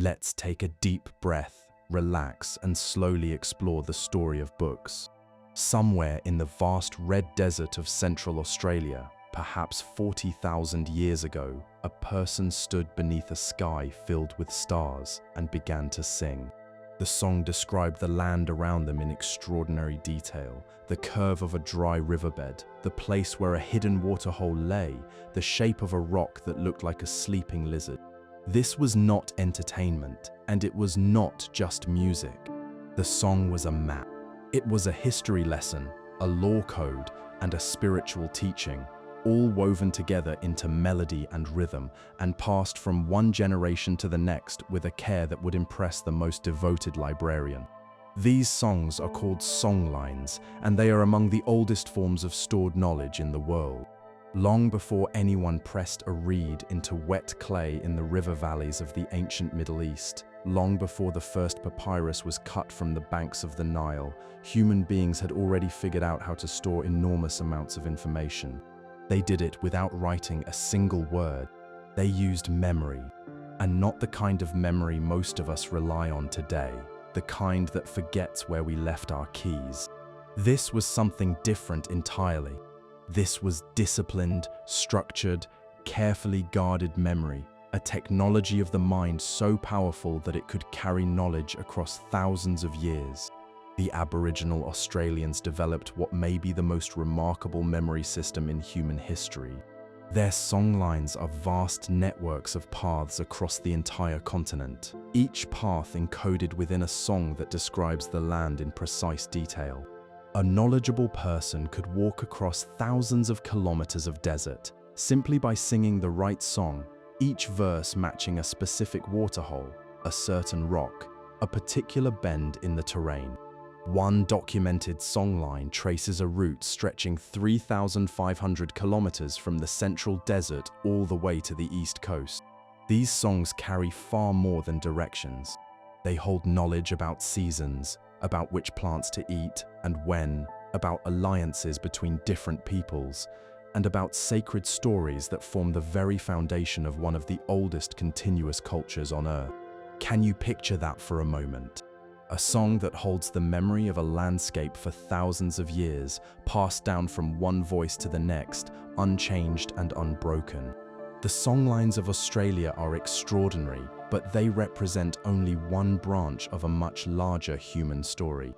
Let's take a deep breath, relax, and slowly explore the story of books. Somewhere in the vast red desert of Central Australia, perhaps 40,000 years ago, a person stood beneath a sky filled with stars and began to sing. The song described the land around them in extraordinary detail, the curve of a dry riverbed, the place where a hidden waterhole lay, the shape of a rock that looked like a sleeping lizard. This was not entertainment, and it was not just music. The song was a map. It was a history lesson, a law code, and a spiritual teaching, all woven together into melody and rhythm and passed from one generation to the next with a care that would impress the most devoted librarian. These songs are called songlines, and they are among the oldest forms of stored knowledge in the world. Long before anyone pressed a reed into wet clay in the river valleys of the ancient Middle East, long before the first papyrus was cut from the banks of the Nile, human beings had already figured out how to store enormous amounts of information. They did it without writing a single word. They used memory, and not the kind of memory most of us rely on today, the kind that forgets where we left our keys. This was something different entirely. This was disciplined, structured, carefully guarded memory, a technology of the mind so powerful that it could carry knowledge across thousands of years. The Aboriginal Australians developed what may be the most remarkable memory system in human history. Their songlines are vast networks of paths across the entire continent, each path encoded within a song that describes the land in precise detail. A knowledgeable person could walk across thousands of kilometers of desert simply by singing the right song, each verse matching a specific waterhole, a certain rock, a particular bend in the terrain. One documented songline traces a route stretching 3,500 kilometers from the central desert all the way to the east coast. These songs carry far more than directions. They hold knowledge about seasons, about which plants to eat and when, about alliances between different peoples, and about sacred stories that form the very foundation of one of the oldest continuous cultures on Earth. Can you picture that for a moment? A song that holds the memory of a landscape for thousands of years, passed down from one voice to the next, unchanged and unbroken. The songlines of Australia are extraordinary, but they represent only one branch of a much larger human story.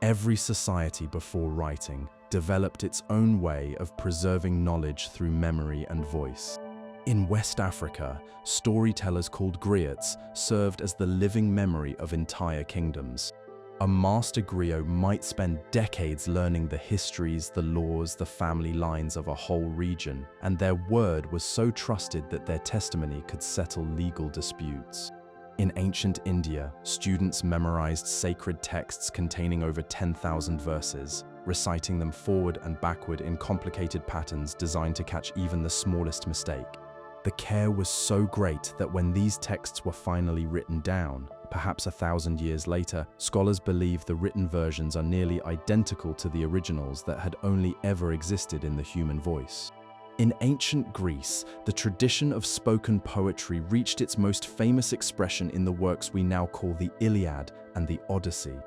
Every society before writing developed its own way of preserving knowledge through memory and voice. In West Africa, storytellers called griots served as the living memory of entire kingdoms. A master griot might spend decades learning the histories, the laws, the family lines of a whole region, and their word was so trusted that their testimony could settle legal disputes. In ancient India, students memorized sacred texts containing over 10,000 verses, reciting them forward and backward in complicated patterns designed to catch even the smallest mistake. The care was so great that when these texts were finally written down, perhaps 1,000 years later, scholars believe the written versions are nearly identical to the originals that had only ever existed in the human voice. In ancient Greece, the tradition of spoken poetry reached its most famous expression in the works we now call the Iliad and the Odyssey.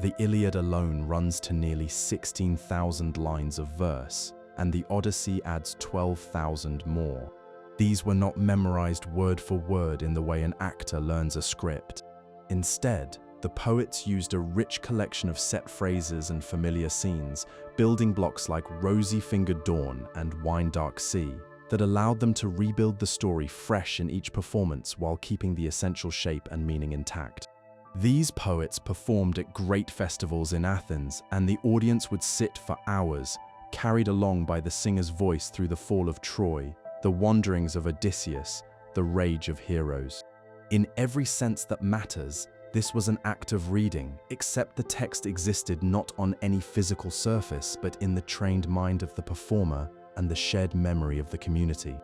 The Iliad alone runs to nearly 16,000 lines of verse, and the Odyssey adds 12,000 more. These were not memorized word for word in the way an actor learns a script. Instead, the poets used a rich collection of set phrases and familiar scenes, building blocks like Rosy-Fingered Dawn and Wine-Dark Sea, that allowed them to rebuild the story fresh in each performance while keeping the essential shape and meaning intact. These poets performed at great festivals in Athens, and the audience would sit for hours, carried along by the singer's voice through the fall of Troy, the wanderings of Odysseus, the rage of heroes. In every sense that matters, this was an act of reading, except the text existed not on any physical surface, but in the trained mind of the performer and the shared memory of the community.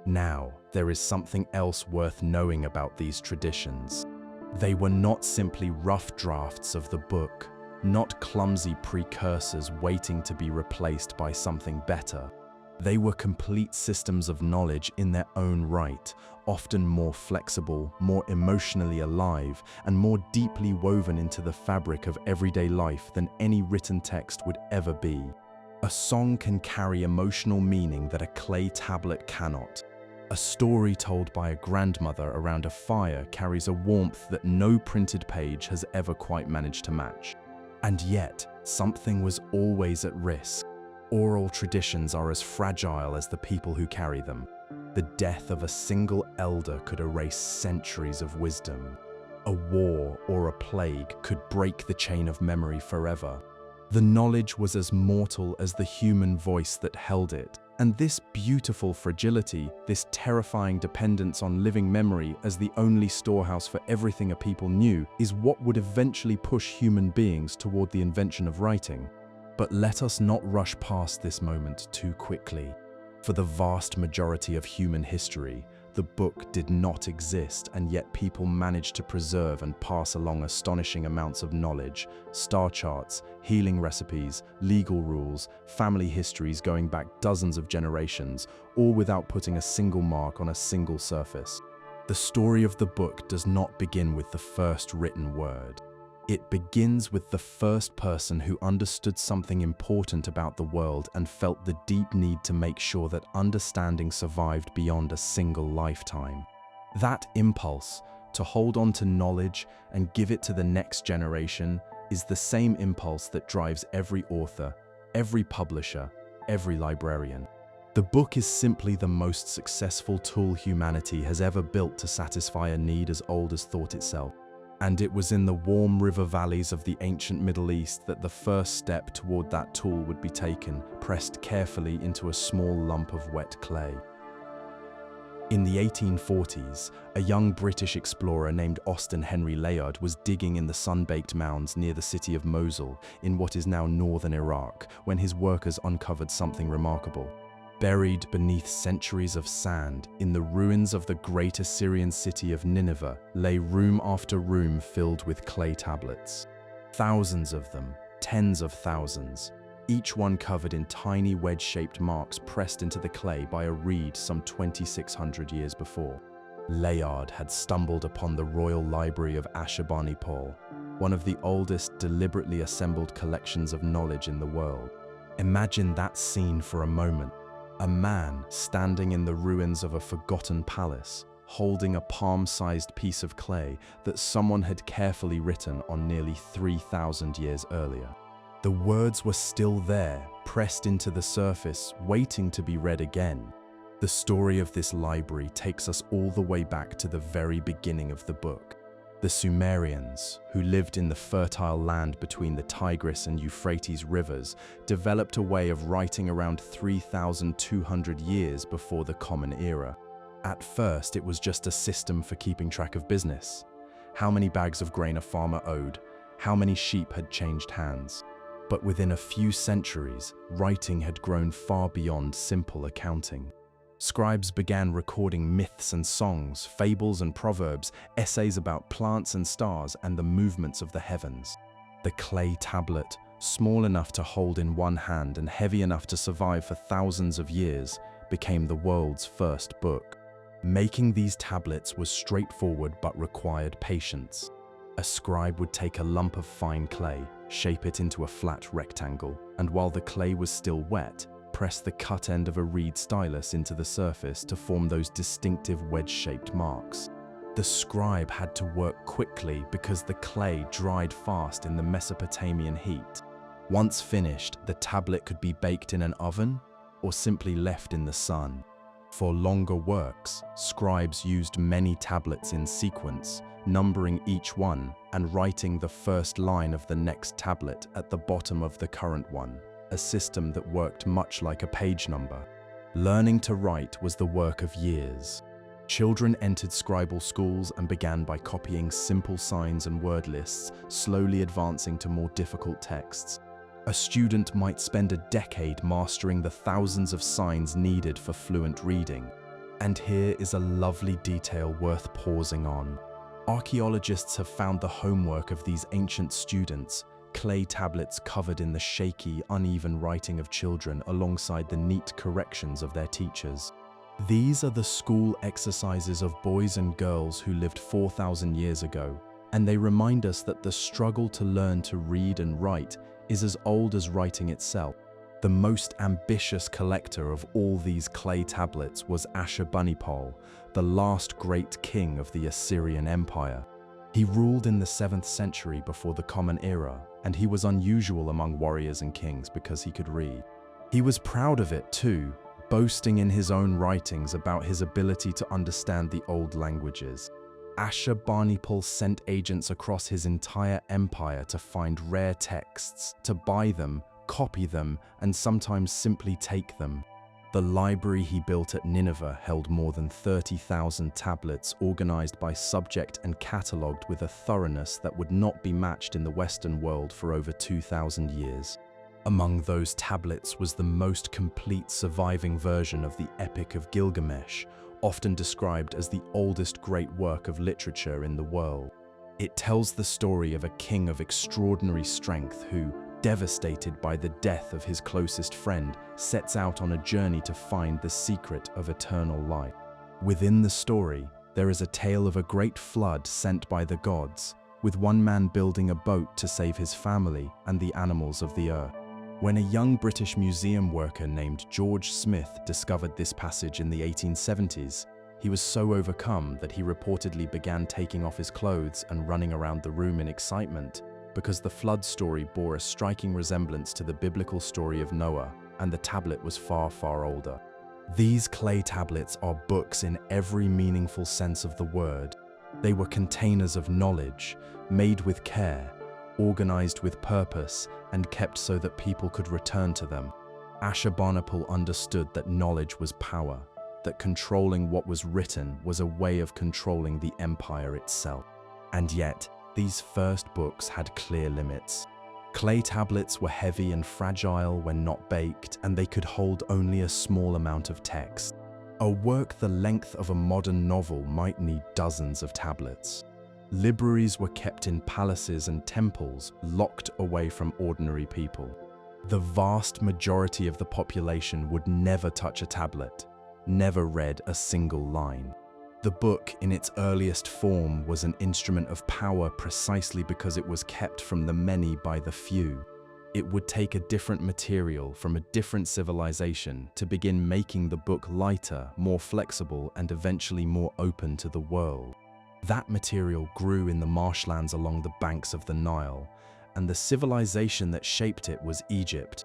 Now, there is something else worth knowing about these traditions. They were not simply rough drafts of the book, not clumsy precursors waiting to be replaced by something better. They were complete systems of knowledge in their own right, often more flexible, more emotionally alive, and more deeply woven into the fabric of everyday life than any written text would ever be. A song can carry emotional meaning that a clay tablet cannot. A story told by a grandmother around a fire carries a warmth that no printed page has ever quite managed to match. And yet, something was always at risk. Oral traditions are as fragile as the people who carry them. The death of a single elder could erase centuries of wisdom. A war or a plague could break the chain of memory forever. The knowledge was as mortal as the human voice that held it. And this beautiful fragility, this terrifying dependence on living memory as the only storehouse for everything a people knew, is what would eventually push human beings toward the invention of writing. But let us not rush past this moment too quickly. For the vast majority of human history, the book did not exist, and yet people managed to preserve and pass along astonishing amounts of knowledge, star charts, healing recipes, legal rules, family histories going back dozens of generations, all without putting a single mark on a single surface. The story of the book does not begin with the first written word. It begins with the first person who understood something important about the world and felt the deep need to make sure that understanding survived beyond a single lifetime. That impulse, to hold on to knowledge and give it to the next generation, is the same impulse that drives every author, every publisher, every librarian. The book is simply the most successful tool humanity has ever built to satisfy a need as old as thought itself. And it was in the warm river valleys of the ancient Middle East that the first step toward that tool would be taken, pressed carefully into a small lump of wet clay. In the 1840s, a young British explorer named Austen Henry Layard was digging in the sun-baked mounds near the city of Mosul, in what is now northern Iraq, when his workers uncovered something remarkable. Buried beneath centuries of sand, in the ruins of the great Assyrian city of Nineveh, lay room after room filled with clay tablets. Thousands of them, tens of thousands, each one covered in tiny wedge-shaped marks pressed into the clay by a reed some 2,600 years before. Layard had stumbled upon the Royal Library of Ashurbanipal, one of the oldest deliberately assembled collections of knowledge in the world. Imagine that scene for a moment. A man standing in the ruins of a forgotten palace, holding a palm-sized piece of clay that someone had carefully written on nearly 3,000 years earlier. The words were still there, pressed into the surface, waiting to be read again. The story of this library takes us all the way back to the very beginning of the book. The Sumerians, who lived in the fertile land between the Tigris and Euphrates rivers, developed a way of writing around 3,200 years before the Common Era. At first, it was just a system for keeping track of business. How many bags of grain a farmer owed, how many sheep had changed hands. But within a few centuries, writing had grown far beyond simple accounting. Scribes began recording myths and songs, fables and proverbs, essays about plants and stars and the movements of the heavens. The clay tablet, small enough to hold in one hand and heavy enough to survive for thousands of years, became the world's first book. Making these tablets was straightforward but required patience. A scribe would take a lump of fine clay, shape it into a flat rectangle, and while the clay was still wet, press the cut end of a reed stylus into the surface to form those distinctive wedge-shaped marks. The scribe had to work quickly because the clay dried fast in the Mesopotamian heat. Once finished, the tablet could be baked in an oven or simply left in the sun. For longer works, scribes used many tablets in sequence, numbering each one and writing the first line of the next tablet at the bottom of the current one, a system that worked much like a page number. Learning to write was the work of years. Children entered scribal schools and began by copying simple signs and word lists, slowly advancing to more difficult texts. A student might spend a decade mastering the thousands of signs needed for fluent reading. And here is a lovely detail worth pausing on. Archaeologists have found the homework of these ancient students, clay tablets covered in the shaky, uneven writing of children alongside the neat corrections of their teachers. These are the school exercises of boys and girls who lived 4,000 years ago, and they remind us that the struggle to learn to read and write is as old as writing itself. The most ambitious collector of all these clay tablets was Ashurbanipal, the last great king of the Assyrian Empire. He ruled in the 7th century before the Common Era, and he was unusual among warriors and kings because he could read. He was proud of it too, boasting in his own writings about his ability to understand the old languages. Ashurbanipal sent agents across his entire empire to find rare texts, to buy them, copy them, and sometimes simply take them. The library he built at Nineveh held more than 30,000 tablets organized by subject and catalogued with a thoroughness that would not be matched in the Western world for over 2,000 years. Among those tablets was the most complete surviving version of the Epic of Gilgamesh, often described as the oldest great work of literature in the world. It tells the story of a king of extraordinary strength who, devastated by the death of his closest friend, sets out on a journey to find the secret of eternal life. Within the story, there is a tale of a great flood sent by the gods, with one man building a boat to save his family and the animals of the earth. When a young British museum worker named George Smith discovered this passage in the 1870s, he was so overcome that he reportedly began taking off his clothes and running around the room in excitement, because the flood story bore a striking resemblance to the biblical story of Noah, and the tablet was far, far older. These clay tablets are books in every meaningful sense of the word. They were containers of knowledge, made with care, organized with purpose, and kept so that people could return to them. Ashurbanipal understood that knowledge was power, that controlling what was written was a way of controlling the empire itself. And yet, these first books had clear limits. Clay tablets were heavy and fragile when not baked, and they could hold only a small amount of text. A work the length of a modern novel might need dozens of tablets. Libraries were kept in palaces and temples, locked away from ordinary people. The vast majority of the population would never touch a tablet, never read a single line. The book, in its earliest form, was an instrument of power precisely because it was kept from the many by the few. It would take a different material from a different civilization to begin making the book lighter, more flexible, and eventually more open to the world. That material grew in the marshlands along the banks of the Nile, and the civilization that shaped it was Egypt.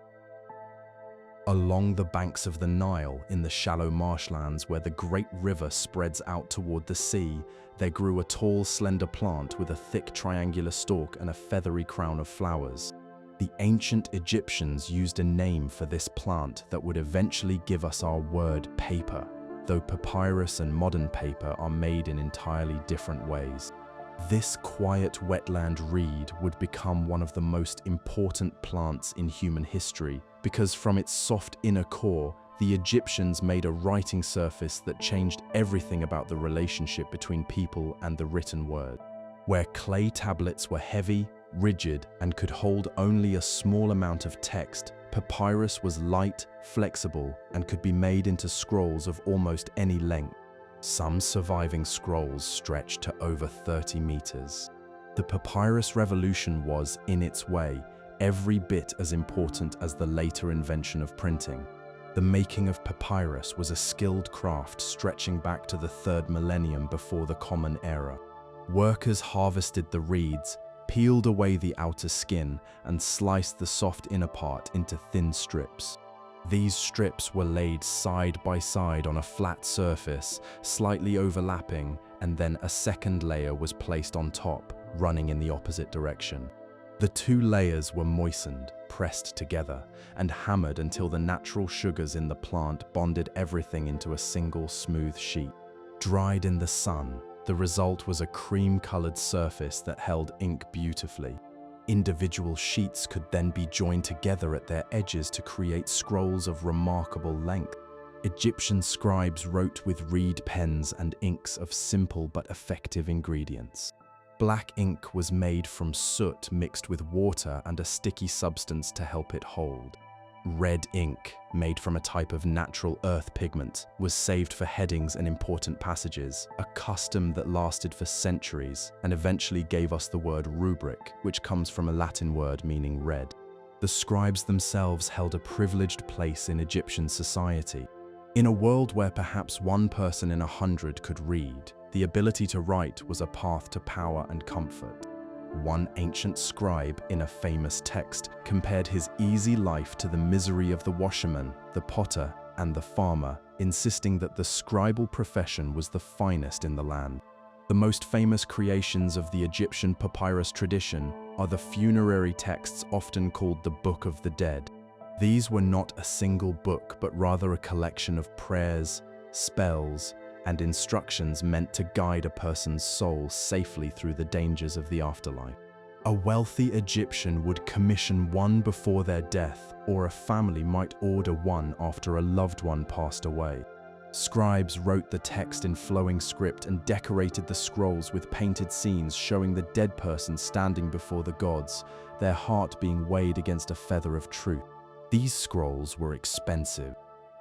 Along the banks of the Nile, in the shallow marshlands where the great river spreads out toward the sea, there grew a tall, slender plant with a thick triangular stalk and a feathery crown of flowers. The ancient Egyptians used a name for this plant that would eventually give us our word paper, though papyrus and modern paper are made in entirely different ways. This quiet wetland reed would become one of the most important plants in human history because from its soft inner core, the Egyptians made a writing surface that changed everything about the relationship between people and the written word. Where clay tablets were heavy, rigid, and could hold only a small amount of text, papyrus was light, flexible, and could be made into scrolls of almost any length. Some surviving scrolls stretched to over 30 meters. The Papyrus Revolution was, in its way, every bit as important as the later invention of printing. The making of papyrus was a skilled craft stretching back to the 3rd millennium before the Common Era. Workers harvested the reeds, peeled away the outer skin, and sliced the soft inner part into thin strips. These strips were laid side by side on a flat surface, slightly overlapping, and then a second layer was placed on top, running in the opposite direction. The two layers were moistened, pressed together, and hammered until the natural sugars in the plant bonded everything into a single smooth sheet. Dried in the sun, the result was a cream-colored surface that held ink beautifully. Individual sheets could then be joined together at their edges to create scrolls of remarkable length. Egyptian scribes wrote with reed pens and inks of simple but effective ingredients. Black ink was made from soot mixed with water and a sticky substance to help it hold. Red ink, made from a type of natural earth pigment, was saved for headings and important passages, a custom that lasted for centuries and eventually gave us the word rubric, which comes from a Latin word meaning red. The scribes themselves held a privileged place in Egyptian society. In a world where perhaps one person in 100 could read, the ability to write was a path to power and comfort. One ancient scribe in a famous text compared his easy life to the misery of the washerman, the potter, and the farmer, insisting that the scribal profession was the finest in the land. The most famous creations of the Egyptian papyrus tradition are the funerary texts often called the Book of the Dead. These were not a single book, but rather a collection of prayers, spells, and instructions meant to guide a person's soul safely through the dangers of the afterlife. A wealthy Egyptian would commission one before their death, or a family might order one after a loved one passed away. Scribes wrote the text in flowing script and decorated the scrolls with painted scenes showing the dead person standing before the gods, their heart being weighed against a feather of truth. These scrolls were expensive.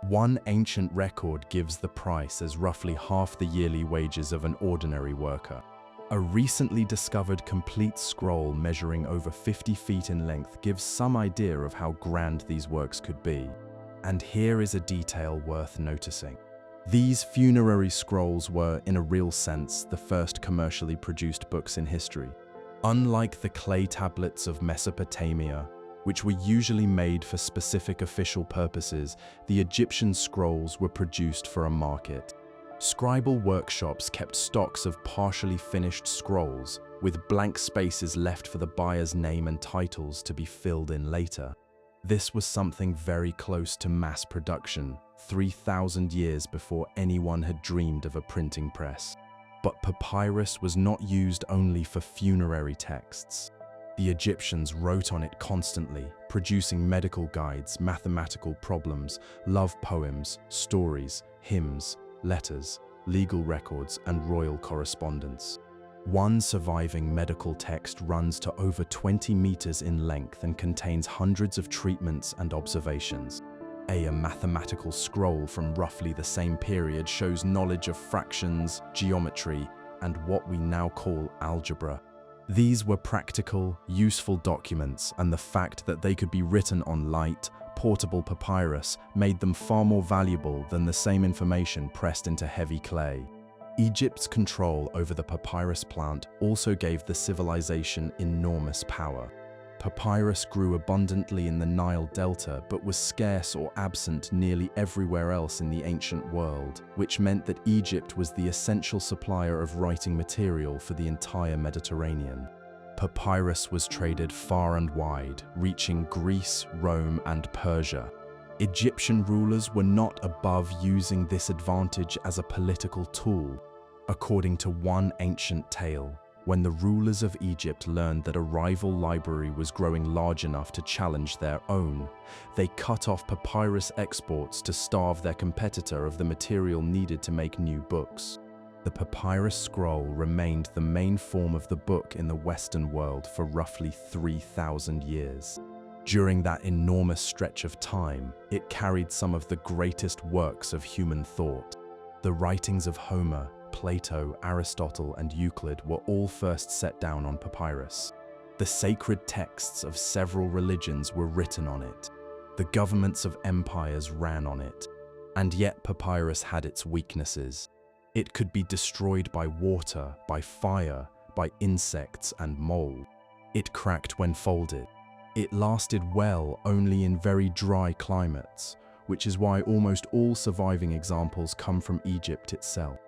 One ancient record gives the price as roughly half the yearly wages of an ordinary worker. A recently discovered complete scroll measuring over 50 feet in length gives some idea of how grand these works could be. And here is a detail worth noticing. These funerary scrolls were, in a real sense, the first commercially produced books in history. Unlike the clay tablets of Mesopotamia, which were usually made for specific official purposes, the Egyptian scrolls were produced for a market. Scribal workshops kept stocks of partially finished scrolls, with blank spaces left for the buyer's name and titles to be filled in later. This was something very close to mass production, 3,000 years before anyone had dreamed of a printing press. But papyrus was not used only for funerary texts. The Egyptians wrote on it constantly, producing medical guides, mathematical problems, love poems, stories, hymns, letters, legal records, and royal correspondence. One surviving medical text runs to over 20 meters in length and contains hundreds of treatments and observations. A mathematical scroll from roughly the same period shows knowledge of fractions, geometry, and what we now call algebra. These were practical, useful documents, and the fact that they could be written on light, portable papyrus made them far more valuable than the same information pressed into heavy clay. Egypt's control over the papyrus plant also gave the civilization enormous power. Papyrus grew abundantly in the Nile Delta but was scarce or absent nearly everywhere else in the ancient world, which meant that Egypt was the essential supplier of writing material for the entire Mediterranean. Papyrus was traded far and wide, reaching Greece, Rome, and Persia. Egyptian rulers were not above using this advantage as a political tool. According to one ancient tale, when the rulers of Egypt learned that a rival library was growing large enough to challenge their own, they cut off papyrus exports to starve their competitor of the material needed to make new books. The papyrus scroll remained the main form of the book in the Western world for roughly 3,000 years. During that enormous stretch of time, it carried some of the greatest works of human thought. The writings of Homer, Plato, Aristotle, and Euclid were all first set down on papyrus. The sacred texts of several religions were written on it. The governments of empires ran on it. And yet papyrus had its weaknesses. It could be destroyed by water, by fire, by insects and mold. It cracked when folded. It lasted well only in very dry climates, which is why almost all surviving examples come from Egypt itself.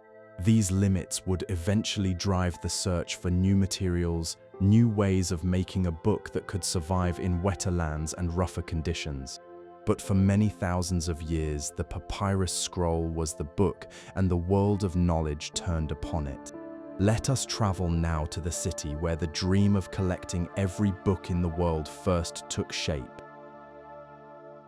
These limits would eventually drive the search for new materials, new ways of making a book that could survive in wetter lands and rougher conditions. But for many thousands of years, the papyrus scroll was the book, and the world of knowledge turned upon it. Let us travel now to the city where the dream of collecting every book in the world first took shape.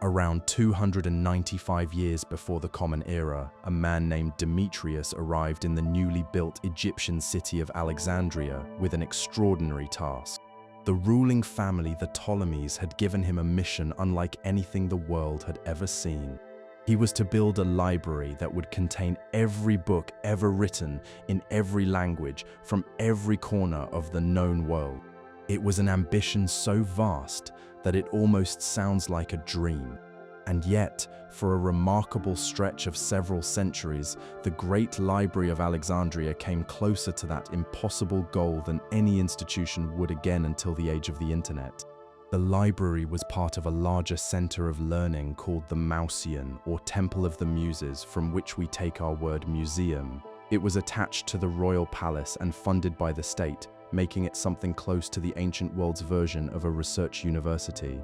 Around 295 years before the Common Era, a man named Demetrius arrived in the newly built Egyptian city of Alexandria with an extraordinary task. The ruling family, the Ptolemies, had given him a mission unlike anything the world had ever seen. He was to build a library that would contain every book ever written in every language from every corner of the known world. It was an ambition so vast that it almost sounds like a dream. And yet, for a remarkable stretch of several centuries, the Great Library of Alexandria came closer to that impossible goal than any institution would again until the age of the internet. The library was part of a larger center of learning called the Mauseon, or Temple of the Muses, from which we take our word museum. It was attached to the royal palace and funded by the state, making it something close to the ancient world's version of a research university.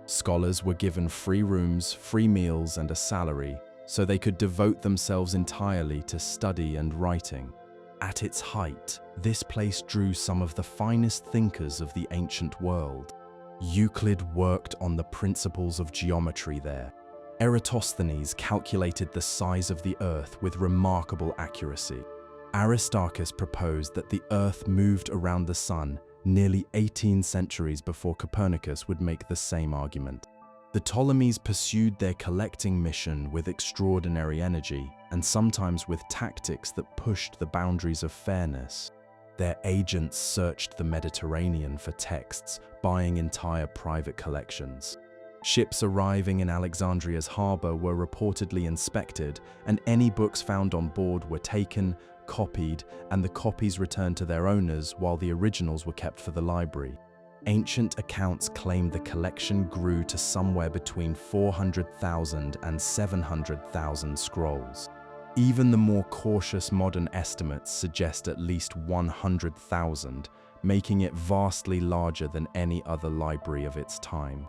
Scholars were given free rooms, free meals, and a salary, so they could devote themselves entirely to study and writing. At its height, this place drew some of the finest thinkers of the ancient world. Euclid worked on the principles of geometry there. Eratosthenes calculated the size of the Earth with remarkable accuracy. Aristarchus proposed that the Earth moved around the Sun nearly 18 centuries before Copernicus would make the same argument. The Ptolemies pursued their collecting mission with extraordinary energy, and sometimes with tactics that pushed the boundaries of fairness. Their agents searched the Mediterranean for texts, buying entire private collections. Ships arriving in Alexandria's harbor were reportedly inspected, and any books found on board were taken, copied, and the copies returned to their owners while the originals were kept for the library. Ancient accounts claim the collection grew to somewhere between 400,000 and 700,000 scrolls. Even the more cautious modern estimates suggest at least 100,000, making it vastly larger than any other library of its time.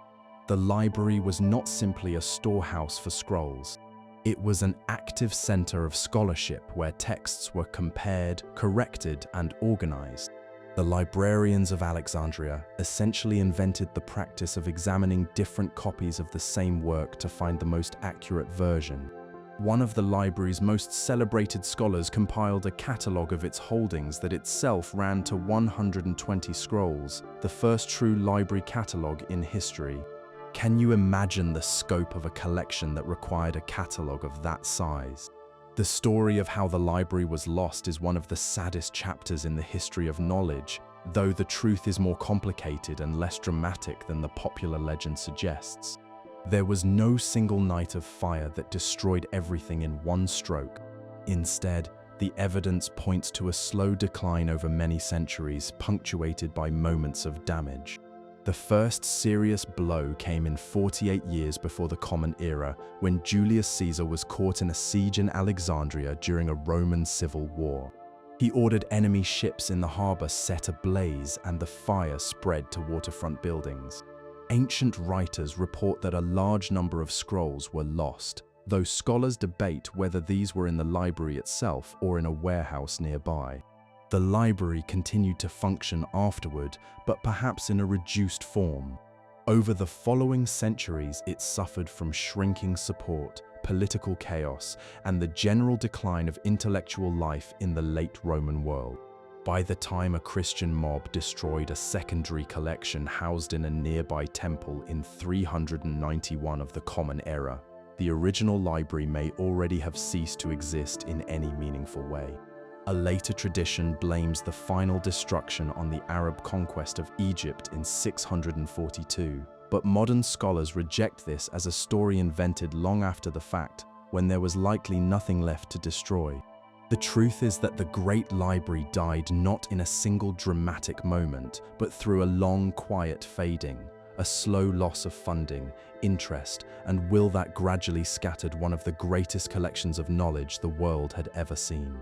The library was not simply a storehouse for scrolls. It was an active center of scholarship where texts were compared, corrected, and organized. The librarians of Alexandria essentially invented the practice of examining different copies of the same work to find the most accurate version. One of the library's most celebrated scholars compiled a catalogue of its holdings that itself ran to 120 scrolls, the first true library catalogue in history. Can you imagine the scope of a collection that required a catalogue of that size? The story of how the library was lost is one of the saddest chapters in the history of knowledge, though the truth is more complicated and less dramatic than the popular legend suggests. There was no single night of fire that destroyed everything in one stroke. Instead, the evidence points to a slow decline over many centuries, punctuated by moments of damage. The first serious blow came in 48 years before the Common Era, when Julius Caesar was caught in a siege in Alexandria during a Roman civil war. He ordered enemy ships in the harbor set ablaze, and the fire spread to waterfront buildings. Ancient writers report that a large number of scrolls were lost, though scholars debate whether these were in the library itself or in a warehouse nearby. The library continued to function afterward, but perhaps in a reduced form. Over the following centuries, it suffered from shrinking support, political chaos, and the general decline of intellectual life in the late Roman world. By the time a Christian mob destroyed a secondary collection housed in a nearby temple in 391 of the Common Era, the original library may already have ceased to exist in any meaningful way. A later tradition blames the final destruction on the Arab conquest of Egypt in 642, but modern scholars reject this as a story invented long after the fact, when there was likely nothing left to destroy. The truth is that the Great Library died not in a single dramatic moment, but through a long, quiet fading, a slow loss of funding, interest, and will that gradually scattered one of the greatest collections of knowledge the world had ever seen.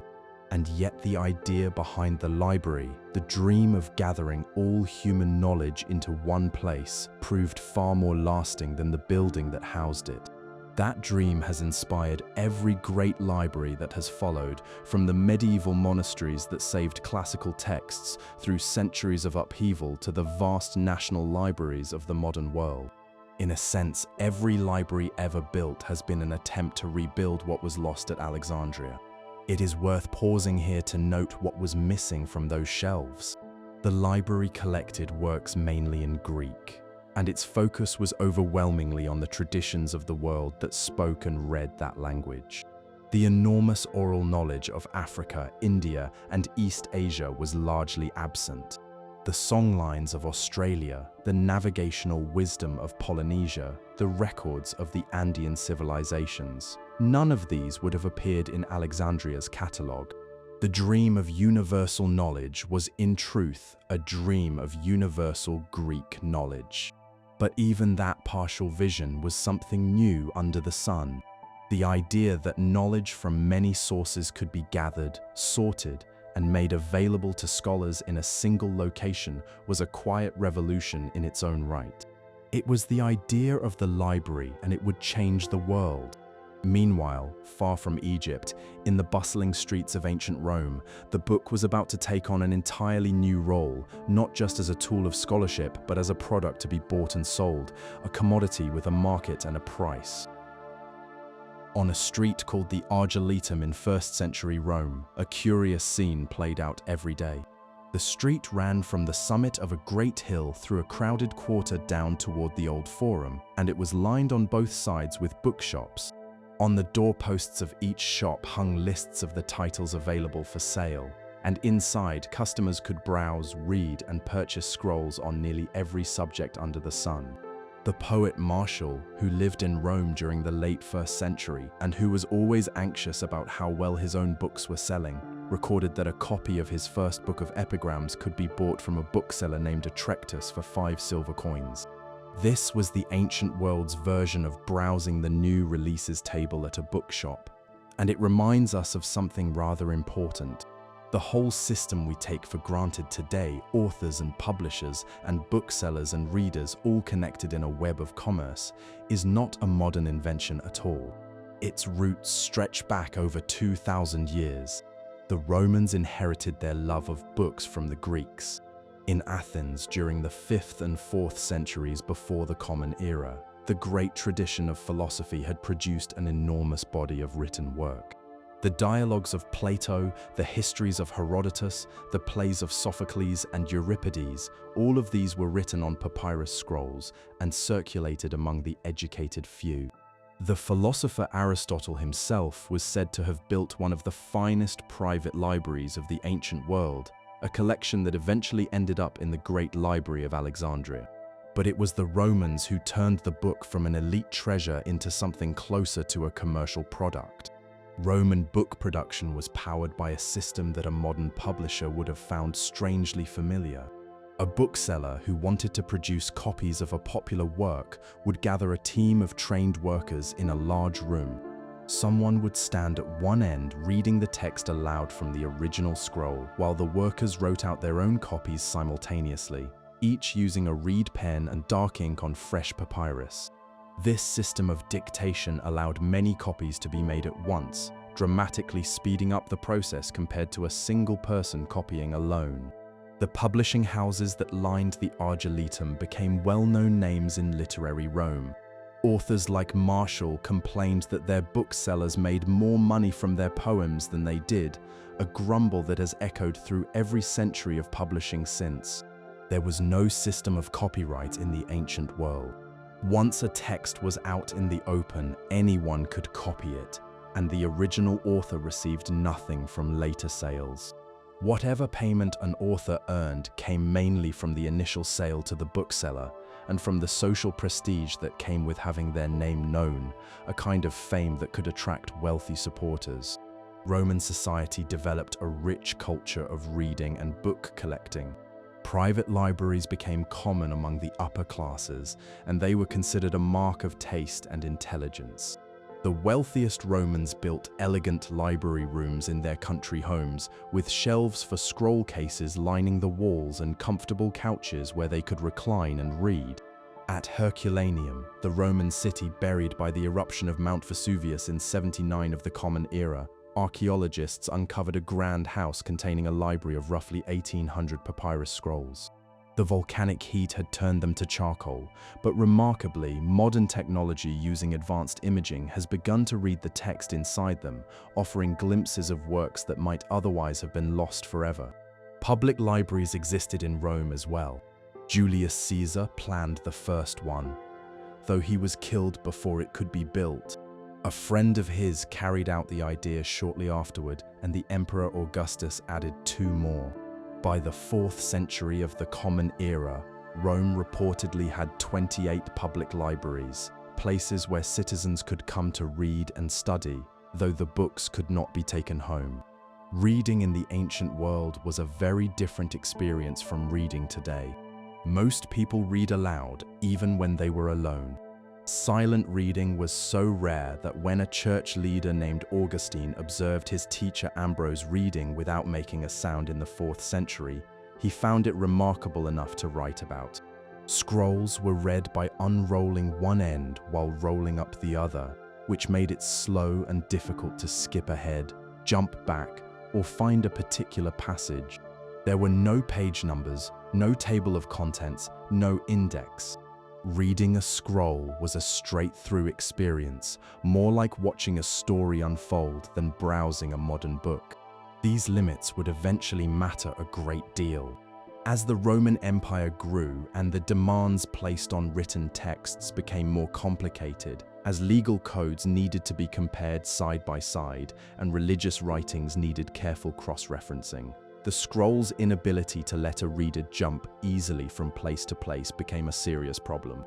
And yet the idea behind the library, the dream of gathering all human knowledge into one place, proved far more lasting than the building that housed it. That dream has inspired every great library that has followed, from the medieval monasteries that saved classical texts through centuries of upheaval to the vast national libraries of the modern world. In a sense, every library ever built has been an attempt to rebuild what was lost at Alexandria. It is worth pausing here to note what was missing from those shelves. The library collected works mainly in Greek, and its focus was overwhelmingly on the traditions of the world that spoke and read that language. The enormous oral knowledge of Africa, India, and East Asia was largely absent. The songlines of Australia, the navigational wisdom of Polynesia, the records of the Andean civilizations, none of these would have appeared in Alexandria's catalogue. The dream of universal knowledge was in truth a dream of universal Greek knowledge. But even that partial vision was something new under the sun. The idea that knowledge from many sources could be gathered, sorted, and made available to scholars in a single location was a quiet revolution in its own right. It was the idea of the library, and it would change the world. Meanwhile, far from Egypt, in the bustling streets of ancient Rome, the book was about to take on an entirely new role, not just as a tool of scholarship, but as a product to be bought and sold, a commodity with a market and a price. On a street called the Argiletum in 1st century Rome, a curious scene played out every day. The street ran from the summit of a great hill through a crowded quarter down toward the old Forum, and it was lined on both sides with bookshops. On the doorposts of each shop hung lists of the titles available for sale, and inside customers could browse, read, and purchase scrolls on nearly every subject under the sun. The poet Martial, who lived in Rome during the late 1st century and who was always anxious about how well his own books were selling, recorded that a copy of his first book of epigrams could be bought from a bookseller named Atrectus for 5 silver coins. This was the ancient world's version of browsing the new releases table at a bookshop, and it reminds us of something rather important. The whole system we take for granted today, authors and publishers and booksellers and readers all connected in a web of commerce, is not a modern invention at all. Its roots stretch back over 2,000 years. The Romans inherited their love of books from the Greeks. In Athens, during the 5th and 4th centuries before the Common Era, the great tradition of philosophy had produced an enormous body of written work. The dialogues of Plato, the histories of Herodotus, the plays of Sophocles and Euripides, all of these were written on papyrus scrolls and circulated among the educated few. The philosopher Aristotle himself was said to have built one of the finest private libraries of the ancient world, a collection that eventually ended up in the Great Library of Alexandria. But it was the Romans who turned the book from an elite treasure into something closer to a commercial product. Roman book production was powered by a system that a modern publisher would have found strangely familiar. A bookseller who wanted to produce copies of a popular work would gather a team of trained workers in a large room. Someone would stand at one end reading the text aloud from the original scroll, while the workers wrote out their own copies simultaneously, each using a reed pen and dark ink on fresh papyrus. This system of dictation allowed many copies to be made at once, dramatically speeding up the process compared to a single person copying alone. The publishing houses that lined the Argiletum became well-known names in literary Rome. Authors like Martial complained that their booksellers made more money from their poems than they did, a grumble that has echoed through every century of publishing since. There was no system of copyright in the ancient world. Once a text was out in the open, anyone could copy it, and the original author received nothing from later sales. Whatever payment an author earned came mainly from the initial sale to the bookseller and from the social prestige that came with having their name known, a kind of fame that could attract wealthy supporters. Roman society developed a rich culture of reading and book collecting. Private libraries became common among the upper classes, and they were considered a mark of taste and intelligence. The wealthiest Romans built elegant library rooms in their country homes, with shelves for scroll cases lining the walls and comfortable couches where they could recline and read. At Herculaneum, the Roman city buried by the eruption of Mount Vesuvius in 79 of the Common Era, archaeologists uncovered a grand house containing a library of roughly 1,800 papyrus scrolls. The volcanic heat had turned them to charcoal, but remarkably, modern technology using advanced imaging has begun to read the text inside them, offering glimpses of works that might otherwise have been lost forever. Public libraries existed in Rome as well. Julius Caesar planned the first one, though he was killed before it could be built. A friend of his carried out the idea shortly afterward, and the Emperor Augustus added 2 more. By the 4th century of the Common Era, Rome reportedly had 28 public libraries, places where citizens could come to read and study, though the books could not be taken home. Reading in the ancient world was a very different experience from reading today. Most people read aloud, even when they were alone. Silent reading was so rare that when a church leader named Augustine observed his teacher Ambrose reading without making a sound in the 4th century, he found it remarkable enough to write about. Scrolls were read by unrolling one end while rolling up the other, which made it slow and difficult to skip ahead, jump back, or find a particular passage. There were no page numbers, no table of contents, no index. Reading a scroll was a straight-through experience, more like watching a story unfold than browsing a modern book. These limits would eventually matter a great deal. As the Roman Empire grew and the demands placed on written texts became more complicated, as legal codes needed to be compared side by side and religious writings needed careful cross-referencing, the scroll's inability to let a reader jump easily from place to place became a serious problem.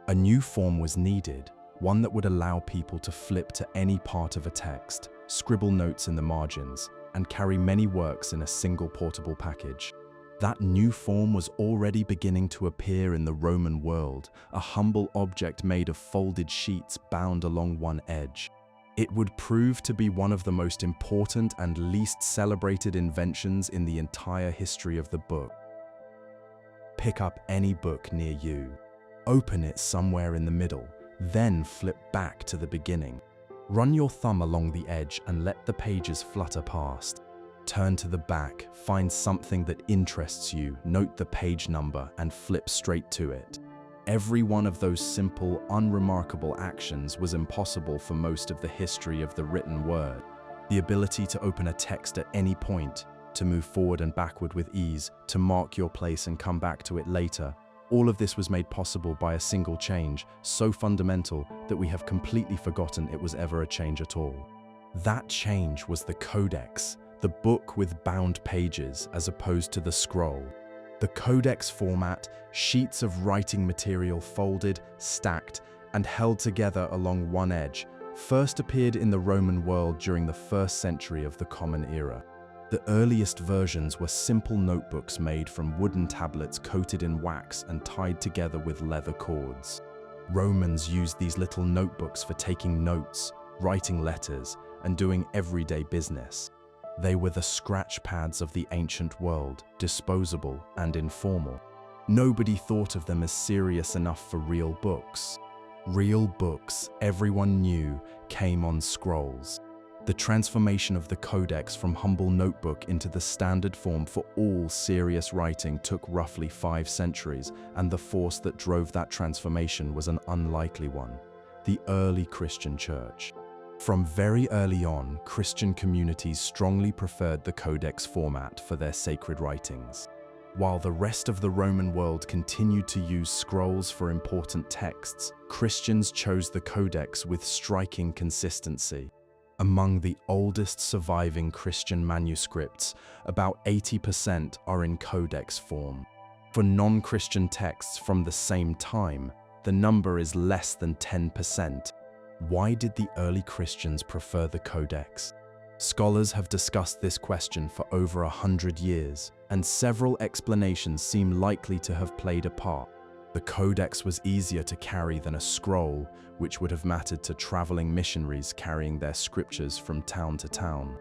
A new form was needed, one that would allow people to flip to any part of a text, scribble notes in the margins, and carry many works in a single portable package. That new form was already beginning to appear in the Roman world, a humble object made of folded sheets bound along one edge. It would prove to be one of the most important and least celebrated inventions in the entire history of the book. Pick up any book near you. Open it somewhere in the middle, then flip back to the beginning. Run your thumb along the edge and let the pages flutter past. Turn to the back, find something that interests you, note the page number, and flip straight to it. Every one of those simple, unremarkable actions was impossible for most of the history of the written word. The ability to open a text at any point, to move forward and backward with ease, to mark your place and come back to it later, all of this was made possible by a single change, so fundamental that we have completely forgotten it was ever a change at all. That change was the Codex, the book with bound pages as opposed to the scroll. The Codex format, sheets of writing material folded, stacked, and held together along one edge, first appeared in the Roman world during the 1st century of the Common Era. The earliest versions were simple notebooks made from wooden tablets coated in wax and tied together with leather cords. Romans used these little notebooks for taking notes, writing letters, and doing everyday business. They were the scratch pads of the ancient world, disposable and informal. Nobody thought of them as serious enough for real books. Real books, everyone knew, came on scrolls. The transformation of the Codex from humble notebook into the standard form for all serious writing took roughly 5 centuries, and the force that drove that transformation was an unlikely one: the early Christian Church. From very early on, Christian communities strongly preferred the Codex format for their sacred writings. While the rest of the Roman world continued to use scrolls for important texts, Christians chose the Codex with striking consistency. Among the oldest surviving Christian manuscripts, about 80% are in Codex form. For non-Christian texts from the same time, the number is less than 10%. Why did the early Christians prefer the Codex? Scholars have discussed this question for over 100 years, and several explanations seem likely to have played a part. The Codex was easier to carry than a scroll, which would have mattered to traveling missionaries carrying their scriptures from town to town.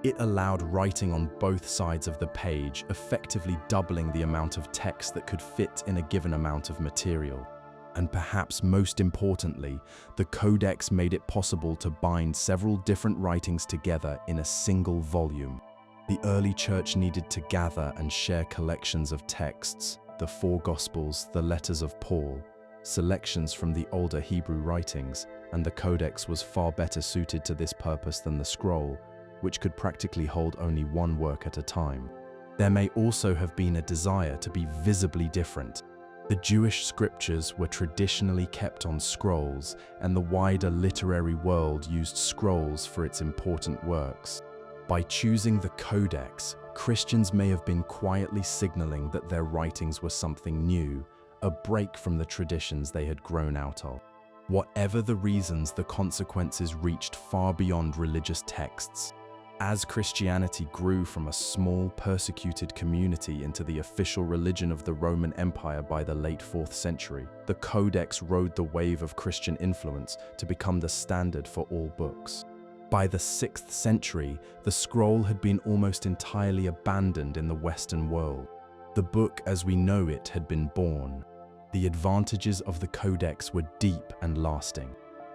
It allowed writing on both sides of the page, effectively doubling the amount of text that could fit in a given amount of material. And perhaps most importantly, the Codex made it possible to bind several different writings together in a single volume. The early church needed to gather and share collections of texts, the four Gospels, the letters of Paul, selections from the older Hebrew writings, and the Codex was far better suited to this purpose than the scroll, which could practically hold only one work at a time. There may also have been a desire to be visibly different. The Jewish scriptures were traditionally kept on scrolls, and the wider literary world used scrolls for its important works. By choosing the Codex, Christians may have been quietly signaling that their writings were something new, a break from the traditions they had grown out of. Whatever the reasons, the consequences reached far beyond religious texts. As Christianity grew from a small, persecuted community into the official religion of the Roman Empire by the late 4th century, the Codex rode the wave of Christian influence to become the standard for all books. By the 6th century, the scroll had been almost entirely abandoned in the Western world. The book as we know it had been born. The advantages of the Codex were deep and lasting.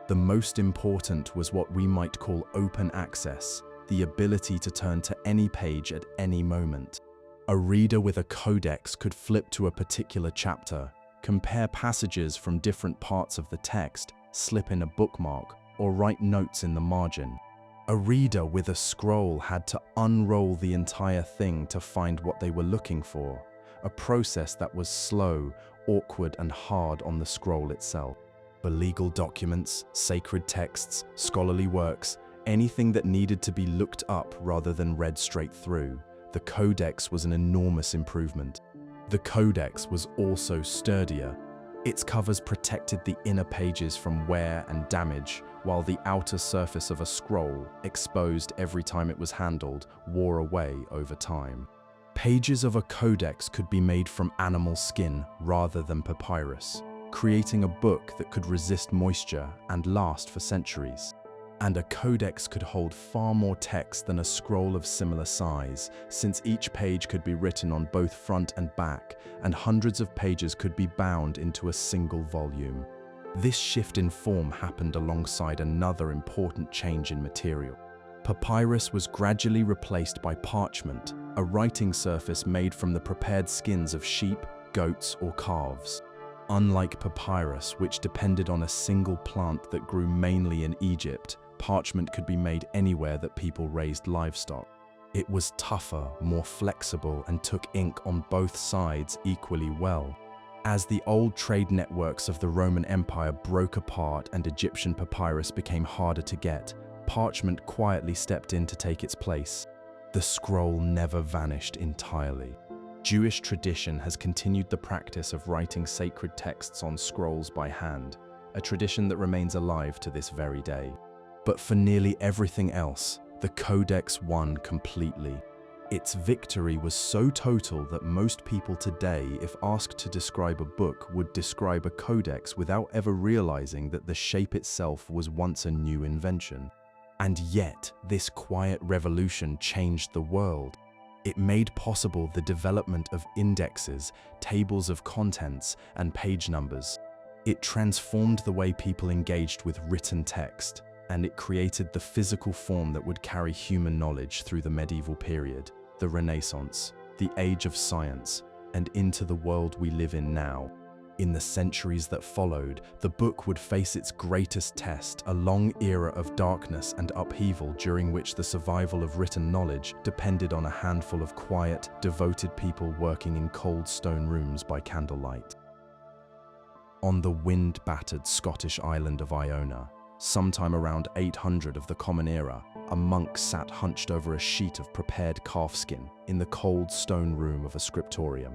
The most important was what we might call open access, the ability to turn to any page at any moment. A reader with a Codex could flip to a particular chapter, compare passages from different parts of the text, slip in a bookmark, or write notes in the margin. A reader with a scroll had to unroll the entire thing to find what they were looking for, a process that was slow, awkward, and hard on the scroll itself. For legal documents, sacred texts, scholarly works, anything that needed to be looked up rather than read straight through, the Codex was an enormous improvement. The Codex was also sturdier. Its covers protected the inner pages from wear and damage, while the outer surface of a scroll, exposed every time it was handled, wore away over time. Pages of a Codex could be made from animal skin rather than papyrus, creating a book that could resist moisture and last for centuries. And a Codex could hold far more text than a scroll of similar size, since each page could be written on both front and back, and hundreds of pages could be bound into a single volume. This shift in form happened alongside another important change in material. Papyrus was gradually replaced by parchment, a writing surface made from the prepared skins of sheep, goats, or calves. Unlike papyrus, which depended on a single plant that grew mainly in Egypt, parchment could be made anywhere that people raised livestock. It was tougher, more flexible, and took ink on both sides equally well. As the old trade networks of the Roman Empire broke apart and Egyptian papyrus became harder to get, parchment quietly stepped in to take its place. The scroll never vanished entirely. Jewish tradition has continued the practice of writing sacred texts on scrolls by hand, a tradition that remains alive to this very day. But for nearly everything else, the Codex won completely. Its victory was so total that most people today, if asked to describe a book, would describe a Codex without ever realizing that the shape itself was once a new invention. And yet, this quiet revolution changed the world. It made possible the development of indexes, tables of contents, and page numbers. It transformed the way people engaged with written text, and it created the physical form that would carry human knowledge through the medieval period, the Renaissance, the age of science, and into the world we live in now. In the centuries that followed, the book would face its greatest test, a long era of darkness and upheaval during which the survival of written knowledge depended on a handful of quiet, devoted people working in cold stone rooms by candlelight. On the wind-battered Scottish island of Iona, sometime around 800 of the Common Era, a monk sat hunched over a sheet of prepared calfskin in the cold stone room of a scriptorium.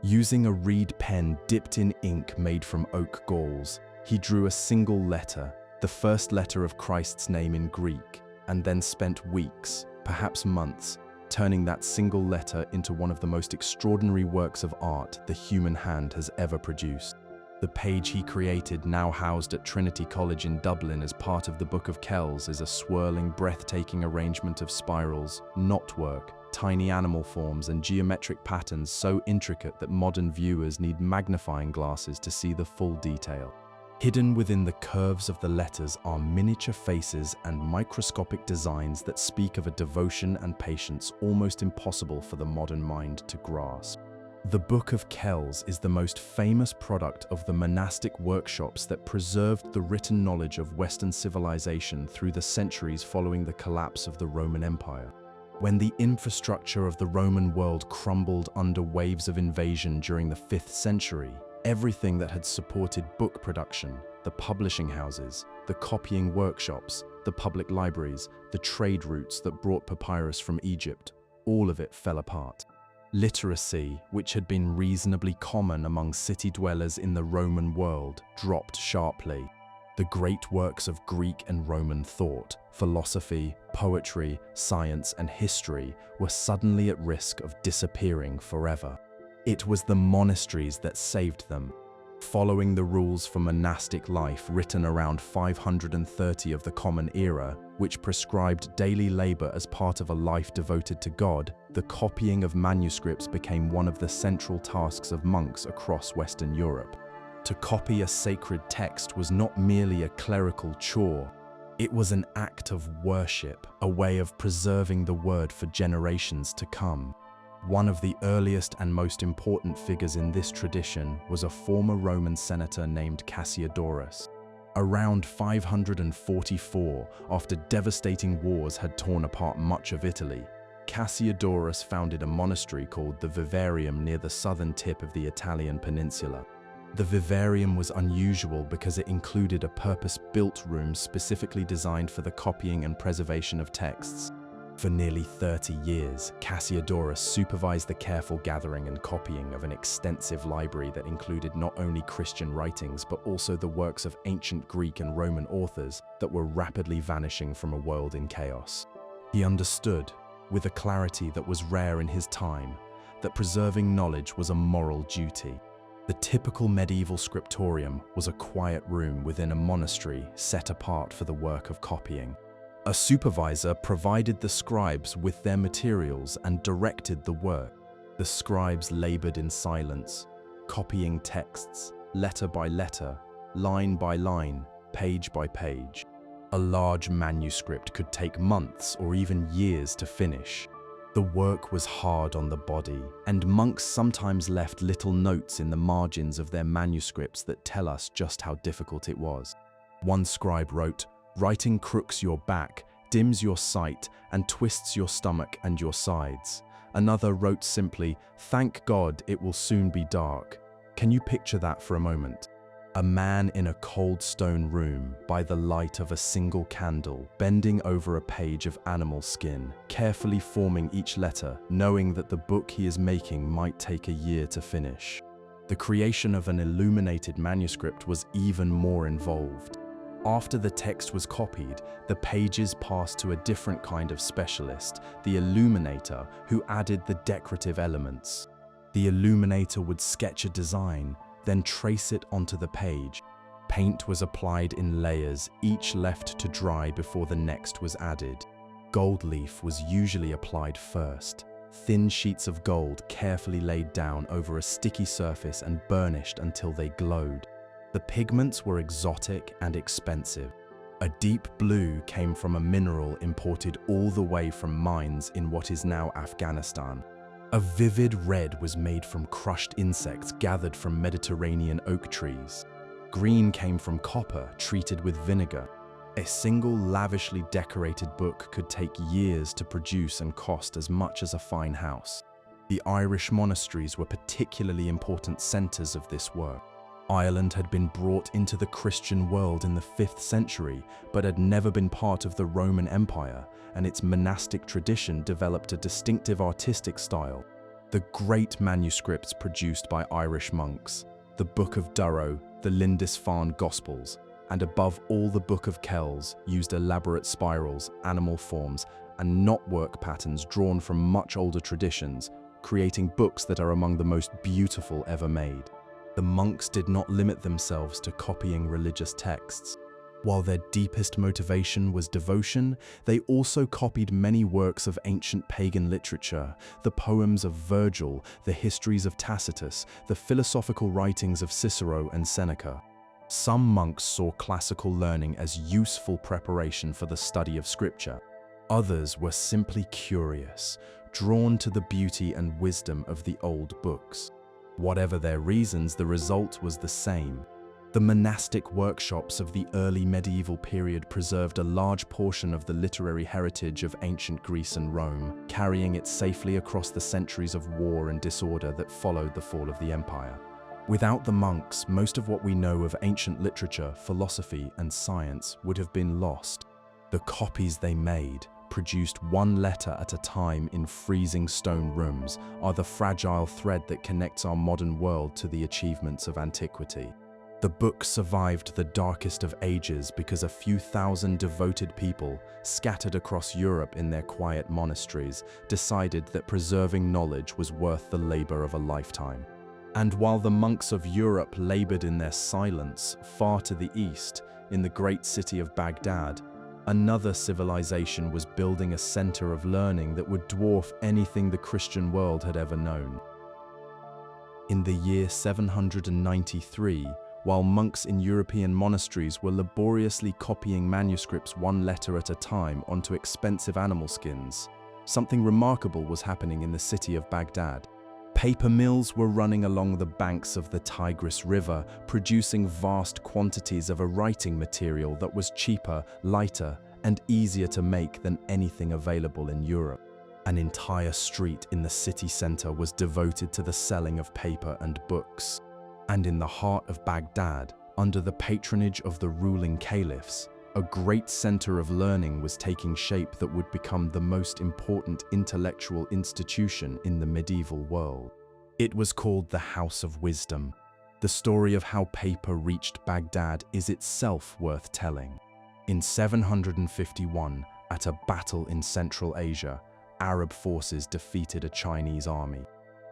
Using a reed pen dipped in ink made from oak galls, he drew a single letter, the first letter of Christ's name in Greek, and then spent weeks, perhaps months, turning that single letter into one of the most extraordinary works of art the human hand has ever produced. The page he created, now housed at Trinity College in Dublin as part of the Book of Kells, is a swirling, breathtaking arrangement of spirals, knotwork, tiny animal forms, and geometric patterns so intricate that modern viewers need magnifying glasses to see the full detail. Hidden within the curves of the letters are miniature faces and microscopic designs that speak of a devotion and patience almost impossible for the modern mind to grasp. The Book of Kells is the most famous product of the monastic workshops that preserved the written knowledge of Western civilization through the centuries following the collapse of the Roman Empire. When the infrastructure of the Roman world crumbled under waves of invasion during the 5th century, everything that had supported book production, the publishing houses, the copying workshops, the public libraries, the trade routes that brought papyrus from Egypt, all of it fell apart. Literacy, which had been reasonably common among city dwellers in the Roman world, dropped sharply. The great works of Greek and Roman thought, philosophy, poetry, science, and history were suddenly at risk of disappearing forever. It was the monasteries that saved them. Following the rules for monastic life written around 530 of the Common Era, which prescribed daily labor as part of a life devoted to God, the copying of manuscripts became one of the central tasks of monks across Western Europe. To copy a sacred text was not merely a clerical chore. It was an act of worship, a way of preserving the word for generations to come. One of the earliest and most important figures in this tradition was a former Roman senator named Cassiodorus. Around 544, after devastating wars had torn apart much of Italy, Cassiodorus founded a monastery called the Vivarium near the southern tip of the Italian peninsula. The Vivarium was unusual because it included a purpose-built room specifically designed for the copying and preservation of texts. For nearly 30 years, Cassiodorus supervised the careful gathering and copying of an extensive library that included not only Christian writings but also the works of ancient Greek and Roman authors that were rapidly vanishing from a world in chaos. He understood, with a clarity that was rare in his time, that preserving knowledge was a moral duty. The typical medieval scriptorium was a quiet room within a monastery set apart for the work of copying. A supervisor provided the scribes with their materials and directed the work. The scribes labored in silence, copying texts, letter by letter, line by line, page by page. A large manuscript could take months or even years to finish. The work was hard on the body, and monks sometimes left little notes in the margins of their manuscripts that tell us just how difficult it was. One scribe wrote, "Writing crooks your back, dims your sight, and twists your stomach and your sides." Another wrote simply, "Thank God it will soon be dark." Can you picture that for a moment? A man in a cold stone room, by the light of a single candle, bending over a page of animal skin, carefully forming each letter, knowing that the book he is making might take a year to finish. The creation of an illuminated manuscript was even more involved. After the text was copied, the pages passed to a different kind of specialist, the illuminator, who added the decorative elements. The illuminator would sketch a design, then trace it onto the page. Paint was applied in layers, each left to dry before the next was added. Gold leaf was usually applied first. Thin sheets of gold carefully laid down over a sticky surface and burnished until they glowed. The pigments were exotic and expensive. A deep blue came from a mineral imported all the way from mines in what is now Afghanistan. A vivid red was made from crushed insects gathered from Mediterranean oak trees. Green came from copper treated with vinegar. A single lavishly decorated book could take years to produce and cost as much as a fine house. The Irish monasteries were particularly important centers of this work. Ireland had been brought into the Christian world in the 5th century, but had never been part of the Roman Empire, and its monastic tradition developed a distinctive artistic style. The great manuscripts produced by Irish monks, the Book of Durrow, the Lindisfarne Gospels, and above all the Book of Kells, used elaborate spirals, animal forms, and knotwork patterns drawn from much older traditions, creating books that are among the most beautiful ever made. The monks did not limit themselves to copying religious texts. While their deepest motivation was devotion, they also copied many works of ancient pagan literature, the poems of Virgil, the histories of Tacitus, the philosophical writings of Cicero and Seneca. Some monks saw classical learning as useful preparation for the study of scripture. Others were simply curious, drawn to the beauty and wisdom of the old books. Whatever their reasons, the result was the same. The monastic workshops of the early medieval period preserved a large portion of the literary heritage of ancient Greece and Rome, carrying it safely across the centuries of war and disorder that followed the fall of the empire. Without the monks, most of what we know of ancient literature, philosophy, and science would have been lost. The copies they made, produced one letter at a time in freezing stone rooms, are the fragile thread that connects our modern world to the achievements of antiquity. The book survived the darkest of ages because a few thousand devoted people, scattered across Europe in their quiet monasteries, decided that preserving knowledge was worth the labor of a lifetime. And while the monks of Europe labored in their silence, far to the east, in the great city of Baghdad, another civilization was building a center of learning that would dwarf anything the Christian world had ever known. In the year 793, while monks in European monasteries were laboriously copying manuscripts one letter at a time onto expensive animal skins, something remarkable was happening in the city of Baghdad. Paper mills were running along the banks of the Tigris River, producing vast quantities of a writing material that was cheaper, lighter, and easier to make than anything available in Europe. An entire street in the city center was devoted to the selling of paper and books. And in the heart of Baghdad, under the patronage of the ruling caliphs, a great center of learning was taking shape that would become the most important intellectual institution in the medieval world. It was called the House of Wisdom. The story of how paper reached Baghdad is itself worth telling. In 751, at a battle in Central Asia, Arab forces defeated a Chinese army.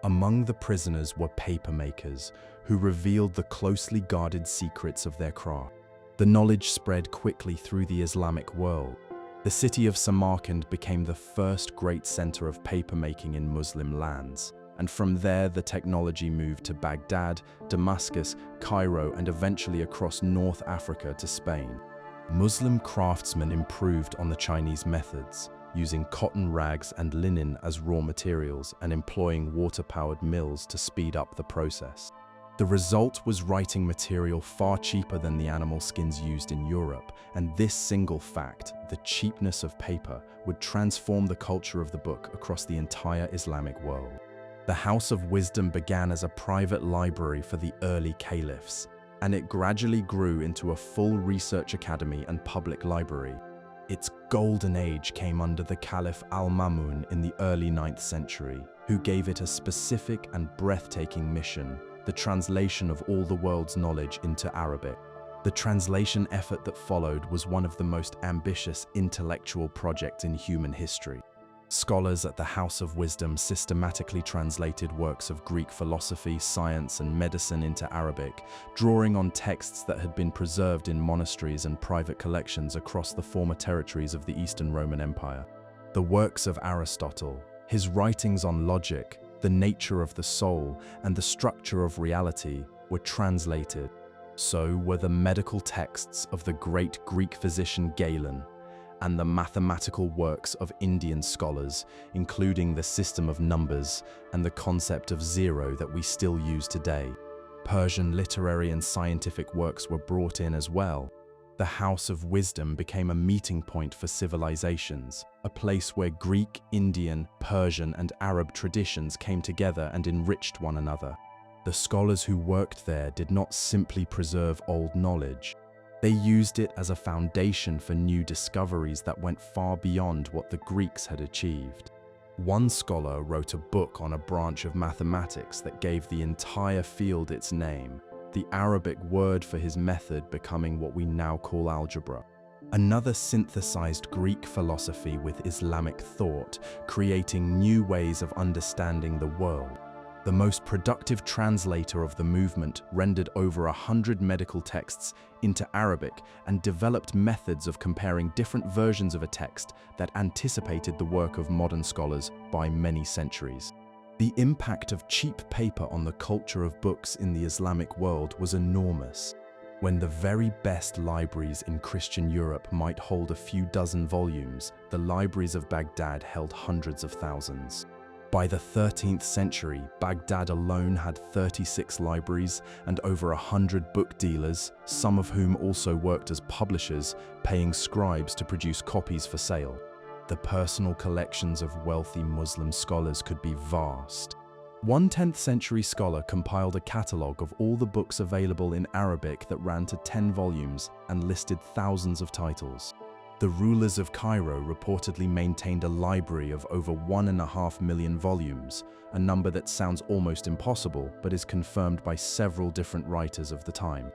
Among the prisoners were papermakers, who revealed the closely guarded secrets of their craft. The knowledge spread quickly through the Islamic world. The city of Samarkand became the first great center of papermaking in Muslim lands, and from there the technology moved to Baghdad, Damascus, Cairo, and eventually across North Africa to Spain. Muslim craftsmen improved on the Chinese methods, using cotton rags and linen as raw materials and employing water-powered mills to speed up the process. The result was writing material far cheaper than the animal skins used in Europe, and this single fact, the cheapness of paper, would transform the culture of the book across the entire Islamic world. The House of Wisdom began as a private library for the early caliphs, and it gradually grew into a full research academy and public library. Its golden age came under the Caliph Al-Ma'mun in the early 9th century, who gave it a specific and breathtaking mission: the translation of all the world's knowledge into Arabic. The translation effort that followed was one of the most ambitious intellectual projects in human history. Scholars at the House of Wisdom systematically translated works of Greek philosophy, science, and medicine into Arabic, drawing on texts that had been preserved in monasteries and private collections across the former territories of the Eastern Roman Empire. The works of Aristotle, his writings on logic, the nature of the soul, and the structure of reality were translated. So were the medical texts of the great Greek physician Galen, and the mathematical works of Indian scholars, including the system of numbers and the concept of zero that we still use today. Persian literary and scientific works were brought in as well. The House of Wisdom became a meeting point for civilizations, a place where Greek, Indian, Persian, and Arab traditions came together and enriched one another. The scholars who worked there did not simply preserve old knowledge. They used it as a foundation for new discoveries that went far beyond what the Greeks had achieved. One scholar wrote a book on a branch of mathematics that gave the entire field its name, the Arabic word for his method becoming what we now call algebra. Another synthesized Greek philosophy with Islamic thought, creating new ways of understanding the world. The most productive translator of the movement rendered over 100 medical texts into Arabic and developed methods of comparing different versions of a text that anticipated the work of modern scholars by many centuries. The impact of cheap paper on the culture of books in the Islamic world was enormous. When the very best libraries in Christian Europe might hold a few dozen volumes, the libraries of Baghdad held hundreds of thousands. By the 13th century, Baghdad alone had 36 libraries and over 100 book dealers, some of whom also worked as publishers, paying scribes to produce copies for sale. The personal collections of wealthy Muslim scholars could be vast. One 10th century scholar compiled a catalogue of all the books available in Arabic that ran to 10 volumes and listed thousands of titles. The rulers of Cairo reportedly maintained a library of over 1.5 million volumes, a number that sounds almost impossible but is confirmed by several different writers of the time.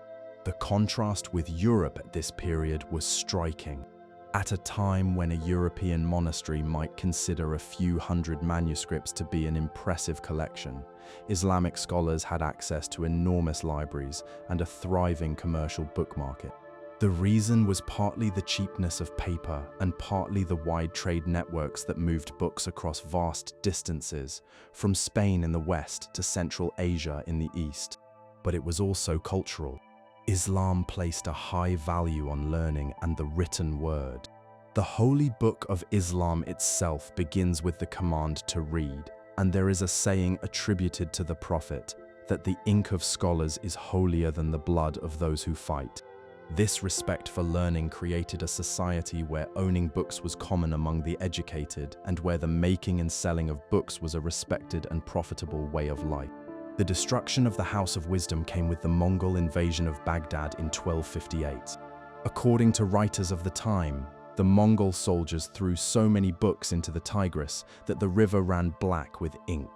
The contrast with Europe at this period was striking. At a time when a European monastery might consider a few hundred manuscripts to be an impressive collection, Islamic scholars had access to enormous libraries and a thriving commercial book market. The reason was partly the cheapness of paper and partly the wide trade networks that moved books across vast distances, from Spain in the west to Central Asia in the east. But it was also cultural. Islam placed a high value on learning and the written word. The Holy Book of Islam itself begins with the command to read, and there is a saying attributed to the Prophet that the ink of scholars is holier than the blood of those who fight. This respect for learning created a society where owning books was common among the educated and where the making and selling of books was a respected and profitable way of life. The destruction of the House of Wisdom came with the Mongol invasion of Baghdad in 1258. According to writers of the time, the Mongol soldiers threw so many books into the Tigris that the river ran black with ink.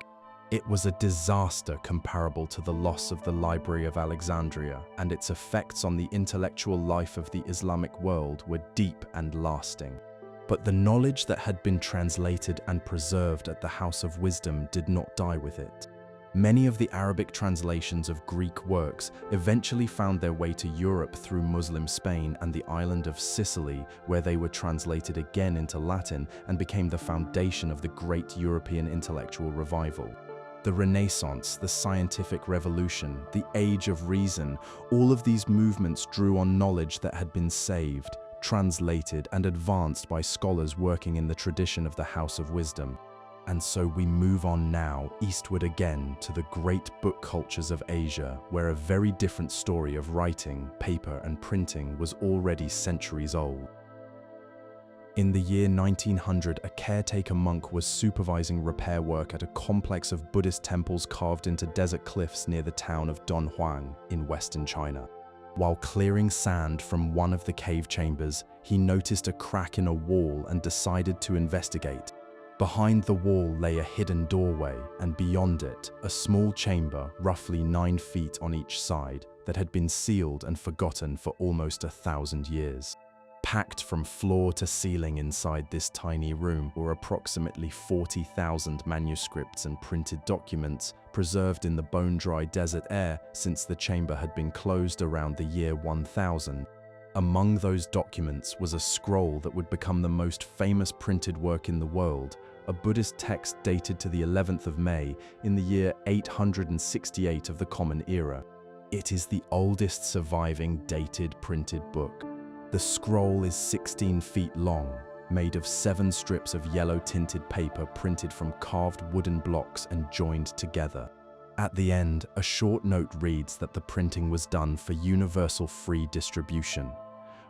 It was a disaster comparable to the loss of the Library of Alexandria, and its effects on the intellectual life of the Islamic world were deep and lasting. But the knowledge that had been translated and preserved at the House of Wisdom did not die with it. Many of the Arabic translations of Greek works eventually found their way to Europe through Muslim Spain and the island of Sicily, where they were translated again into Latin and became the foundation of the great European intellectual revival. The Renaissance, the Scientific Revolution, the Age of Reason, all of these movements drew on knowledge that had been saved, translated, and advanced by scholars working in the tradition of the House of Wisdom. And so we move on now, eastward again, to the great book cultures of Asia, where a very different story of writing, paper, and printing was already centuries old. In the year 1900, a caretaker monk was supervising repair work at a complex of Buddhist temples carved into desert cliffs near the town of Dunhuang in western China. While clearing sand from one of the cave chambers, he noticed a crack in a wall and decided to investigate. Behind the wall lay a hidden doorway, and beyond it, a small chamber, roughly 9 feet on each side, that had been sealed and forgotten for almost 1,000 years. Packed from floor to ceiling inside this tiny room were approximately 40,000 manuscripts and printed documents preserved in the bone-dry desert air since the chamber had been closed around the year 1000. Among those documents was a scroll that would become the most famous printed work in the world, a Buddhist text dated to the 11th of May in the year 868 of the Common Era. It is the oldest surviving dated printed book. The scroll is 16 feet long, made of 7 strips of yellow-tinted paper printed from carved wooden blocks and joined together. At the end, a short note reads that the printing was done for universal free distribution,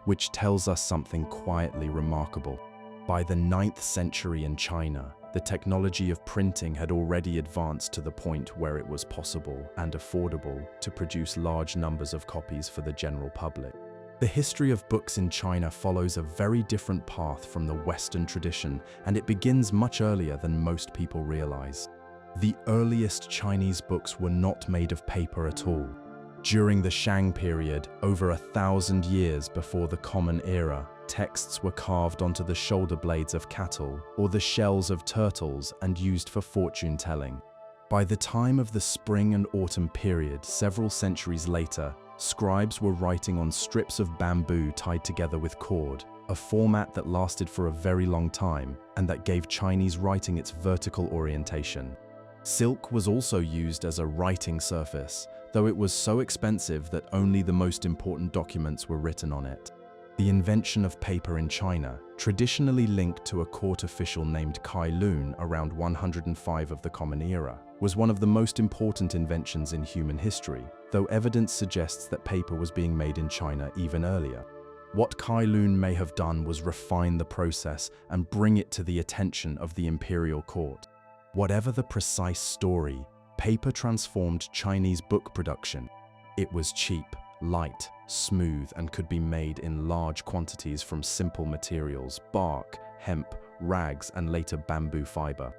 which tells us something quietly remarkable. By the 9th century in China, the technology of printing had already advanced to the point where it was possible and affordable to produce large numbers of copies for the general public. The history of books in China follows a very different path from the Western tradition, and it begins much earlier than most people realize. The earliest Chinese books were not made of paper at all. During the Shang period, over 1,000 years before the Common Era, texts were carved onto the shoulder blades of cattle or the shells of turtles and used for fortune-telling. By the time of the Spring and Autumn period, several centuries later, scribes were writing on strips of bamboo tied together with cord, a format that lasted for a very long time and that gave Chinese writing its vertical orientation. Silk was also used as a writing surface, though it was so expensive that only the most important documents were written on it. The invention of paper in China, traditionally linked to a court official named Cai Lun around 105 of the Common Era, was one of the most important inventions in human history, though evidence suggests that paper was being made in China even earlier. What Cai Lun may have done was refine the process and bring it to the attention of the imperial court. Whatever the precise story, paper transformed Chinese book production. It was cheap, light, smooth, and could be made in large quantities from simple materials: bark, hemp, rags, and later bamboo fiber.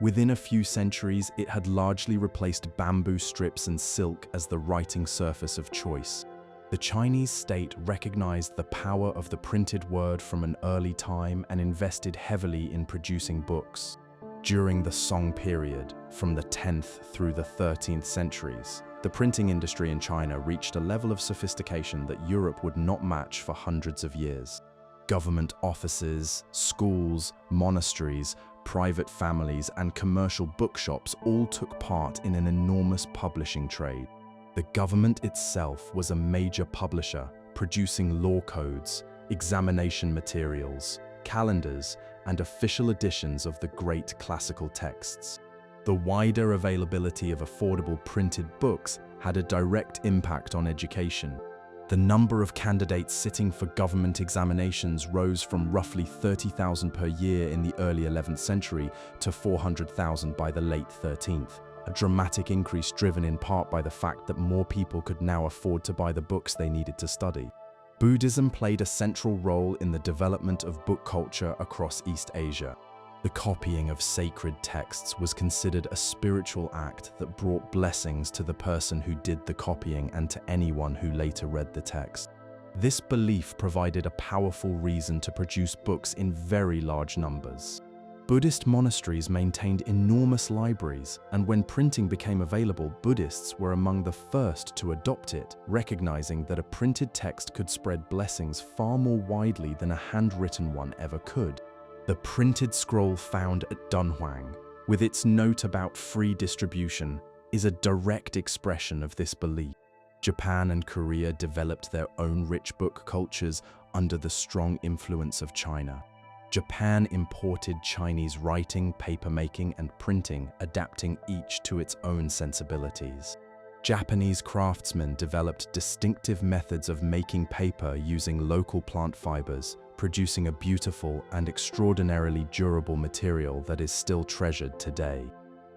Within a few centuries, it had largely replaced bamboo strips and silk as the writing surface of choice. The Chinese state recognized the power of the printed word from an early time and invested heavily in producing books. During the Song period, from the 10th through the 13th centuries, the printing industry in China reached a level of sophistication that Europe would not match for hundreds of years. Government offices, schools, monasteries, private families, and commercial bookshops all took part in an enormous publishing trade. The government itself was a major publisher, producing law codes, examination materials, calendars, and official editions of the great classical texts. The wider availability of affordable printed books had a direct impact on education. The number of candidates sitting for government examinations rose from roughly 30,000 per year in the early 11th century to 400,000 by the late 13th, a dramatic increase driven in part by the fact that more people could now afford to buy the books they needed to study. Buddhism played a central role in the development of book culture across East Asia. The copying of sacred texts was considered a spiritual act that brought blessings to the person who did the copying and to anyone who later read the text. This belief provided a powerful reason to produce books in very large numbers. Buddhist monasteries maintained enormous libraries, and when printing became available, Buddhists were among the first to adopt it, recognizing that a printed text could spread blessings far more widely than a handwritten one ever could. The printed scroll found at Dunhuang, with its note about free distribution, is a direct expression of this belief. Japan and Korea developed their own rich book cultures under the strong influence of China. Japan imported Chinese writing, papermaking, and printing, adapting each to its own sensibilities. Japanese craftsmen developed distinctive methods of making paper using local plant fibers, producing a beautiful and extraordinarily durable material that is still treasured today.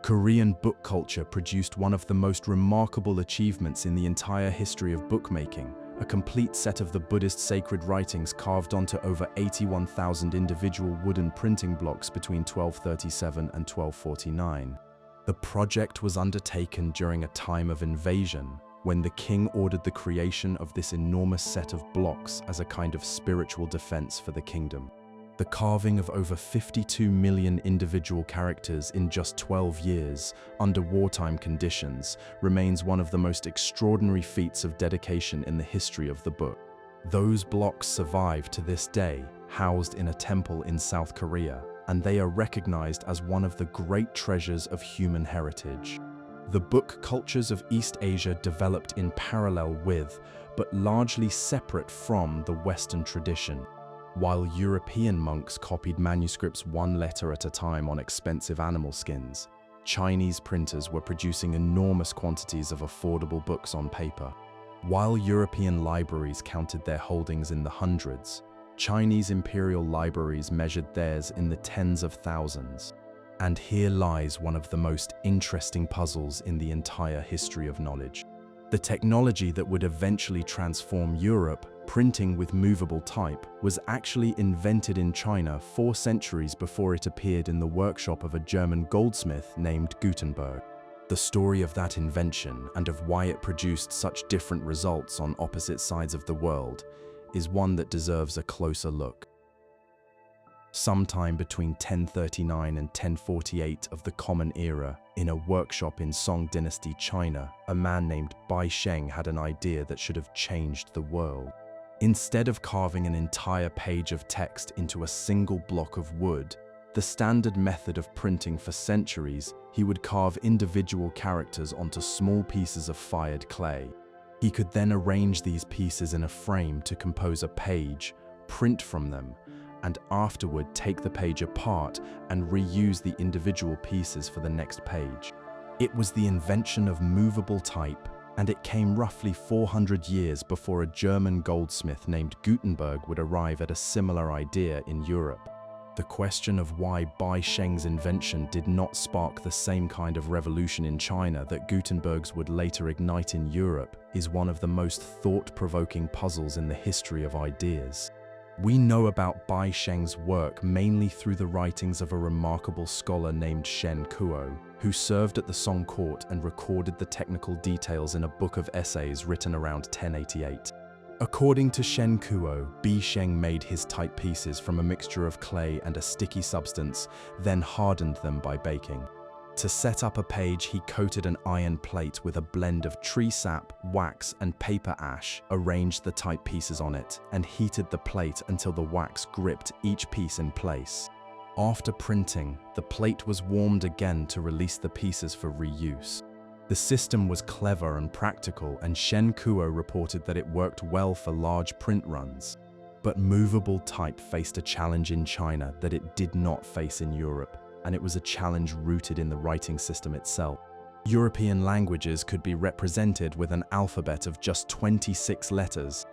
Korean book culture produced one of the most remarkable achievements in the entire history of bookmaking, a complete set of the Buddhist sacred writings carved onto over 81,000 individual wooden printing blocks between 1237 and 1249. The project was undertaken during a time of invasion, when the king ordered the creation of this enormous set of blocks as a kind of spiritual defense for the kingdom. The carving of over 52 million individual characters in just 12 years, under wartime conditions, remains one of the most extraordinary feats of dedication in the history of the book. Those blocks survive to this day, housed in a temple in South Korea, and they are recognized as one of the great treasures of human heritage. The book cultures of East Asia developed in parallel with, but largely separate from, the Western tradition. While European monks copied manuscripts one letter at a time on expensive animal skins, Chinese printers were producing enormous quantities of affordable books on paper. While European libraries counted their holdings in the hundreds, Chinese imperial libraries measured theirs in the tens of thousands. And here lies one of the most interesting puzzles in the entire history of knowledge. The technology that would eventually transform Europe, printing with movable type, was actually invented in China 4 centuries before it appeared in the workshop of a German goldsmith named Gutenberg. The story of that invention and of why it produced such different results on opposite sides of the world is one that deserves a closer look. Sometime between 1039 and 1048 of the Common Era, in a workshop in Song Dynasty China, a man named Bai Sheng had an idea that should have changed the world. Instead of carving an entire page of text into a single block of wood, the standard method of printing for centuries, he would carve individual characters onto small pieces of fired clay. He could then arrange these pieces in a frame to compose a page, print from them, and afterward take the page apart and reuse the individual pieces for the next page. It was the invention of movable type, and it came roughly 400 years before a German goldsmith named Gutenberg would arrive at a similar idea in Europe. The question of why Bai Sheng's invention did not spark the same kind of revolution in China that Gutenberg's would later ignite in Europe is one of the most thought-provoking puzzles in the history of ideas. We know about Bai Sheng's work mainly through the writings of a remarkable scholar named Shen Kuo, who served at the Song court and recorded the technical details in a book of essays written around 1088. According to Shen Kuo, Bai Sheng made his type pieces from a mixture of clay and a sticky substance, then hardened them by baking. To set up a page, he coated an iron plate with a blend of tree sap, wax, and paper ash, arranged the type pieces on it, and heated the plate until the wax gripped each piece in place. After printing, the plate was warmed again to release the pieces for reuse. The system was clever and practical, and Shen Kuo reported that it worked well for large print runs. But movable type faced a challenge in China that it did not face in Europe, and it was a challenge rooted in the writing system itself. European languages could be represented with an alphabet of just 26 letters.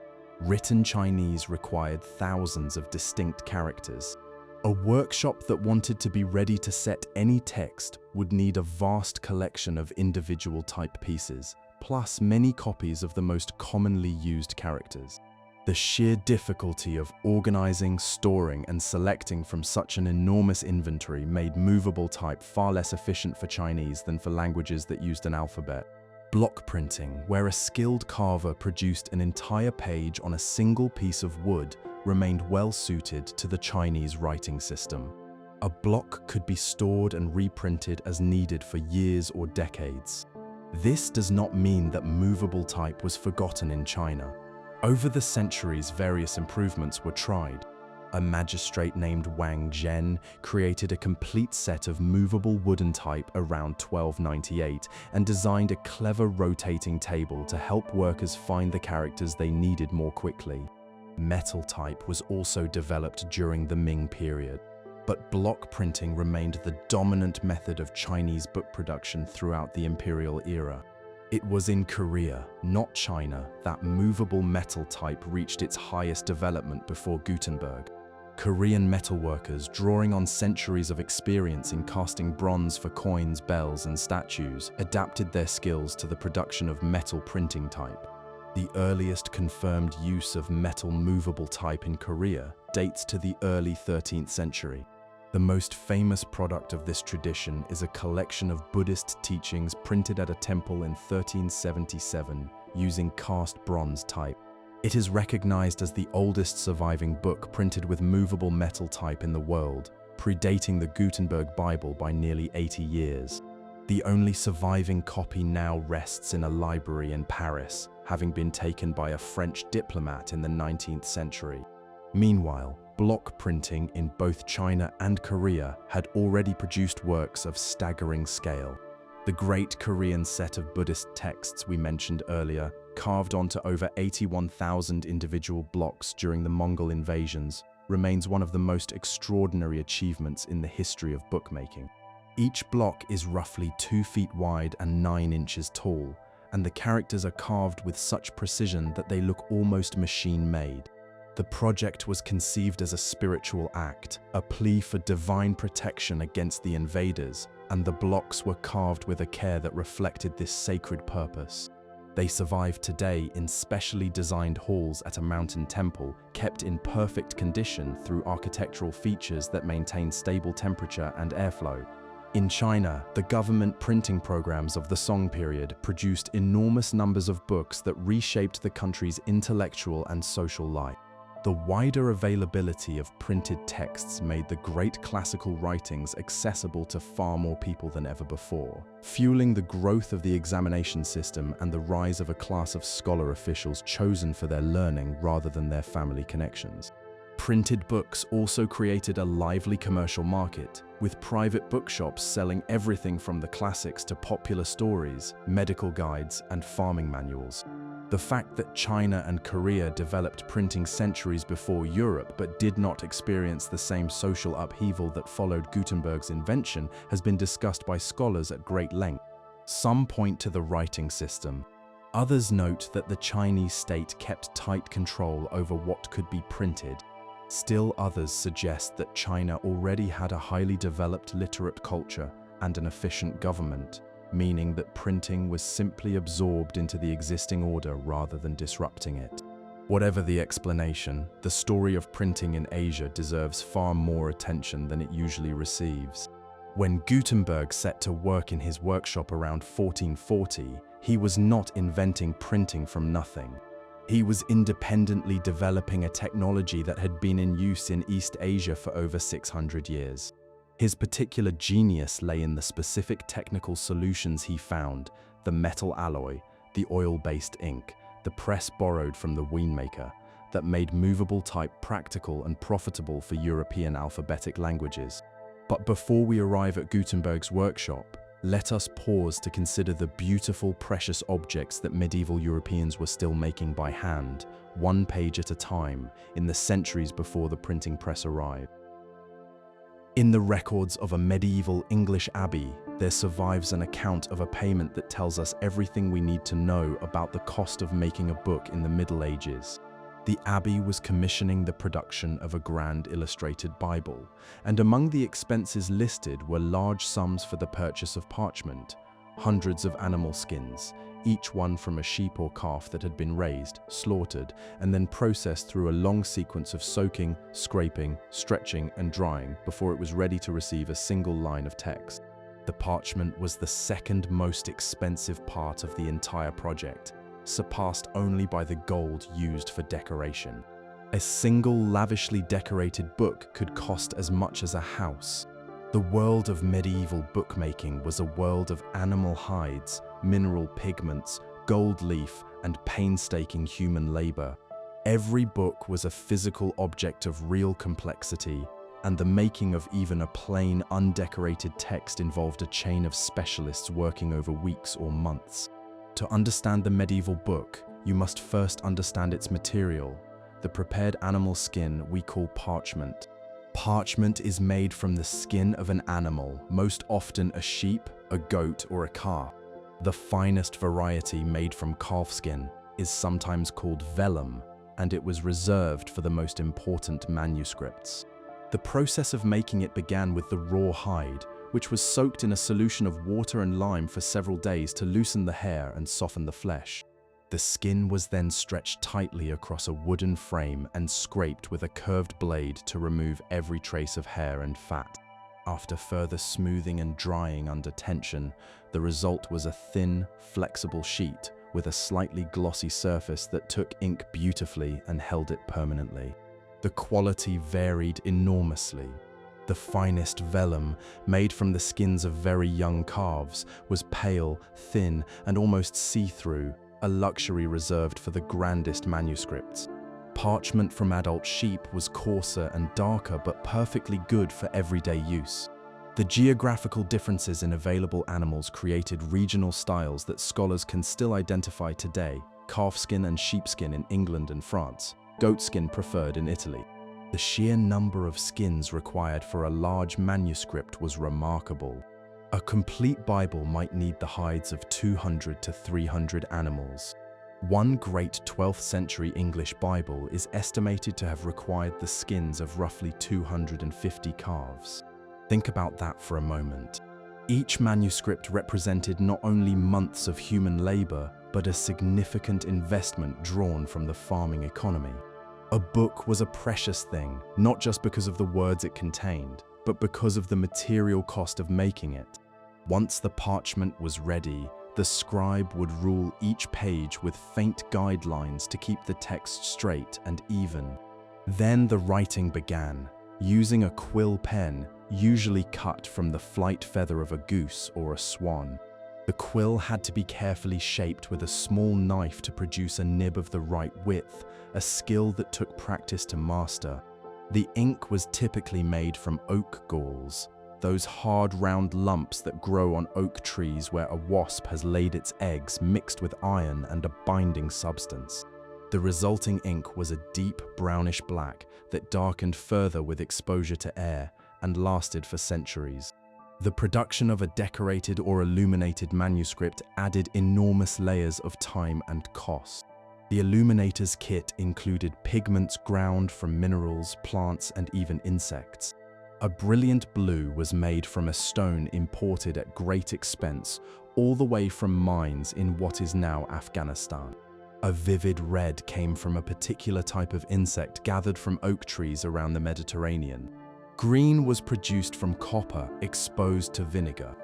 Written Chinese required thousands of distinct characters. A workshop that wanted to be ready to set any text would need a vast collection of individual type pieces, plus many copies of the most commonly used characters. The sheer difficulty of organizing, storing, and selecting from such an enormous inventory made movable type far less efficient for Chinese than for languages that used an alphabet. Block printing, where a skilled carver produced an entire page on a single piece of wood, remained well suited to the Chinese writing system. A block could be stored and reprinted as needed for years or decades. This does not mean that movable type was forgotten in China. Over the centuries, various improvements were tried. A magistrate named Wang Zhen created a complete set of movable wooden type around 1298 and designed a clever rotating table to help workers find the characters they needed more quickly. Metal type was also developed during the Ming period, but block printing remained the dominant method of Chinese book production throughout the imperial era. It was in Korea, not China, that movable metal type reached its highest development before Gutenberg. Korean metalworkers, drawing on centuries of experience in casting bronze for coins, bells, and statues, adapted their skills to the production of metal printing type. The earliest confirmed use of metal movable type in Korea dates to the early 13th century. The most famous product of this tradition is a collection of Buddhist teachings printed at a temple in 1377 using cast bronze type. It is recognized as the oldest surviving book printed with movable metal type in the world, predating the Gutenberg Bible by nearly 80 years. The only surviving copy now rests in a library in Paris, having been taken by a French diplomat in the 19th century. Meanwhile, block printing in both China and Korea had already produced works of staggering scale. The Great Korean set of Buddhist texts we mentioned earlier, carved onto over 81,000 individual blocks during the Mongol invasions, remains one of the most extraordinary achievements in the history of bookmaking. Each block is roughly 2 feet wide and 9 inches tall, and the characters are carved with such precision that they look almost machine-made. The project was conceived as a spiritual act, a plea for divine protection against the invaders, and the blocks were carved with a care that reflected this sacred purpose. They survive today in specially designed halls at a mountain temple, kept in perfect condition through architectural features that maintain stable temperature and airflow. In China, the government printing programs of the Song period produced enormous numbers of books that reshaped the country's intellectual and social life. The wider availability of printed texts made the great classical writings accessible to far more people than ever before, fueling the growth of the examination system and the rise of a class of scholar officials chosen for their learning rather than their family connections. Printed books also created a lively commercial market, with private bookshops selling everything from the classics to popular stories, medical guides, and farming manuals. The fact that China and Korea developed printing centuries before Europe but did not experience the same social upheaval that followed Gutenberg's invention has been discussed by scholars at great length. Some point to the writing system. Others note that the Chinese state kept tight control over what could be printed. Still others suggest that China already had a highly developed literate culture and an efficient government, meaning that printing was simply absorbed into the existing order rather than disrupting it. Whatever the explanation, the story of printing in Asia deserves far more attention than it usually receives. When Gutenberg set to work in his workshop around 1440, he was not inventing printing from nothing. He was independently developing a technology that had been in use in East Asia for over 600 years. His particular genius lay in the specific technical solutions he found: the metal alloy, the oil-based ink, the press borrowed from the weenmaker, that made movable type practical and profitable for European alphabetic languages. But before we arrive at Gutenberg's workshop, let us pause to consider the beautiful, precious objects that medieval Europeans were still making by hand, one page at a time, in the centuries before the printing press arrived. In the records of a medieval English abbey, there survives an account of a payment that tells us everything we need to know about the cost of making a book in the Middle Ages. The abbey was commissioning the production of a grand illustrated Bible, and among the expenses listed were large sums for the purchase of parchment, hundreds of animal skins, each one from a sheep or calf that had been raised, slaughtered, and then processed through a long sequence of soaking, scraping, stretching, and drying before it was ready to receive a single line of text. The parchment was the second most expensive part of the entire project, surpassed only by the gold used for decoration. A single lavishly decorated book could cost as much as a house. The world of medieval bookmaking was a world of animal hides, mineral pigments, gold leaf, and painstaking human labor. Every book was a physical object of real complexity, and the making of even a plain, undecorated text involved a chain of specialists working over weeks or months. To understand the medieval book, you must first understand its material, the prepared animal skin we call parchment. Parchment is made from the skin of an animal, most often a sheep, a goat, or a calf. The finest variety, made from calf skin, is sometimes called vellum, and it was reserved for the most important manuscripts. The process of making it began with the raw hide, which was soaked in a solution of water and lime for several days to loosen the hair and soften the flesh. The skin was then stretched tightly across a wooden frame and scraped with a curved blade to remove every trace of hair and fat. After further smoothing and drying under tension, the result was a thin, flexible sheet with a slightly glossy surface that took ink beautifully and held it permanently. The quality varied enormously. The finest vellum, made from the skins of very young calves, was pale, thin, and almost see-through, a luxury reserved for the grandest manuscripts. Parchment from adult sheep was coarser and darker but perfectly good for everyday use. The geographical differences in available animals created regional styles that scholars can still identify today: calfskin and sheepskin in England and France, goatskin preferred in Italy. The sheer number of skins required for a large manuscript was remarkable. A complete Bible might need the hides of 200 to 300 animals. One great 12th century English Bible is estimated to have required the skins of roughly 250 calves. Think about that for a moment. Each manuscript represented not only months of human labor, but a significant investment drawn from the farming economy. A book was a precious thing, not just because of the words it contained, but because of the material cost of making it. Once the parchment was ready, the scribe would rule each page with faint guidelines to keep the text straight and even. Then the writing began, using a quill pen, usually cut from the flight feather of a goose or a swan. The quill had to be carefully shaped with a small knife to produce a nib of the right width, a skill that took practice to master. The ink was typically made from oak galls, those hard round lumps that grow on oak trees where a wasp has laid its eggs mixed with iron and a binding substance. The resulting ink was a deep brownish black that darkened further with exposure to air and lasted for centuries. The production of a decorated or illuminated manuscript added enormous layers of time and cost. The illuminator's kit included pigments ground from minerals, plants, and even insects. A brilliant blue was made from a stone imported at great expense all the way from mines in what is now Afghanistan. A vivid red came from a particular type of insect gathered from oak trees around the Mediterranean. Green was produced from copper exposed to vinegar.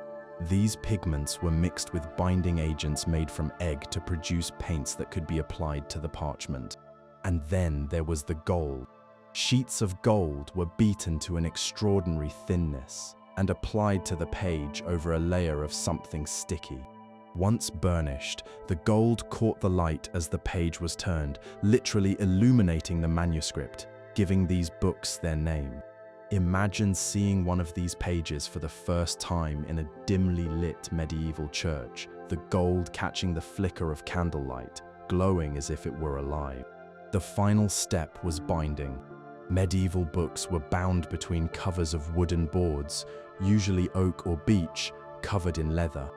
These pigments were mixed with binding agents made from egg to produce paints that could be applied to the parchment. And then there was the gold. Sheets of gold were beaten to an extraordinary thinness and applied to the page over a layer of something sticky. Once burnished, the gold caught the light as the page was turned, literally illuminating the manuscript, giving these books their name. Imagine seeing one of these pages for the first time in a dimly lit medieval church, the gold catching the flicker of candlelight, glowing as if it were alive. The final step was binding. Medieval books were bound between covers of wooden boards, usually oak or beech, covered in leather.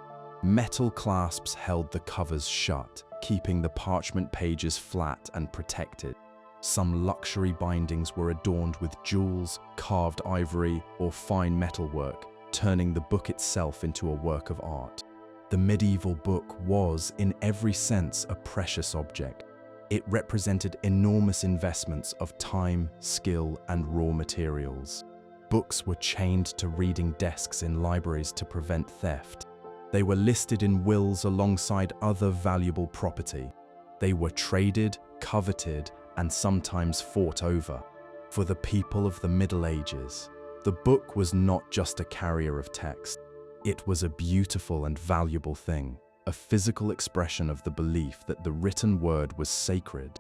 Metal clasps held the covers shut, keeping the parchment pages flat and protected. Some luxury bindings were adorned with jewels, carved ivory, or fine metalwork, turning the book itself into a work of art. The medieval book was, in every sense, a precious object. It represented enormous investments of time, skill, and raw materials. Books were chained to reading desks in libraries to prevent theft. They were listed in wills alongside other valuable property. They were traded, coveted, and sometimes fought over. For the people of the Middle Ages, the book was not just a carrier of text. It was a beautiful and valuable thing, a physical expression of the belief that the written word was sacred.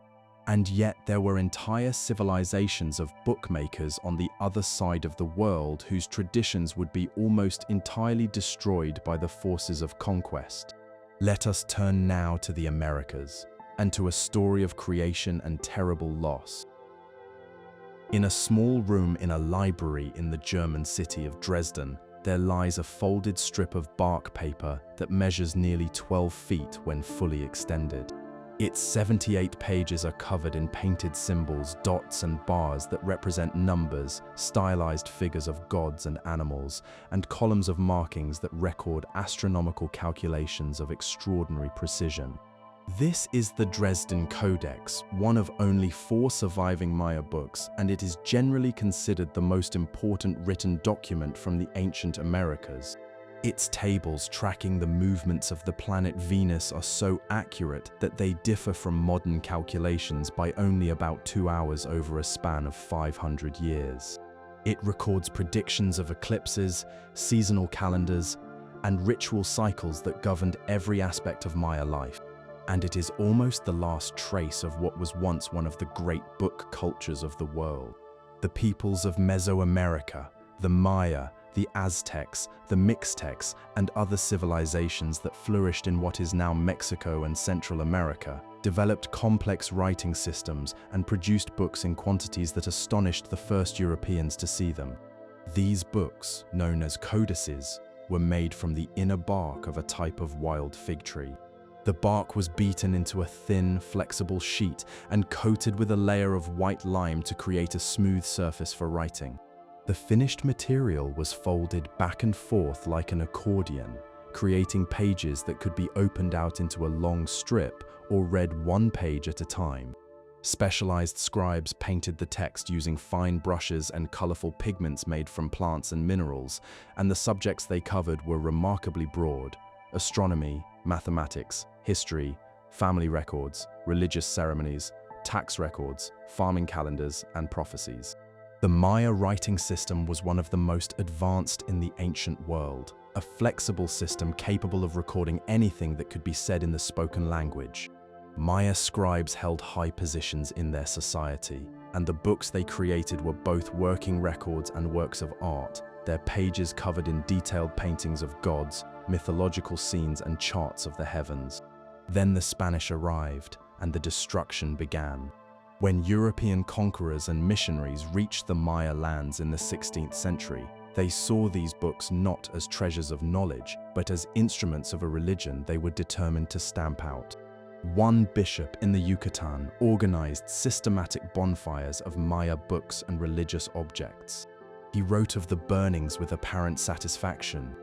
And yet there were entire civilizations of bookmakers on the other side of the world whose traditions would be almost entirely destroyed by the forces of conquest. Let us turn now to the Americas, and to a story of creation and terrible loss. In a small room in a library in the German city of Dresden, there lies a folded strip of bark paper that measures nearly 12 feet when fully extended. Its 78 pages are covered in painted symbols, dots and bars that represent numbers, stylized figures of gods and animals, and columns of markings that record astronomical calculations of extraordinary precision. This is the Dresden Codex, one of only 4 surviving Maya books, and it is generally considered the most important written document from the ancient Americas. Its tables tracking the movements of the planet Venus are so accurate that they differ from modern calculations by only about 2 hours over a span of 500 years. It records predictions of eclipses, seasonal calendars, and ritual cycles that governed every aspect of Maya life. And it is almost the last trace of what was once one of the great book cultures of the world. The peoples of Mesoamerica, the Maya, the Aztecs, the Mixtecs, and other civilizations that flourished in what is now Mexico and Central America, developed complex writing systems and produced books in quantities that astonished the first Europeans to see them. These books, known as codices, were made from the inner bark of a type of wild fig tree. The bark was beaten into a thin, flexible sheet and coated with a layer of white lime to create a smooth surface for writing. The finished material was folded back and forth like an accordion, creating pages that could be opened out into a long strip or read one page at a time. Specialized scribes painted the text using fine brushes and colorful pigments made from plants and minerals, and the subjects they covered were remarkably broad: astronomy, mathematics, history, family records, religious ceremonies, tax records, farming calendars, and prophecies. The Maya writing system was one of the most advanced in the ancient world, a flexible system capable of recording anything that could be said in the spoken language. Maya scribes held high positions in their society, and the books they created were both working records and works of art, their pages covered in detailed paintings of gods, mythological scenes, and charts of the heavens. Then the Spanish arrived, and the destruction began. When European conquerors and missionaries reached the Maya lands in the 16th century, they saw these books not as treasures of knowledge, but as instruments of a religion they were determined to stamp out. One bishop in the Yucatan organized systematic bonfires of Maya books and religious objects. He wrote of the burnings with apparent satisfaction.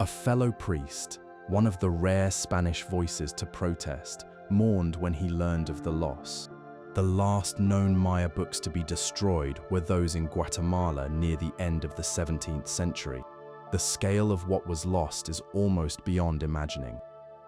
A fellow priest, one of the rare Spanish voices to protest, mourned when he learned of the loss. The last known Maya books to be destroyed were those in Guatemala near the end of the 17th century. The scale of what was lost is almost beyond imagining.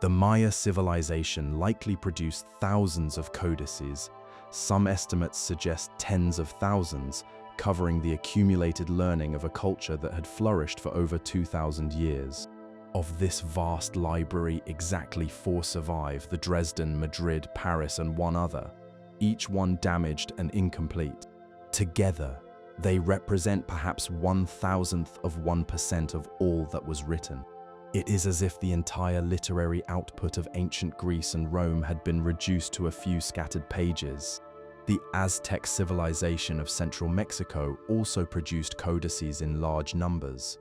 The Maya civilization likely produced thousands of codices. Some estimates suggest tens of thousands, covering the accumulated learning of a culture that had flourished for over 2,000 years. Of this vast library, exactly 4 survive: the Dresden, Madrid, Paris, and one other, each one damaged and incomplete. Together, they represent perhaps 1,000th of 1% of all that was written. It is as if the entire literary output of ancient Greece and Rome had been reduced to a few scattered pages. The Aztec civilization of central Mexico also produced codices in large numbers,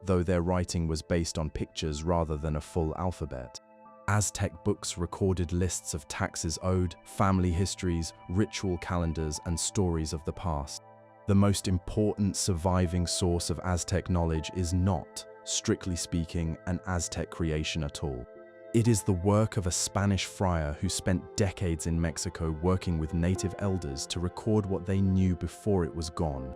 though their writing was based on pictures rather than a full alphabet. Aztec books recorded lists of taxes owed, family histories, ritual calendars, and stories of the past. The most important surviving source of Aztec knowledge is not, strictly speaking, an Aztec creation at all. It is the work of a Spanish friar who spent decades in Mexico working with native elders to record what they knew before it was gone.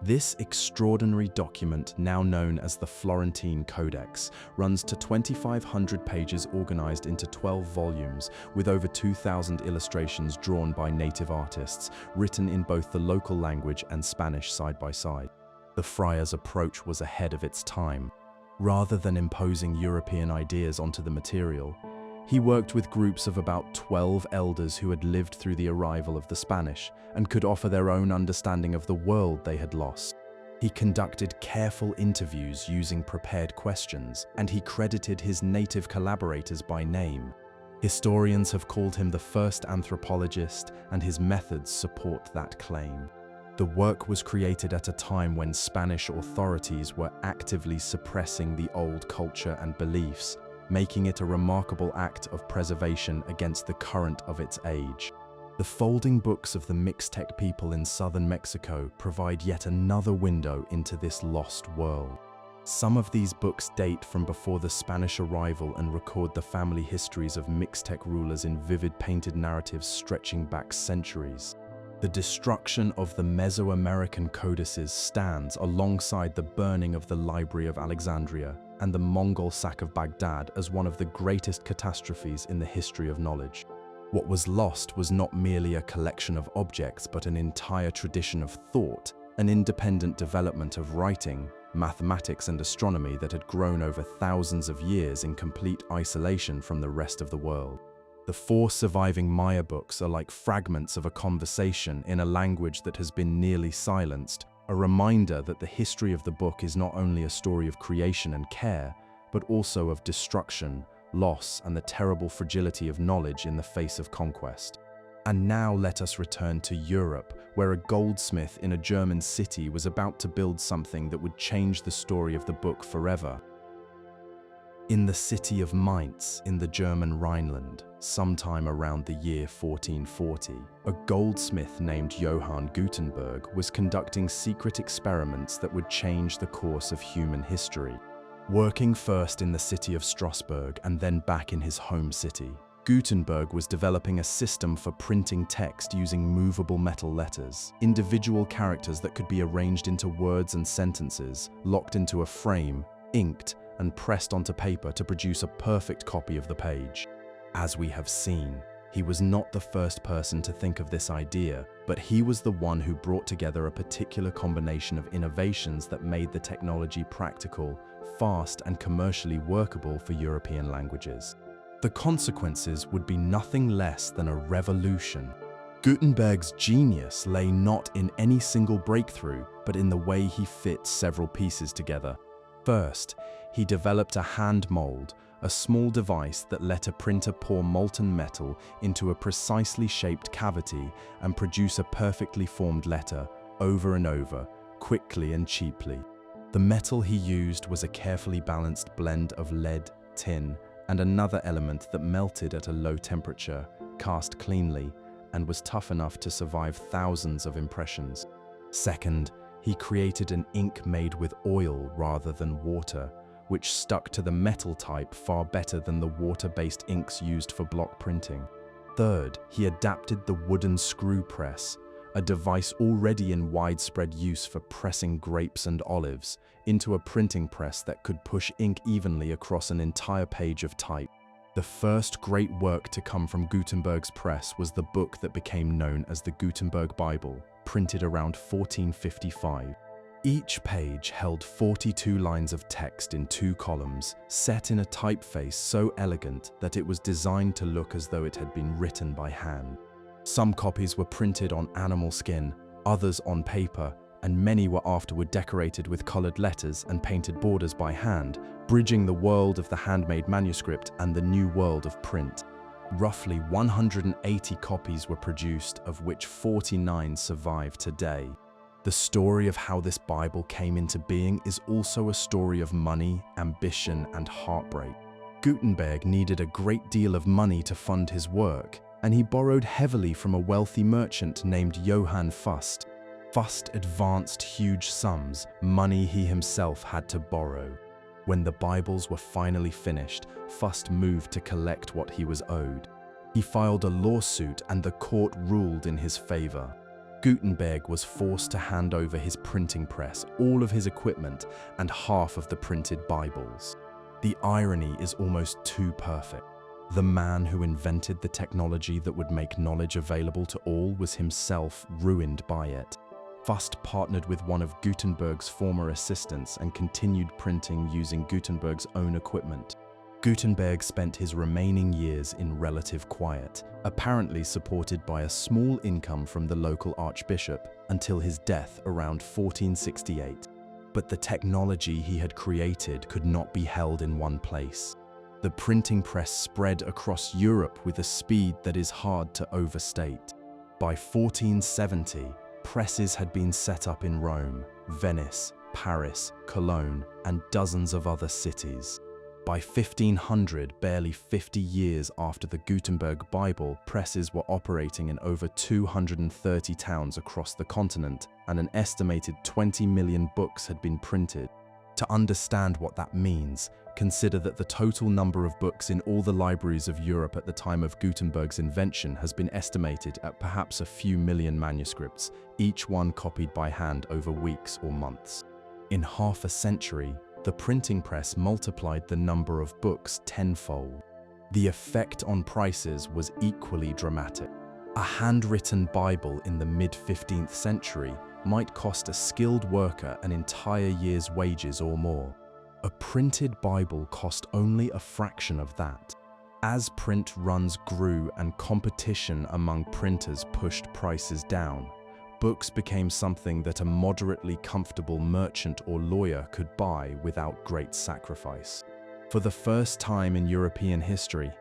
This extraordinary document, now known as the Florentine Codex, runs to 2,500 pages organized into 12 volumes, with over 2,000 illustrations drawn by native artists, written in both the local language and Spanish side by side. The friar's approach was ahead of its time. Rather than imposing European ideas onto the material, he worked with groups of about 12 elders who had lived through the arrival of the Spanish and could offer their own understanding of the world they had lost. He conducted careful interviews using prepared questions, and he credited his native collaborators by name. Historians have called him the first anthropologist, and his methods support that claim. The work was created at a time when Spanish authorities were actively suppressing the old culture and beliefs, making it a remarkable act of preservation against the current of its age. The folding books of the Mixtec people in southern Mexico provide yet another window into this lost world. Some of these books date from before the Spanish arrival and record the family histories of Mixtec rulers in vivid painted narratives stretching back centuries. The destruction of the Mesoamerican codices stands alongside the burning of the Library of Alexandria and the Mongol sack of Baghdad as one of the greatest catastrophes in the history of knowledge. What was lost was not merely a collection of objects, but an entire tradition of thought, an independent development of writing, mathematics, and astronomy that had grown over thousands of years in complete isolation from the rest of the world. The 4 surviving Maya books are like fragments of a conversation in a language that has been nearly silenced, a reminder that the history of the book is not only a story of creation and care, but also of destruction, loss, and the terrible fragility of knowledge in the face of conquest. And now let us return to Europe, where a goldsmith in a German city was about to build something that would change the story of the book forever. In the city of Mainz, in the German Rhineland, sometime around the year 1440, a goldsmith named Johann Gutenberg was conducting secret experiments that would change the course of human history. Working first in the city of Strasbourg and then back in his home city, Gutenberg was developing a system for printing text using movable metal letters, individual characters that could be arranged into words and sentences, locked into a frame, inked, and pressed onto paper to produce a perfect copy of the page. As we have seen, he was not the first person to think of this idea, but he was the one who brought together a particular combination of innovations that made the technology practical, fast, and commercially workable for European languages. The consequences would be nothing less than a revolution. Gutenberg's genius lay not in any single breakthrough, but in the way he fit several pieces together. First, he developed a hand mold, a small device that let a printer pour molten metal into a precisely shaped cavity and produce a perfectly formed letter over and over, quickly and cheaply. The metal he used was a carefully balanced blend of lead, tin, and another element that melted at a low temperature, cast cleanly, and was tough enough to survive thousands of impressions. Second, he created an ink made with oil rather than water, which stuck to the metal type far better than the water-based inks used for block printing. Third, he adapted the wooden screw press, a device already in widespread use for pressing grapes and olives, into a printing press that could push ink evenly across an entire page of type. The first great work to come from Gutenberg's press was the book that became known as the Gutenberg Bible, printed around 1455. Each page held 42 lines of text in 2 columns, set in a typeface so elegant that it was designed to look as though it had been written by hand. Some copies were printed on animal skin, others on paper, and many were afterward decorated with colored letters and painted borders by hand, bridging the world of the handmade manuscript and the new world of print. Roughly 180 copies were produced, of which 49 survive today. The story of how this Bible came into being is also a story of money, ambition, and heartbreak. Gutenberg needed a great deal of money to fund his work, and he borrowed heavily from a wealthy merchant named Johann Fust. Fust advanced huge sums, money he himself had to borrow. When the Bibles were finally finished, Fust moved to collect what he was owed. He filed a lawsuit and the court ruled in his favor. Gutenberg was forced to hand over his printing press, all of his equipment, and half of the printed Bibles. The irony is almost too perfect. The man who invented the technology that would make knowledge available to all was himself ruined by it. Fust partnered with one of Gutenberg's former assistants and continued printing using Gutenberg's own equipment. Gutenberg spent his remaining years in relative quiet, apparently supported by a small income from the local archbishop, until his death around 1468. But the technology he had created could not be held in one place. The printing press spread across Europe with a speed that is hard to overstate. By 1470, presses had been set up in Rome, Venice, Paris, Cologne, and dozens of other cities. By 1500, barely 50 years after the Gutenberg Bible, presses were operating in over 230 towns across the continent, and an estimated 20 million books had been printed. To understand what that means, consider that the total number of books in all the libraries of Europe at the time of Gutenberg's invention has been estimated at perhaps a few million manuscripts, each one copied by hand over weeks or months. In half a century, the printing press multiplied the number of books tenfold. The effect on prices was equally dramatic. A handwritten Bible in the mid-15th century might cost a skilled worker an entire year's wages or more. A printed Bible cost only a fraction of that. As print runs grew and competition among printers pushed prices down, books became something that a moderately comfortable merchant or lawyer could buy without great sacrifice. For the first time in European history,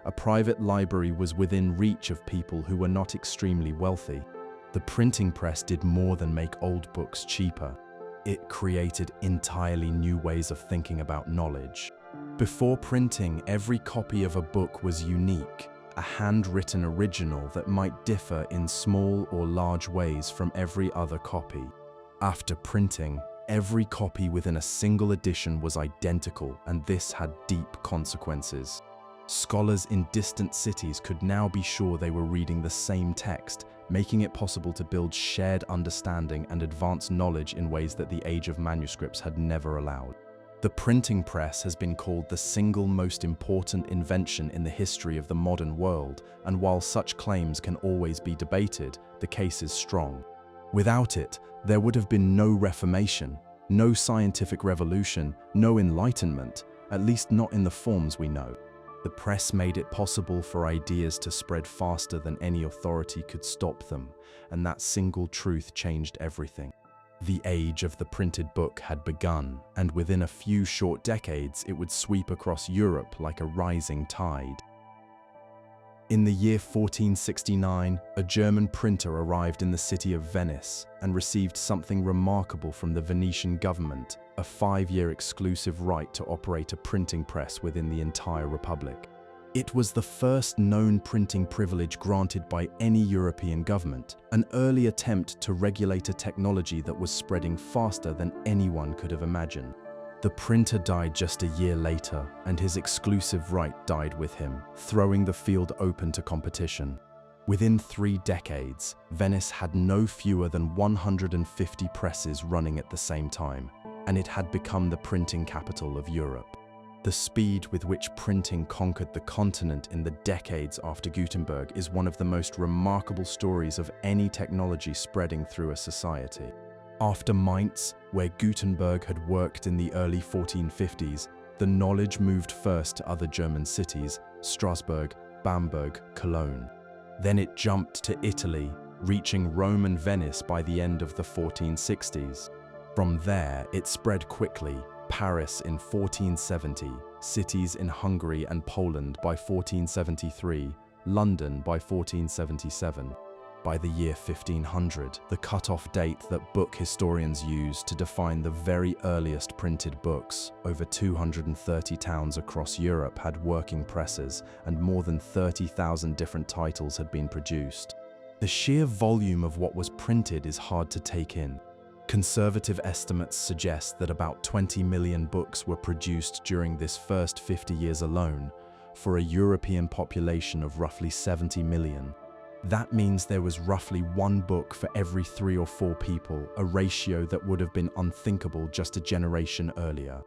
a private library was within reach of people who were not extremely wealthy. The printing press did more than make old books cheaper. It created entirely new ways of thinking about knowledge. Before printing, every copy of a book was unique, a handwritten original that might differ in small or large ways from every other copy. After printing, every copy within a single edition was identical, and this had deep consequences. Scholars in distant cities could now be sure they were reading the same text, making it possible to build shared understanding and advance knowledge in ways that the age of manuscripts had never allowed. The printing press has been called the single most important invention in the history of the modern world, and while such claims can always be debated, the case is strong. Without it, there would have been no Reformation, no scientific revolution, no Enlightenment, at least not in the forms we know. The press made it possible for ideas to spread faster than any authority could stop them, and that single truth changed everything. The age of the printed book had begun, and within a few short decades it would sweep across Europe like a rising tide. In the year 1469, a German printer arrived in the city of Venice and received something remarkable from the Venetian government, a 5-year exclusive right to operate a printing press within the entire republic. It was the first known printing privilege granted by any European government, an early attempt to regulate a technology that was spreading faster than anyone could have imagined. The printer died just a year later, and his exclusive right died with him, throwing the field open to competition. Within 3 decades, Venice had no fewer than 150 presses running at the same time, and it had become the printing capital of Europe. The speed with which printing conquered the continent in the decades after Gutenberg is one of the most remarkable stories of any technology spreading through a society. After Mainz, where Gutenberg had worked in the early 1450s, the knowledge moved first to other German cities, Strasbourg, Bamberg, Cologne. Then it jumped to Italy, reaching Rome and Venice by the end of the 1460s. From there, it spread quickly: Paris in 1470, cities in Hungary and Poland by 1473, London by 1477. By the year 1500, the cutoff date that book historians use to define the very earliest printed books, over 230 towns across Europe had working presses, and more than 30,000 different titles had been produced. The sheer volume of what was printed is hard to take in. Conservative estimates suggest that about 20 million books were produced during this first 50 years alone, for a European population of roughly 70 million. That means there was roughly 1 book for every 3 or 4 people, a ratio that would have been unthinkable just a generation earlier.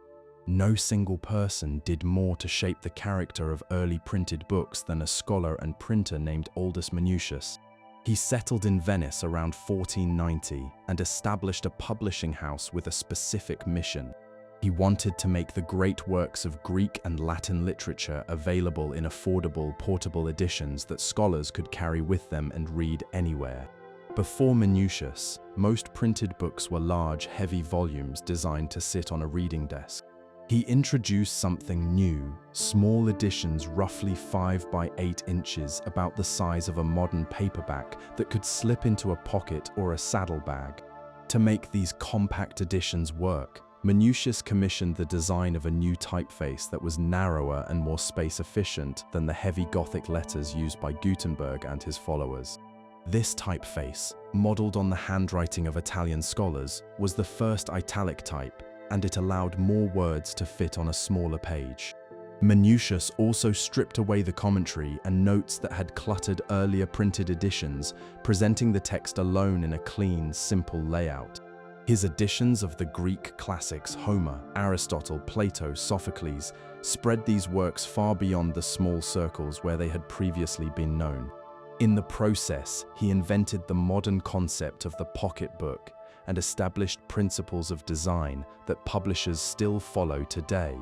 No single person did more to shape the character of early printed books than a scholar and printer named Aldus Manutius. He settled in Venice around 1490 and established a publishing house with a specific mission. He wanted to make the great works of Greek and Latin literature available in affordable, portable editions that scholars could carry with them and read anywhere. Before Manutius, most printed books were large, heavy volumes designed to sit on a reading desk. He introduced something new: small editions roughly 5 by 8 inches, about the size of a modern paperback, that could slip into a pocket or a saddlebag. To make these compact editions work, Manutius commissioned the design of a new typeface that was narrower and more space-efficient than the heavy Gothic letters used by Gutenberg and his followers. This typeface, modeled on the handwriting of Italian scholars, was the first italic type, and it allowed more words to fit on a smaller page. Manutius also stripped away the commentary and notes that had cluttered earlier printed editions, presenting the text alone in a clean, simple layout. His editions of the Greek classics Homer, Aristotle, Plato, Sophocles spread these works far beyond the small circles where they had previously been known. In the process, he invented the modern concept of the pocketbook and established principles of design that publishers still follow today.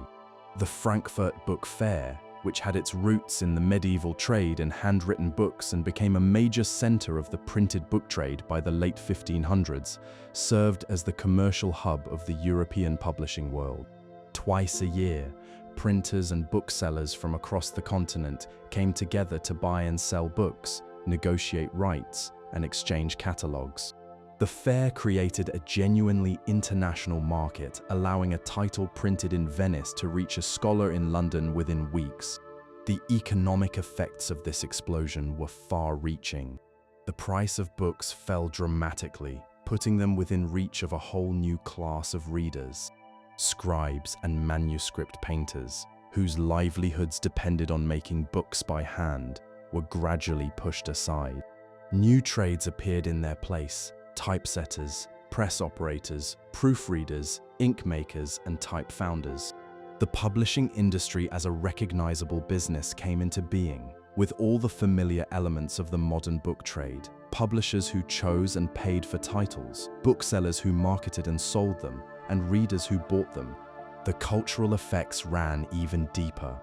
The Frankfurt Book Fair, which had its roots in the medieval trade in handwritten books and became a major center of the printed book trade by the late 1500s, served as the commercial hub of the European publishing world. Twice a year, printers and booksellers from across the continent came together to buy and sell books, negotiate rights, and exchange catalogs. The fair created a genuinely international market, allowing a title printed in Venice to reach a scholar in London within weeks. The economic effects of this explosion were far-reaching. The price of books fell dramatically, putting them within reach of a whole new class of readers: scribes and manuscript painters, whose livelihoods depended on making books by hand, were gradually pushed aside. New trades appeared in their place: typesetters, press operators, proofreaders, ink makers, and type founders. The publishing industry as a recognizable business came into being, with all the familiar elements of the modern book trade: publishers who chose and paid for titles, booksellers who marketed and sold them, and readers who bought them. The cultural effects ran even deeper.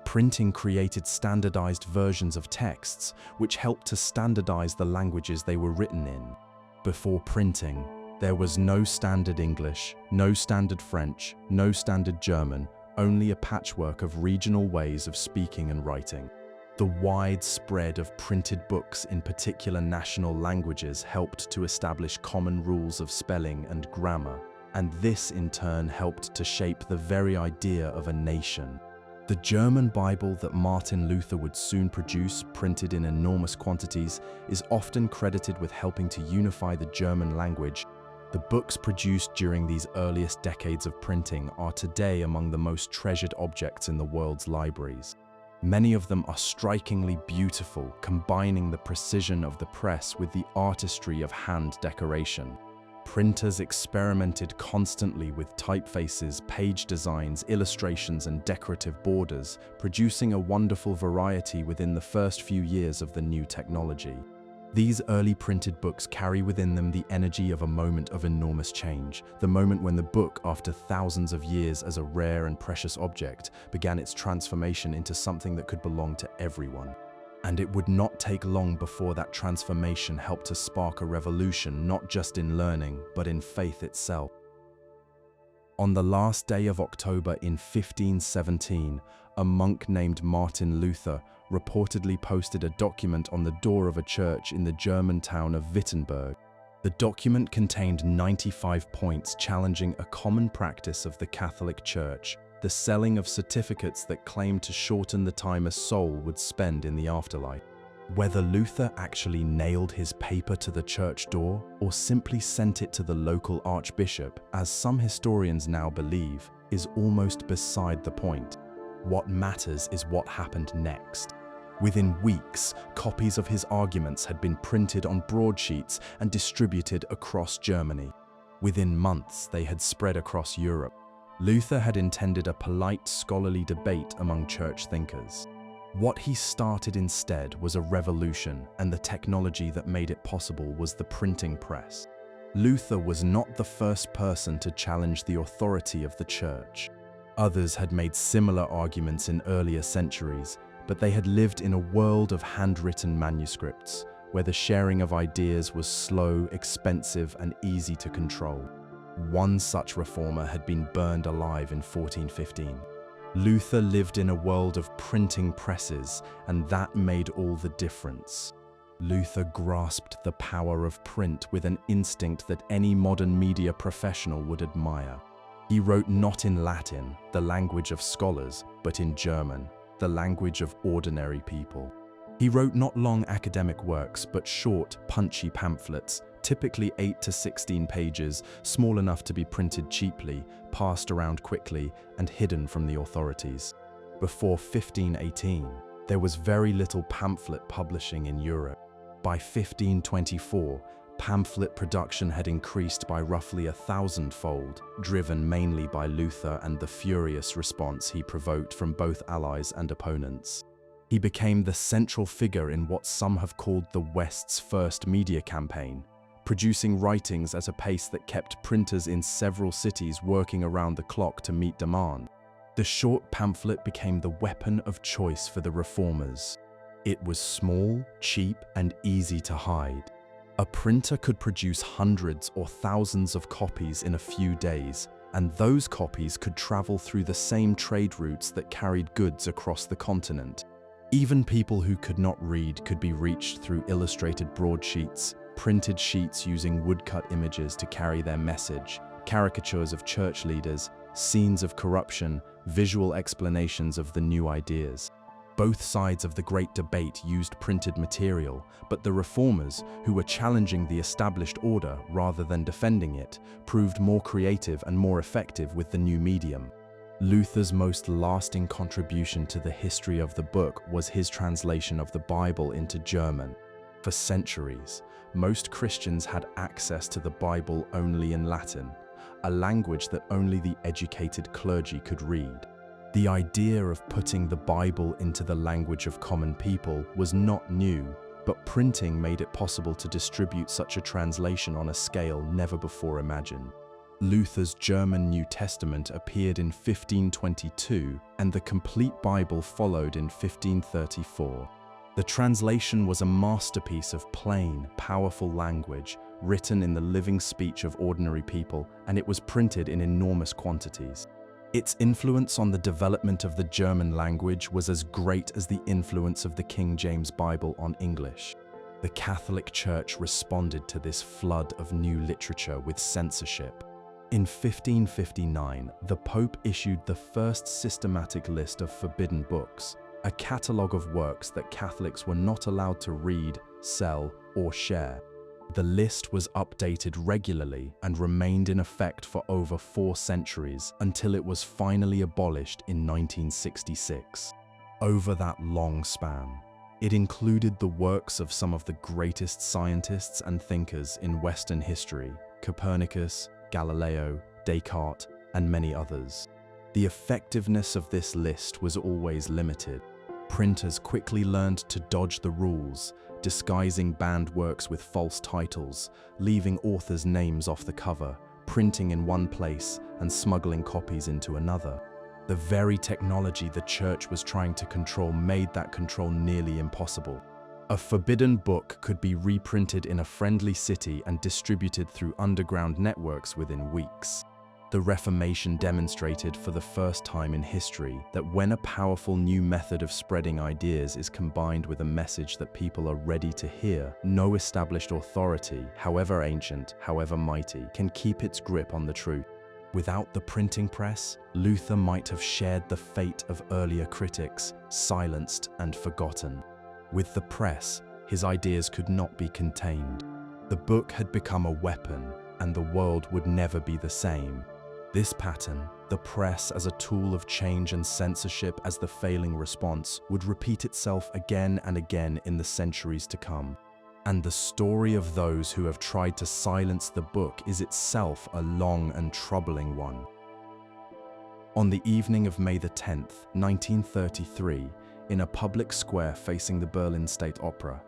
Printing created standardized versions of texts, which helped to standardize the languages they were written in. Before printing, there was no standard English, no standard French, no standard German, only a patchwork of regional ways of speaking and writing. The wide spread of printed books in particular national languages helped to establish common rules of spelling and grammar, and this in turn helped to shape the very idea of a nation. The German Bible that Martin Luther would soon produce, printed in enormous quantities, is often credited with helping to unify the German language. The books produced during these earliest decades of printing are today among the most treasured objects in the world's libraries. Many of them are strikingly beautiful, combining the precision of the press with the artistry of hand decoration. Printers experimented constantly with typefaces, page designs, illustrations, and decorative borders, producing a wonderful variety within the first few years of the new technology. These early printed books carry within them the energy of a moment of enormous change, the moment when the book, after thousands of years as a rare and precious object, began its transformation into something that could belong to everyone. And it would not take long before that transformation helped to spark a revolution, not just in learning, but in faith itself. On the last day of October in 1517, a monk named Martin Luther reportedly posted a document on the door of a church in the German town of Wittenberg. The document contained 95 points challenging a common practice of the Catholic Church, the selling of certificates that claimed to shorten the time a soul would spend in the afterlife. Whether Luther actually nailed his paper to the church door or simply sent it to the local archbishop, as some historians now believe, is almost beside the point. What matters is what happened next. Within weeks, copies of his arguments had been printed on broadsheets and distributed across Germany. Within months, they had spread across Europe. Luther had intended a polite scholarly debate among church thinkers. What he started instead was a revolution, and the technology that made it possible was the printing press. Luther was not the first person to challenge the authority of the church. Others had made similar arguments in earlier centuries, but they had lived in a world of handwritten manuscripts, where the sharing of ideas was slow, expensive, and easy to control. One such reformer had been burned alive in 1415. Luther lived in a world of printing presses, and that made all the difference. Luther grasped the power of print with an instinct that any modern media professional would admire. He wrote not in Latin, the language of scholars, but in German, the language of ordinary people. He wrote not long academic works, but short, punchy pamphlets, typically 8 to 16 pages, small enough to be printed cheaply, passed around quickly, and hidden from the authorities. Before 1518, there was very little pamphlet publishing in Europe. By 1524, pamphlet production had increased by roughly 1,000-fold, driven mainly by Luther and the furious response he provoked from both allies and opponents. He became the central figure in what some have called the West's first media campaign, producing writings at a pace that kept printers in several cities working around the clock to meet demand. The short pamphlet became the weapon of choice for the reformers. It was small, cheap, and easy to hide. A printer could produce hundreds or thousands of copies in a few days, and those copies could travel through the same trade routes that carried goods across the continent. Even people who could not read could be reached through illustrated broadsheets, printed sheets using woodcut images to carry their message, caricatures of church leaders, scenes of corruption, visual explanations of the new ideas. Both sides of the great debate used printed material, but the reformers, who were challenging the established order rather than defending it, proved more creative and more effective with the new medium. Luther's most lasting contribution to the history of the book was his translation of the Bible into German. For centuries, most Christians had access to the Bible only in Latin, a language that only the educated clergy could read. The idea of putting the Bible into the language of common people was not new, but printing made it possible to distribute such a translation on a scale never before imagined. Luther's German New Testament appeared in 1522, and the complete Bible followed in 1534. The translation was a masterpiece of plain, powerful language, written in the living speech of ordinary people, and it was printed in enormous quantities. Its influence on the development of the German language was as great as the influence of the King James Bible on English. The Catholic Church responded to this flood of new literature with censorship. In 1559, the Pope issued the first systematic list of forbidden books, a catalogue of works that Catholics were not allowed to read, sell, or share. The list was updated regularly and remained in effect for over 4 centuries until it was finally abolished in 1966. Over that long span, it included the works of some of the greatest scientists and thinkers in Western history: Copernicus, Galileo, Descartes, and many others. The effectiveness of this list was always limited. Printers quickly learned to dodge the rules, disguising banned works with false titles, leaving authors' names off the cover, printing in one place and smuggling copies into another. The very technology the Church was trying to control made that control nearly impossible. A forbidden book could be reprinted in a friendly city and distributed through underground networks within weeks. The Reformation demonstrated for the first time in history that when a powerful new method of spreading ideas is combined with a message that people are ready to hear, no established authority, however ancient, however mighty, can keep its grip on the truth. Without the printing press, Luther might have shared the fate of earlier critics, silenced and forgotten. With the press, his ideas could not be contained. The book had become a weapon, and the world would never be the same. This pattern, the press as a tool of change and censorship as the failing response, would repeat itself again and again in the centuries to come. And the story of those who have tried to silence the book is itself a long and troubling one. On the evening of May 10th, 1933, in a public square facing the Berlin State Opera,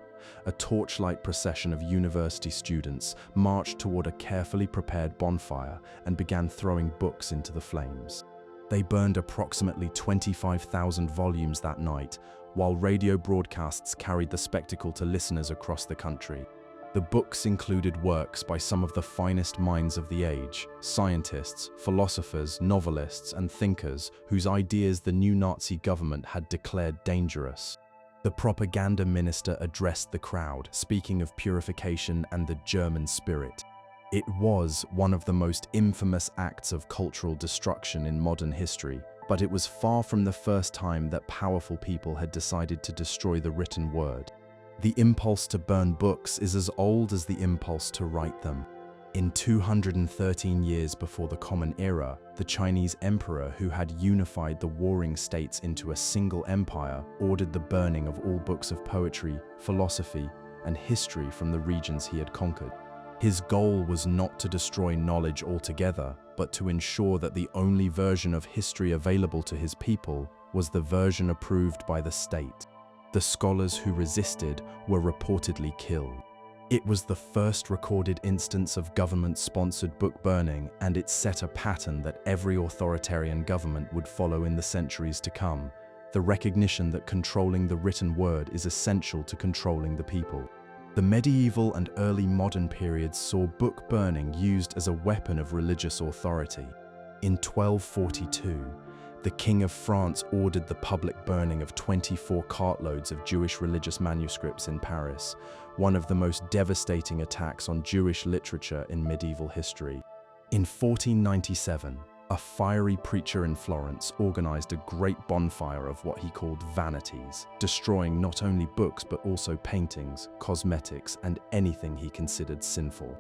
a torchlight procession of university students marched toward a carefully prepared bonfire and began throwing books into the flames. They burned approximately 25,000 volumes that night, while radio broadcasts carried the spectacle to listeners across the country. The books included works by some of the finest minds of the age, scientists, philosophers, novelists, and thinkers whose ideas the new Nazi government had declared dangerous. The propaganda minister addressed the crowd, speaking of purification and the German spirit. It was one of the most infamous acts of cultural destruction in modern history, but it was far from the first time that powerful people had decided to destroy the written word. The impulse to burn books is as old as the impulse to write them. In 213 years before the Common Era, the Chinese emperor, who had unified the warring states into a single empire, ordered the burning of all books of poetry, philosophy, and history from the regions he had conquered. His goal was not to destroy knowledge altogether, but to ensure that the only version of history available to his people was the version approved by the state. The scholars who resisted were reportedly killed. It was the first recorded instance of government-sponsored book burning, and it set a pattern that every authoritarian government would follow in the centuries to come, the recognition that controlling the written word is essential to controlling the people. The medieval and early modern periods saw book burning used as a weapon of religious authority. In 1242, the King of France ordered the public burning of 24 cartloads of Jewish religious manuscripts in Paris, one of the most devastating attacks on Jewish literature in medieval history. In 1497, a fiery preacher in Florence organized a great bonfire of what he called vanities, destroying not only books but also paintings, cosmetics, and anything he considered sinful.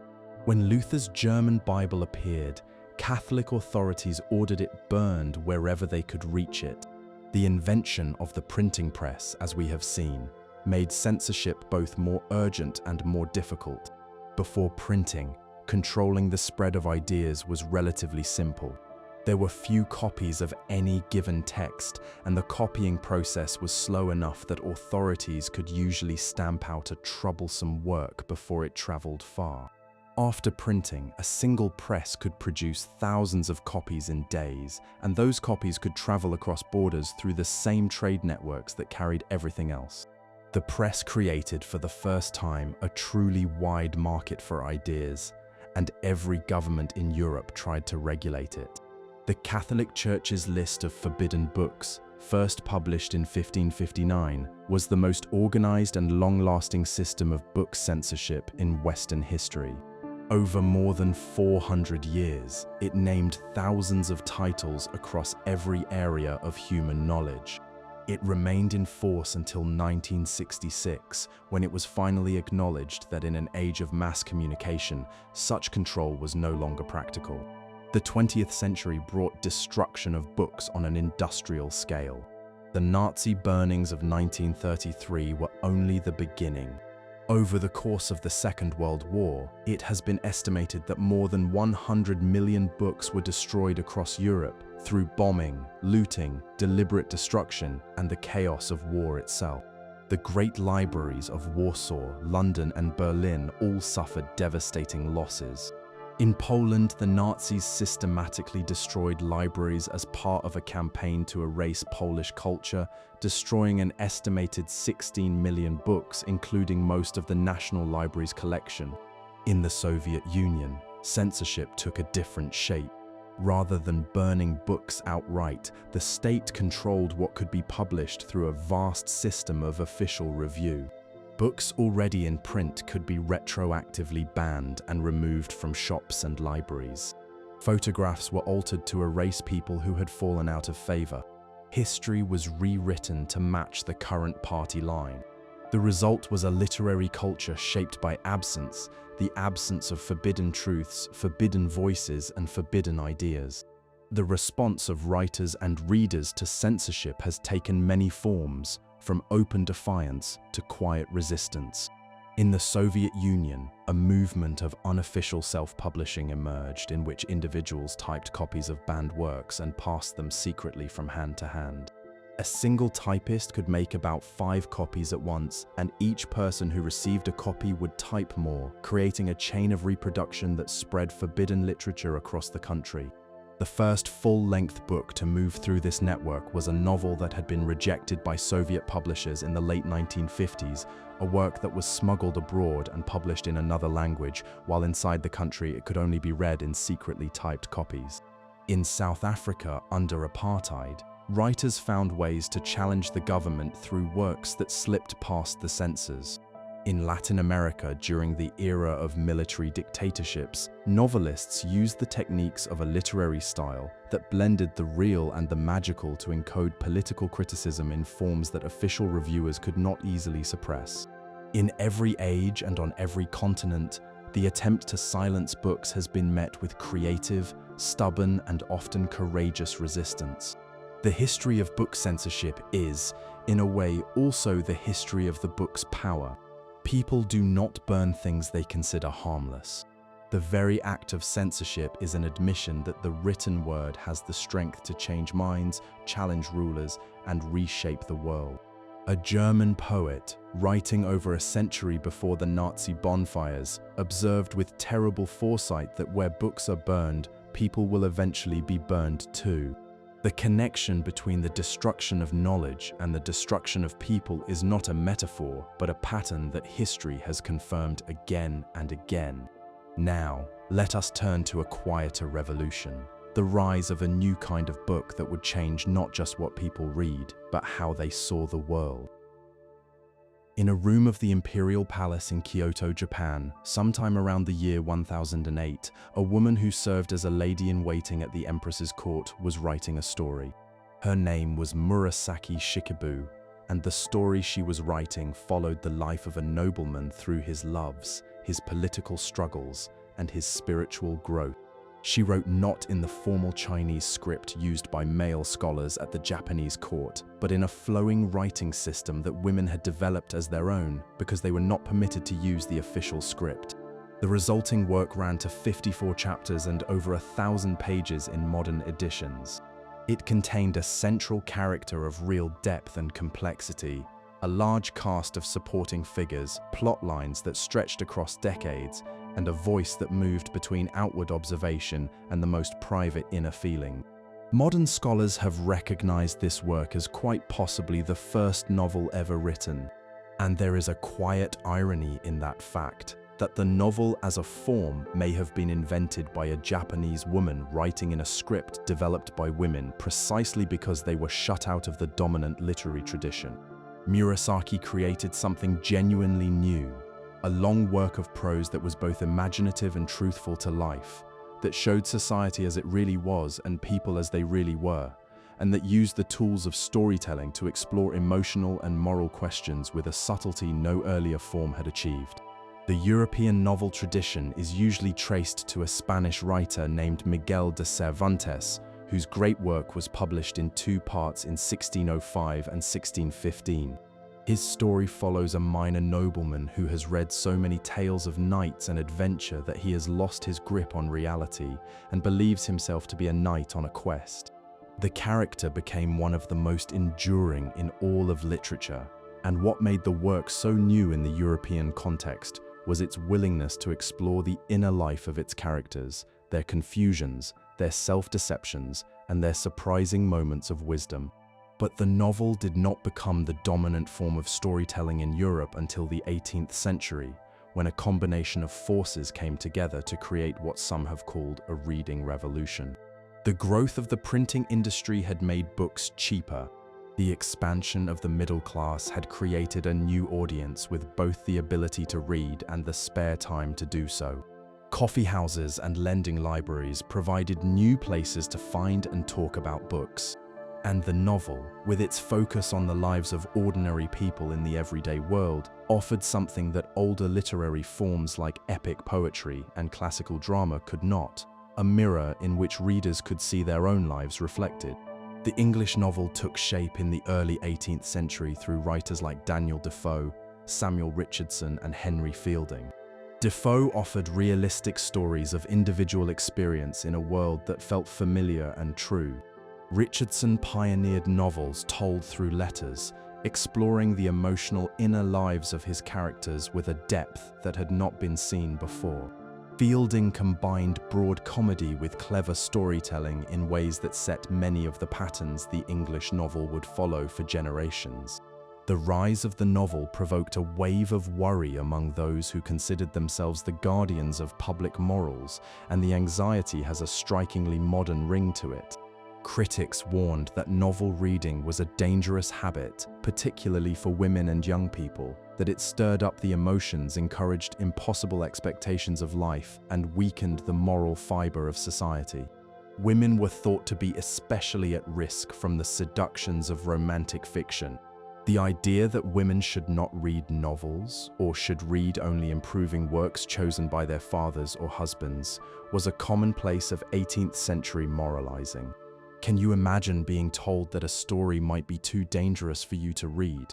When Luther's German Bible appeared, Catholic authorities ordered it burned wherever they could reach it. The invention of the printing press, as we have seen, made censorship both more urgent and more difficult. Before printing, controlling the spread of ideas was relatively simple. There were few copies of any given text, and the copying process was slow enough that authorities could usually stamp out a troublesome work before it traveled far. After printing, a single press could produce thousands of copies in days, and those copies could travel across borders through the same trade networks that carried everything else. The press created for the first time a truly wide market for ideas, and every government in Europe tried to regulate it. The Catholic Church's list of forbidden books, first published in 1559, was the most organized and long-lasting system of book censorship in Western history. Over more than 400 years, it named thousands of titles across every area of human knowledge. It remained in force until 1966, when it was finally acknowledged that in an age of mass communication, such control was no longer practical. The 20th century brought destruction of books on an industrial scale. The Nazi burnings of 1933 were only the beginning. Over the course of the Second World War, it has been estimated that more than 100 million books were destroyed across Europe through bombing, looting, deliberate destruction, and the chaos of war itself. The great libraries of Warsaw, London, and Berlin all suffered devastating losses. In Poland, the Nazis systematically destroyed libraries as part of a campaign to erase Polish culture, destroying an estimated 16 million books, including most of the National Library's collection. In the Soviet Union, censorship took a different shape. Rather than burning books outright, the state controlled what could be published through a vast system of official review. Books already in print could be retroactively banned and removed from shops and libraries. Photographs were altered to erase people who had fallen out of favor. History was rewritten to match the current party line. The result was a literary culture shaped by absence, the absence of forbidden truths, forbidden voices, and forbidden ideas. The response of writers and readers to censorship has taken many forms, from open defiance to quiet resistance. In the Soviet Union, a movement of unofficial self-publishing emerged in which individuals typed copies of banned works and passed them secretly from hand to hand. A single typist could make about 5 copies at once, and each person who received a copy would type more, creating a chain of reproduction that spread forbidden literature across the country. The first full-length book to move through this network was a novel that had been rejected by Soviet publishers in the late 1950s, a work that was smuggled abroad and published in another language, while inside the country it could only be read in secretly typed copies. In South Africa, under apartheid, writers found ways to challenge the government through works that slipped past the censors. In Latin America, during the era of military dictatorships, novelists used the techniques of a literary style that blended the real and the magical to encode political criticism in forms that official reviewers could not easily suppress. In every age and on every continent, the attempt to silence books has been met with creative, stubborn, and often courageous resistance. The history of book censorship is, in a way, also the history of the book's power. People do not burn things they consider harmless. The very act of censorship is an admission that the written word has the strength to change minds, challenge rulers, and reshape the world. A German poet, writing over a century before the Nazi bonfires, observed with terrible foresight that where books are burned, people will eventually be burned too. The connection between the destruction of knowledge and the destruction of people is not a metaphor, but a pattern that history has confirmed again and again. Now, let us turn to a quieter revolution, the rise of a new kind of book that would change not just what people read, but how they saw the world. In a room of the Imperial Palace in Kyoto, Japan, sometime around the year 1008, a woman who served as a lady-in-waiting at the Empress's court was writing a story. Her name was Murasaki Shikibu, and the story she was writing followed the life of a nobleman through his loves, his political struggles, and his spiritual growth. She wrote not in the formal Chinese script used by male scholars at the Japanese court, but in a flowing writing system that women had developed as their own because they were not permitted to use the official script. The resulting work ran to 54 chapters and over 1,000 pages in modern editions. It contained a central character of real depth and complexity, a large cast of supporting figures, plot lines that stretched across decades, and a voice that moved between outward observation and the most private inner feeling. Modern scholars have recognized this work as quite possibly the first novel ever written, and there is a quiet irony in that fact, that the novel as a form may have been invented by a Japanese woman writing in a script developed by women precisely because they were shut out of the dominant literary tradition. Murasaki created something genuinely new, a long work of prose that was both imaginative and truthful to life, that showed society as it really was and people as they really were, and that used the tools of storytelling to explore emotional and moral questions with a subtlety no earlier form had achieved. The European novel tradition is usually traced to a Spanish writer named Miguel de Cervantes, whose great work was published in two parts in 1605 and 1615. His story follows a minor nobleman who has read so many tales of knights and adventure that he has lost his grip on reality and believes himself to be a knight on a quest. The character became one of the most enduring in all of literature, and what made the work so new in the European context was its willingness to explore the inner life of its characters, their confusions, their self-deceptions, and their surprising moments of wisdom. But the novel did not become the dominant form of storytelling in Europe until the 18th century, when a combination of forces came together to create what some have called a reading revolution. The growth of the printing industry had made books cheaper. The expansion of the middle class had created a new audience with both the ability to read and the spare time to do so. Coffee houses and lending libraries provided new places to find and talk about books. And the novel, with its focus on the lives of ordinary people in the everyday world, offered something that older literary forms like epic poetry and classical drama could not: a mirror in which readers could see their own lives reflected. The English novel took shape in the early 18th century through writers like Daniel Defoe, Samuel Richardson, and Henry Fielding. Defoe offered realistic stories of individual experience in a world that felt familiar and true. Richardson pioneered novels told through letters, exploring the emotional inner lives of his characters with a depth that had not been seen before. Fielding combined broad comedy with clever storytelling in ways that set many of the patterns the English novel would follow for generations. The rise of the novel provoked a wave of worry among those who considered themselves the guardians of public morals, and the anxiety has a strikingly modern ring to it. Critics warned that novel reading was a dangerous habit, particularly for women and young people, that it stirred up the emotions, encouraged impossible expectations of life, and weakened the moral fiber of society. Women were thought to be especially at risk from the seductions of romantic fiction. The idea that women should not read novels, or should read only improving works chosen by their fathers or husbands, was a commonplace of 18th century moralizing. Can you imagine being told that a story might be too dangerous for you to read?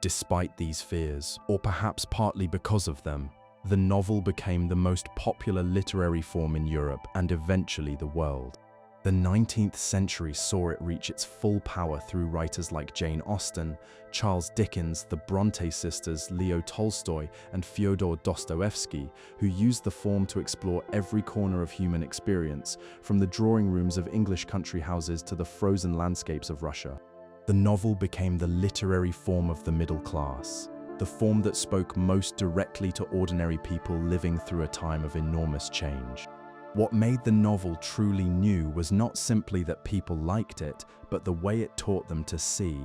Despite these fears, or perhaps partly because of them, the novel became the most popular literary form in Europe and eventually the world. The 19th century saw it reach its full power through writers like Jane Austen, Charles Dickens, the Bronte sisters, Leo Tolstoy, and Fyodor Dostoevsky, who used the form to explore every corner of human experience, from the drawing rooms of English country houses to the frozen landscapes of Russia. The novel became the literary form of the middle class, the form that spoke most directly to ordinary people living through a time of enormous change. What made the novel truly new was not simply that people liked it, but the way it taught them to see.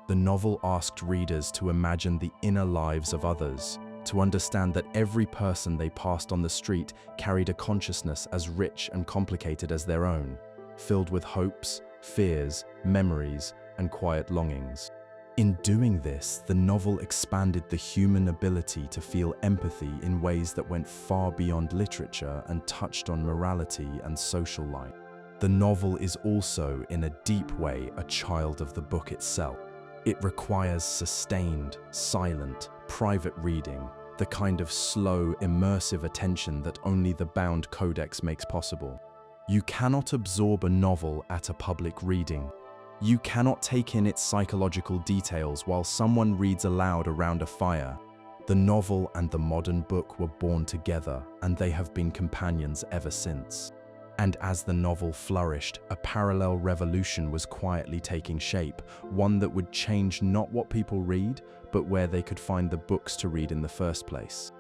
The novel asked readers to imagine the inner lives of others, to understand that every person they passed on the street carried a consciousness as rich and complicated as their own, filled with hopes, fears, memories, and quiet longings. In doing this, the novel expanded the human ability to feel empathy in ways that went far beyond literature and touched on morality and social life. The novel is also, in a deep way, a child of the book itself. It requires sustained, silent, private reading, the kind of slow, immersive attention that only the bound Codex makes possible. You cannot absorb a novel at a public reading. You cannot take in its psychological details while someone reads aloud around a fire. The The novel and the modern book were born together, and they have been companions ever since. And as the novel flourished, a parallel revolution was quietly taking shape, one that would change not what people read, but where they could find the books to read in the first place.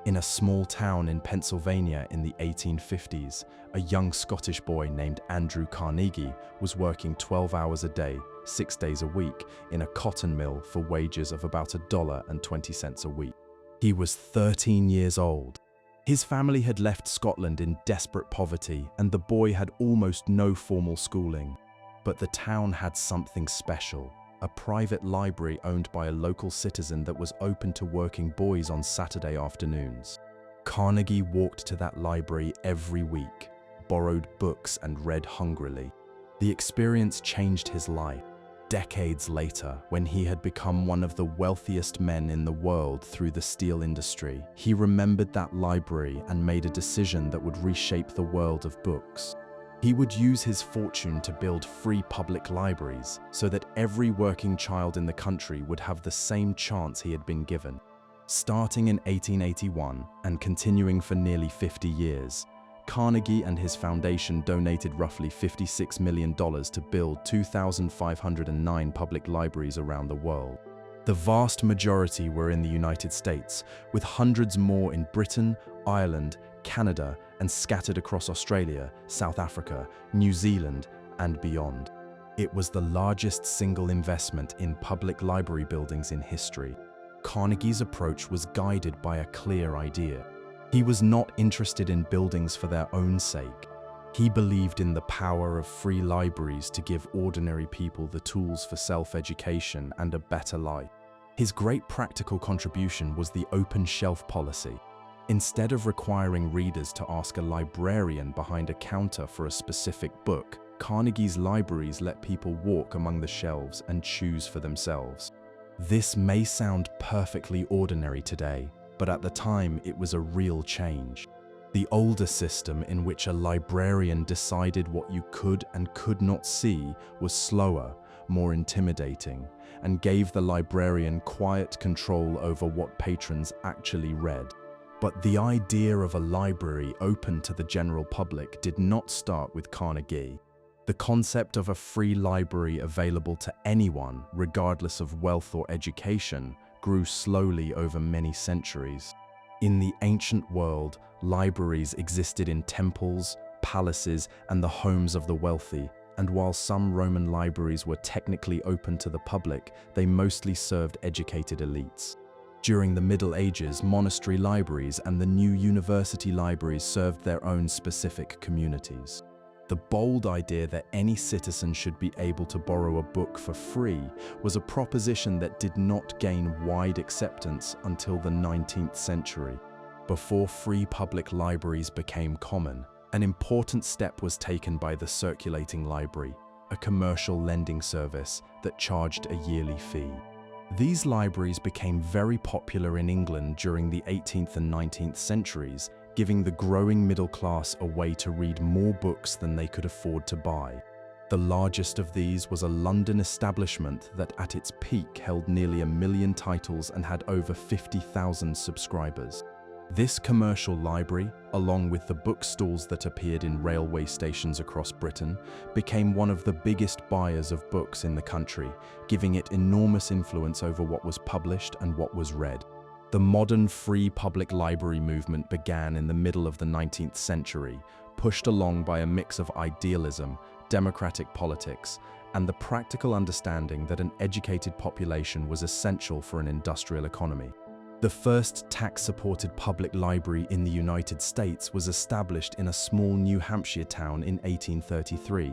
In a small town in Pennsylvania in the 1850s, a young Scottish boy named Andrew Carnegie was working 12 hours a day, 6 days a week, in a cotton mill for wages of about $1.20 a week. He was 13 years old. His family had left Scotland in desperate poverty, and the boy had almost no formal schooling. But the town had something special. A private library owned by a local citizen that was open to working boys on Saturday afternoons. Carnegie walked to that library every week, borrowed books and read hungrily. The experience changed his life. Decades later, when he had become one of the wealthiest men in the world through the steel industry, he remembered that library and made a decision that would reshape the world of books. He would use his fortune to build free public libraries so that every working child in the country would have the same chance he had been given. Starting in 1881 and continuing for nearly 50 years, Carnegie and his foundation donated roughly $56 million to build 2,509 public libraries around the world. The vast majority were in the United States, with hundreds more in Britain, Ireland, Canada, and scattered across Australia, South Africa, New Zealand, and beyond. It was the largest single investment in public library buildings in history. Carnegie's approach was guided by a clear idea. He was not interested in buildings for their own sake. He believed in the power of free libraries to give ordinary people the tools for self-education and a better life. His great practical contribution was the open shelf policy. Instead of requiring readers to ask a librarian behind a counter for a specific book, Carnegie's libraries let people walk among the shelves and choose for themselves. This may sound perfectly ordinary today, but at the time it was a real change. The older system in which a librarian decided what you could and could not see was slower, more intimidating, and gave the librarian quiet control over what patrons actually read. But the idea of a library open to the general public did not start with Carnegie. The concept of a free library available to anyone, regardless of wealth or education, grew slowly over many centuries. In the ancient world, libraries existed in temples, palaces, and the homes of the wealthy, and while some Roman libraries were technically open to the public, they mostly served educated elites. During the Middle Ages, monastery libraries and the new university libraries served their own specific communities. The bold idea that any citizen should be able to borrow a book for free was a proposition that did not gain wide acceptance until the 19th century. Before free public libraries became common, an important step was taken by the circulating library, a commercial lending service that charged a yearly fee. These libraries became very popular in England during the 18th and 19th centuries, giving the growing middle class a way to read more books than they could afford to buy. The largest of these was a London establishment that at its peak held nearly 1 million titles and had over 50,000 subscribers. This commercial library, along with the bookstores that appeared in railway stations across Britain, became one of the biggest buyers of books in the country, giving it enormous influence over what was published and what was read. The modern free public library movement began in the middle of the 19th century, pushed along by a mix of idealism, democratic politics, and the practical understanding that an educated population was essential for an industrial economy. The first tax-supported public library in the United States was established in a small New Hampshire town in 1833.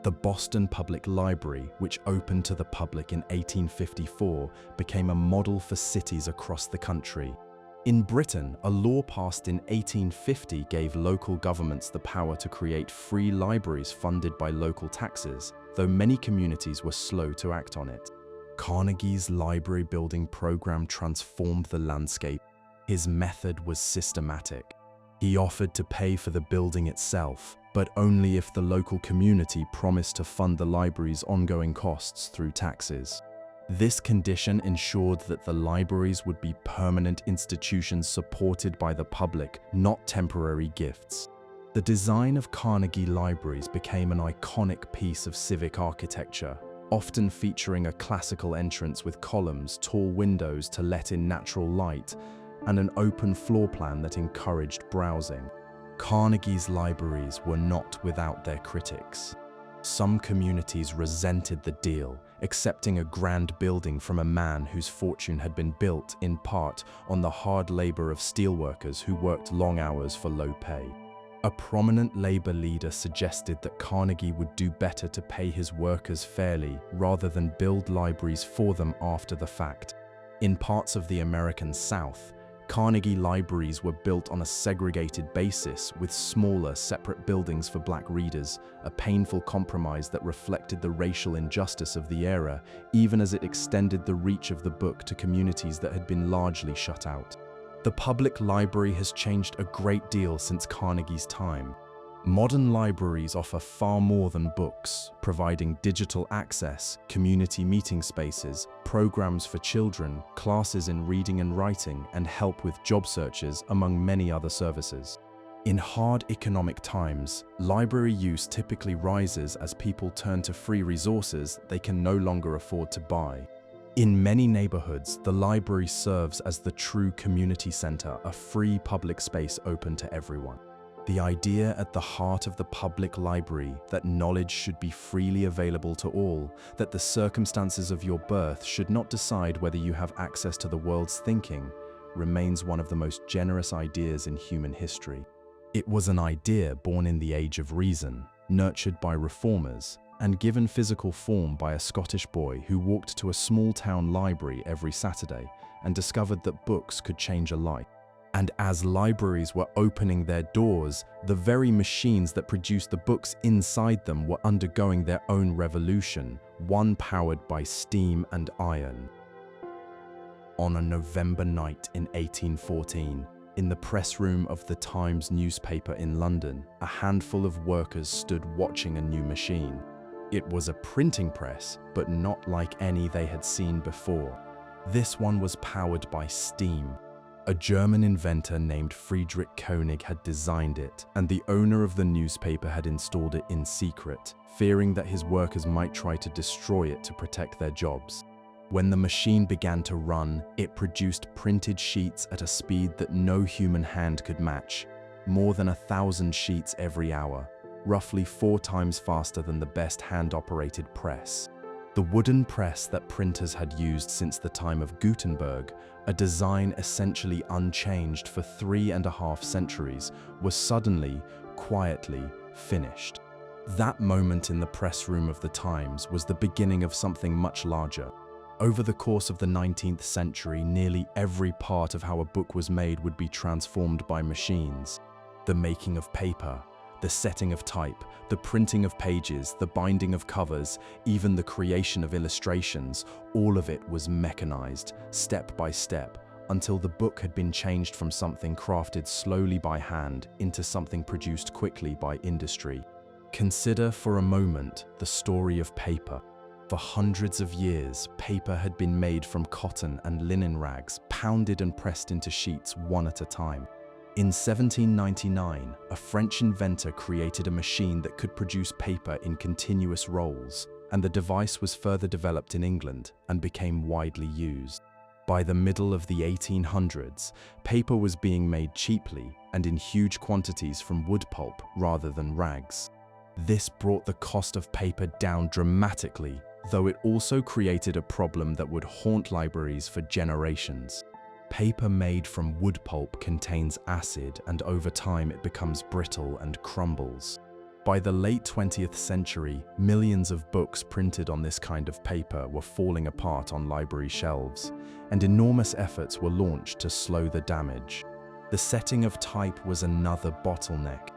The Boston Public Library, which opened to the public in 1854, became a model for cities across the country. In Britain, a law passed in 1850 gave local governments the power to create free libraries funded by local taxes, though many communities were slow to act on it. Carnegie's library building program transformed the landscape. His method was systematic. He offered to pay for the building itself, but only if the local community promised to fund the library's ongoing costs through taxes. This condition ensured that the libraries would be permanent institutions supported by the public, not temporary gifts. The design of Carnegie libraries became an iconic piece of civic architecture, often featuring a classical entrance with columns, tall windows to let in natural light, and an open floor plan that encouraged browsing. Carnegie's libraries were not without their critics. Some communities resented the deal, accepting a grand building from a man whose fortune had been built, in part, on the hard labor of steelworkers who worked long hours for low pay. A prominent labor leader suggested that Carnegie would do better to pay his workers fairly rather than build libraries for them after the fact. In parts of the American South, Carnegie libraries were built on a segregated basis with smaller, separate buildings for black readers, a painful compromise that reflected the racial injustice of the era, even as it extended the reach of the book to communities that had been largely shut out. The public library has changed a great deal since Carnegie's time. Modern libraries offer far more than books, providing digital access, community meeting spaces, programs for children, classes in reading and writing, and help with job searches, among many other services. In hard economic times, library use typically rises as people turn to free resources they can no longer afford to buy. In many neighborhoods, the library serves as the true community center, a free public space open to everyone. The idea at the heart of the public library that knowledge should be freely available to all, that the circumstances of your birth should not decide whether you have access to the world's thinking, remains one of the most generous ideas in human history. It was an idea born in the Age of Reason, nurtured by reformers, and given physical form by a Scottish boy who walked to a small-town library every Saturday and discovered that books could change a life. And as libraries were opening their doors, the very machines that produced the books inside them were undergoing their own revolution, one powered by steam and iron. On a November night in 1814, in the press room of the Times newspaper in London, a handful of workers stood watching a new machine. It was a printing press, but not like any they had seen before. This one was powered by steam. A German inventor named Friedrich Koenig had designed it, and the owner of the newspaper had installed it in secret, fearing that his workers might try to destroy it to protect their jobs. When the machine began to run, it produced printed sheets at a speed that no human hand could match, more than 1,000 sheets every hour, roughly 4 times faster than the best hand-operated press. The wooden press that printers had used since the time of Gutenberg, a design essentially unchanged for 3.5 centuries, was suddenly, quietly finished. That moment in the press room of the Times was the beginning of something much larger. Over the course of the 19th century, nearly every part of how a book was made would be transformed by machines. The making of paper, the setting of type, the printing of pages, the binding of covers, even the creation of illustrations, all of it was mechanized, step by step, until the book had been changed from something crafted slowly by hand into something produced quickly by industry. Consider for a moment the story of paper. For hundreds of years, paper had been made from cotton and linen rags, pounded and pressed into sheets one at a time. In 1799, a French inventor created a machine that could produce paper in continuous rolls, and the device was further developed in England and became widely used. By the middle of the 1800s, paper was being made cheaply and in huge quantities from wood pulp rather than rags. This brought the cost of paper down dramatically, though it also created a problem that would haunt libraries for generations. Paper made from wood pulp contains acid, and over time it becomes brittle and crumbles. By the late 20th century, millions of books printed on this kind of paper were falling apart on library shelves, and enormous efforts were launched to slow the damage. The setting of type was another bottleneck.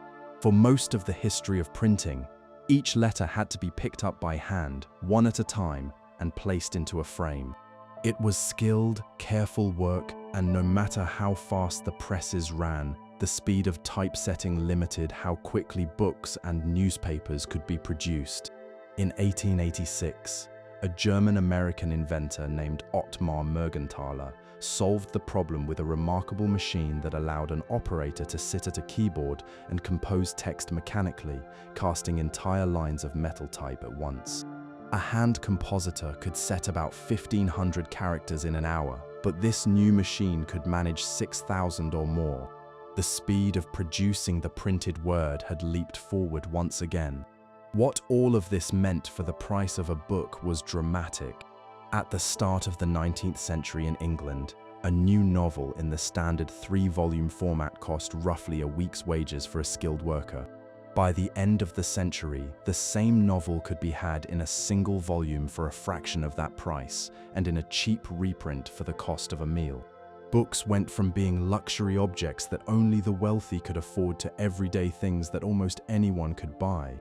For most of the history of printing, each letter had to be picked up by hand, one at a time, and placed into a frame. It was skilled, careful work, and no matter how fast the presses ran, the speed of typesetting limited how quickly books and newspapers could be produced. In 1886, A German-American inventor named Ottmar Mergenthaler solved the problem with a remarkable machine that allowed an operator to sit at a keyboard and compose text mechanically, casting entire lines of metal type at once. A hand compositor could set about 1,500 characters in an hour, but this new machine could manage 6,000 or more. The speed of producing the printed word had leaped forward once again. What all of this meant for the price of a book was dramatic. At the start of the 19th century in England, a new novel in the standard 3-volume format cost roughly a week's wages for a skilled worker. By the end of the century, the same novel could be had in a single volume for a fraction of that price, and in a cheap reprint for the cost of a meal. Books went from being luxury objects that only the wealthy could afford to everyday things that almost anyone could buy.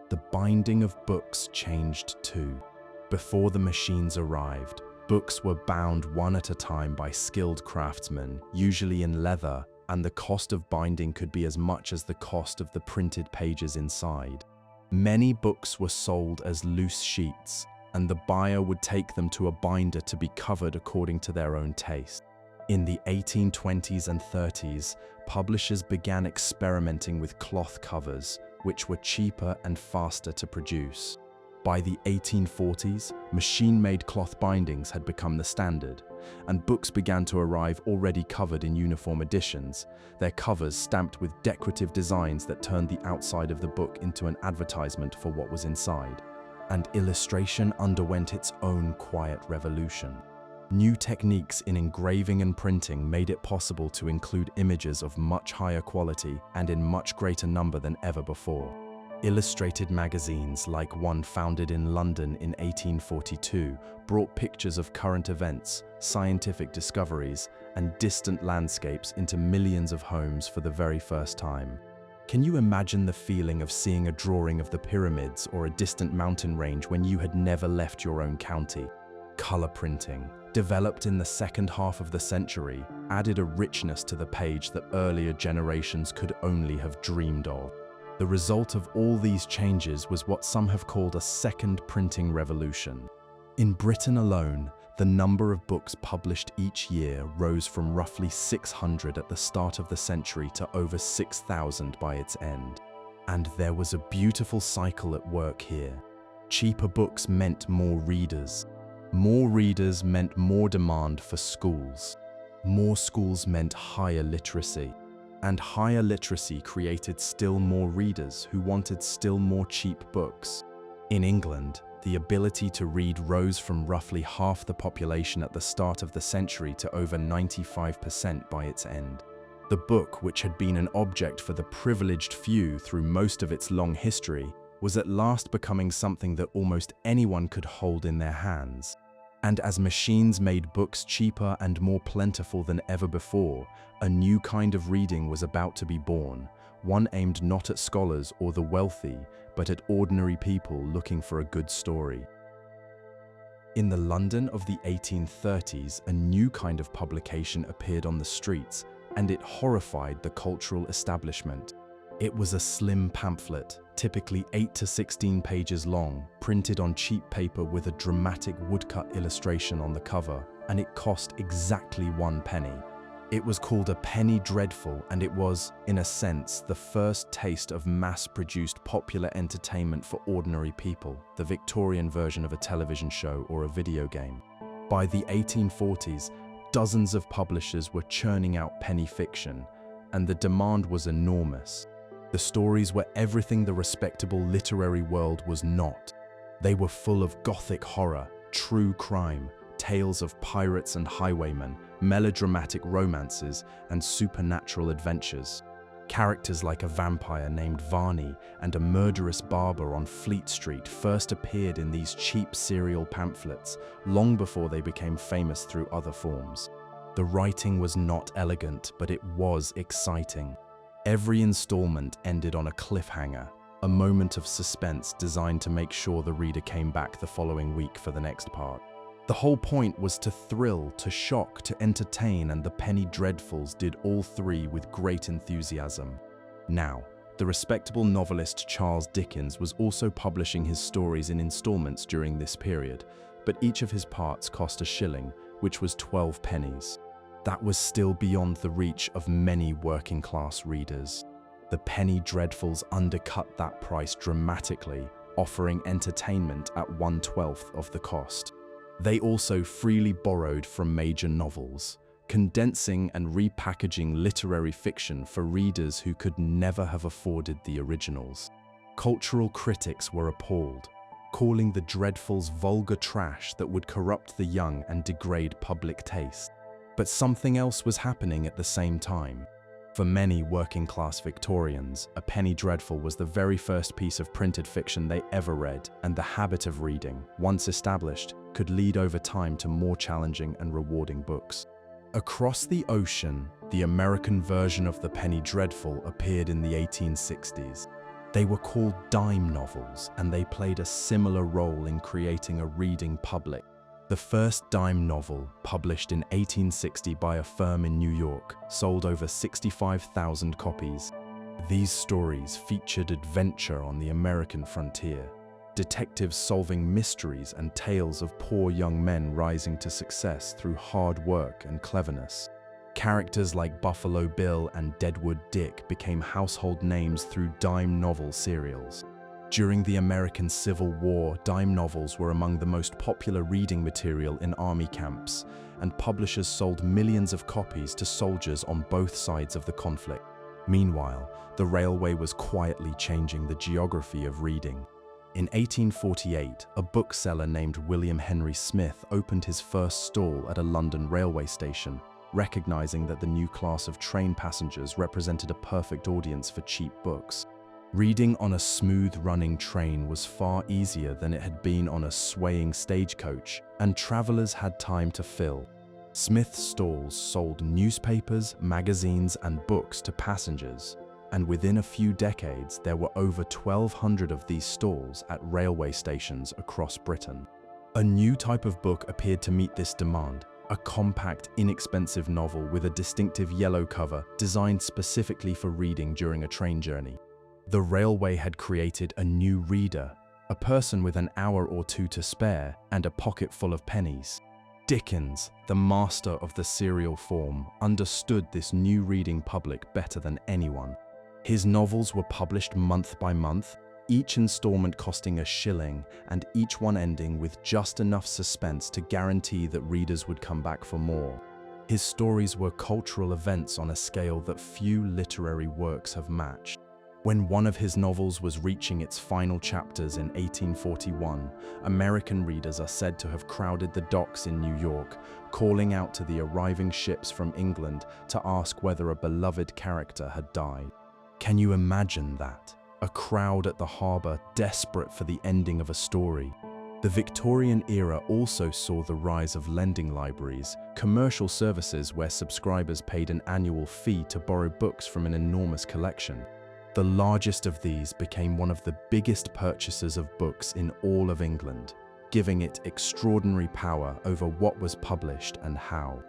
The binding of books changed too. Before the machines arrived, books were bound one at a time by skilled craftsmen, usually in leather, and the cost of binding could be as much as the cost of the printed pages inside. Many books were sold as loose sheets, and the buyer would take them to a binder to be covered according to their own taste. In the 1820s and 30s, publishers began experimenting with cloth covers, which were cheaper and faster to produce. By the 1840s, machine-made cloth bindings had become the standard, and books began to arrive already covered in uniform editions, their covers stamped with decorative designs that turned the outside of the book into an advertisement for what was inside. And illustration underwent its own quiet revolution. New techniques in engraving and printing made it possible to include images of much higher quality and in much greater number than ever before. Illustrated magazines, like one founded in London in 1842, brought pictures of current events, scientific discoveries, and distant landscapes into millions of homes for the very first time. Can you imagine the feeling of seeing a drawing of the pyramids or a distant mountain range when you had never left your own county? Color printing, developed in the second half of the century, added a richness to the page that earlier generations could only have dreamed of. The result of all these changes was what some have called a second printing revolution. In Britain alone, the number of books published each year rose from roughly 600 at the start of the century to over 6,000 by its end. And there was a beautiful cycle at work here. Cheaper books meant more readers. More readers meant more demand for schools. More schools meant higher literacy. And higher literacy created still more readers who wanted still more cheap books. In England, the ability to read rose from roughly half the population at the start of the century to over 95% by its end. The book, which had been an object for the privileged few through most of its long history, was at last becoming something that almost anyone could hold in their hands. And as machines made books cheaper and more plentiful than ever before, a new kind of reading was about to be born, one aimed not at scholars or the wealthy, but at ordinary people looking for a good story. In the London of the 1830s, a new kind of publication appeared on the streets, and it horrified the cultural establishment. It was a slim pamphlet, typically 8 to 16 pages long, printed on cheap paper with a dramatic woodcut illustration on the cover, and it cost exactly 1 penny. It was called a penny dreadful, and it was, in a sense, the first taste of mass-produced popular entertainment for ordinary people, the Victorian version of a television show or a video game. By the 1840s, dozens of publishers were churning out penny fiction, and the demand was enormous. The stories were everything the respectable literary world was not. They were full of gothic horror, true crime, tales of pirates and highwaymen, melodramatic romances, and supernatural adventures. Characters like a vampire named Varney and a murderous barber on Fleet Street first appeared in these cheap serial pamphlets, long before they became famous through other forms. The writing was not elegant, but it was exciting. Every installment ended on a cliffhanger, a moment of suspense designed to make sure the reader came back the following week for the next part. The whole point was to thrill, to shock, to entertain, and the penny dreadfuls did all three with great enthusiasm. Now, The respectable novelist Charles Dickens was also publishing his stories in installments during this period, but each of his parts cost a shilling, which was 12 pennies. That was still beyond the reach of many working-class readers. The penny dreadfuls undercut that price dramatically, offering entertainment at 1/12 of the cost. They also freely borrowed from major novels, condensing and repackaging literary fiction for readers who could never have afforded the originals. Cultural critics were appalled, calling the dreadfuls vulgar trash that would corrupt the young and degrade public taste. But something else was happening at the same time. For many working-class Victorians, a penny dreadful was the very first piece of printed fiction they ever read, and the habit of reading, once established, could lead over time to more challenging and rewarding books. Across the ocean, the American version of the penny dreadful appeared in the 1860s. They were called dime novels, and they played a similar role in creating a reading public. The first dime novel, published in 1860 by a firm in New York, sold over 65,000 copies. These stories featured adventure on the American frontier, detectives solving mysteries and tales of poor young men rising to success through hard work and cleverness. Characters like Buffalo Bill and Deadwood Dick became household names through dime novel serials. During the American Civil War, dime novels were among the most popular reading material in army camps, and publishers sold millions of copies to soldiers on both sides of the conflict. Meanwhile, the railway was quietly changing the geography of reading. In 1848, a bookseller named William Henry Smith opened his first stall at a London railway station, recognizing that the new class of train passengers represented a perfect audience for cheap books. Reading on a smooth-running train was far easier than it had been on a swaying stagecoach, and travelers had time to fill. Smith's stalls sold newspapers, magazines, and books to passengers, and within a few decades there were over 1,200 of these stalls at railway stations across Britain. A new type of book appeared to meet this demand, a compact, inexpensive novel with a distinctive yellow cover designed specifically for reading during a train journey. The railway had created a new reader, a person with an hour or two to spare and a pocket full of pennies. Dickens, the master of the serial form, understood this new reading public better than anyone. His novels were published month by month, each installment costing a shilling and each one ending with just enough suspense to guarantee that readers would come back for more. His stories were cultural events on a scale that few literary works have matched. When one of his novels was reaching its final chapters in 1841, American readers are said to have crowded the docks in New York, calling out to the arriving ships from England to ask whether a beloved character had died. Can you imagine that? A crowd at the harbor desperate for the ending of a story. The Victorian era also saw the rise of lending libraries, commercial services where subscribers paid an annual fee to borrow books from an enormous collection. The largest of these became one of the biggest purchasers of books in all of England, giving it extraordinary power over what was published and how.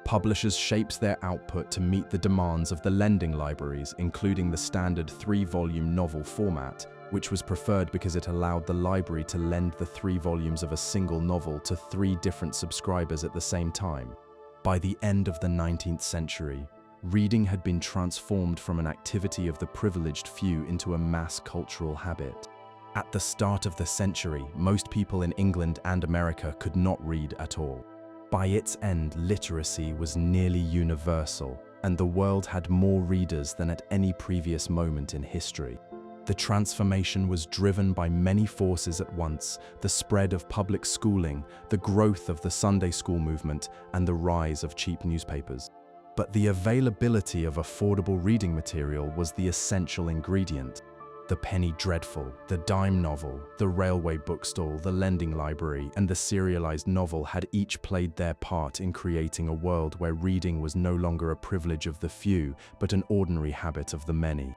Publishers shaped their output to meet the demands of the lending libraries, including the standard 3-volume novel format, which was preferred because it allowed the library to lend the 3 volumes of a single novel to 3 different subscribers at the same time. By the end of the 19th century, reading had been transformed from an activity of the privileged few into a mass cultural habit. At the start of the century, most people in England and America could not read at all. By its end, literacy was nearly universal, and the world had more readers than at any previous moment in history. The transformation was driven by many forces at once: the spread of public schooling, the growth of the Sunday school movement, and the rise of cheap newspapers. But the availability of affordable reading material was the essential ingredient. The penny dreadful, the dime novel, the railway bookstall, the lending library, and the serialized novel had each played their part in creating a world where reading was no longer a privilege of the few, but an ordinary habit of the many.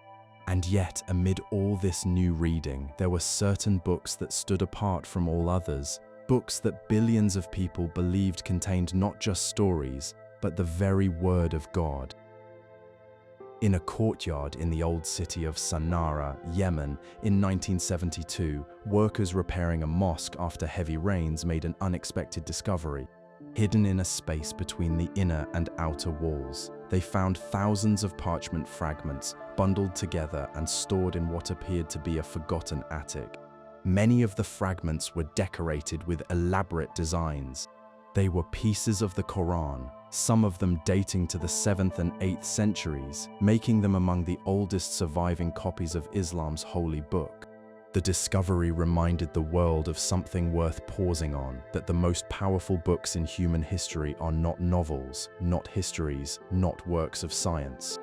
And yet, amid all this new reading, there were certain books that stood apart from all others, books that billions of people believed contained not just stories, but the very word of God. In a courtyard in the old city of Sanara, Yemen, in 1972, workers repairing a mosque after heavy rains made an unexpected discovery. Hidden in a space between the inner and outer walls, they found thousands of parchment fragments bundled together and stored in what appeared to be a forgotten attic. Many of the fragments were decorated with elaborate designs. They were pieces of the Quran, some of them dating to the 7th and 8th centuries, making them among the oldest surviving copies of Islam's holy book. The discovery reminded the world of something worth pausing on, that the most powerful books in human history are not novels, not histories, not works of science.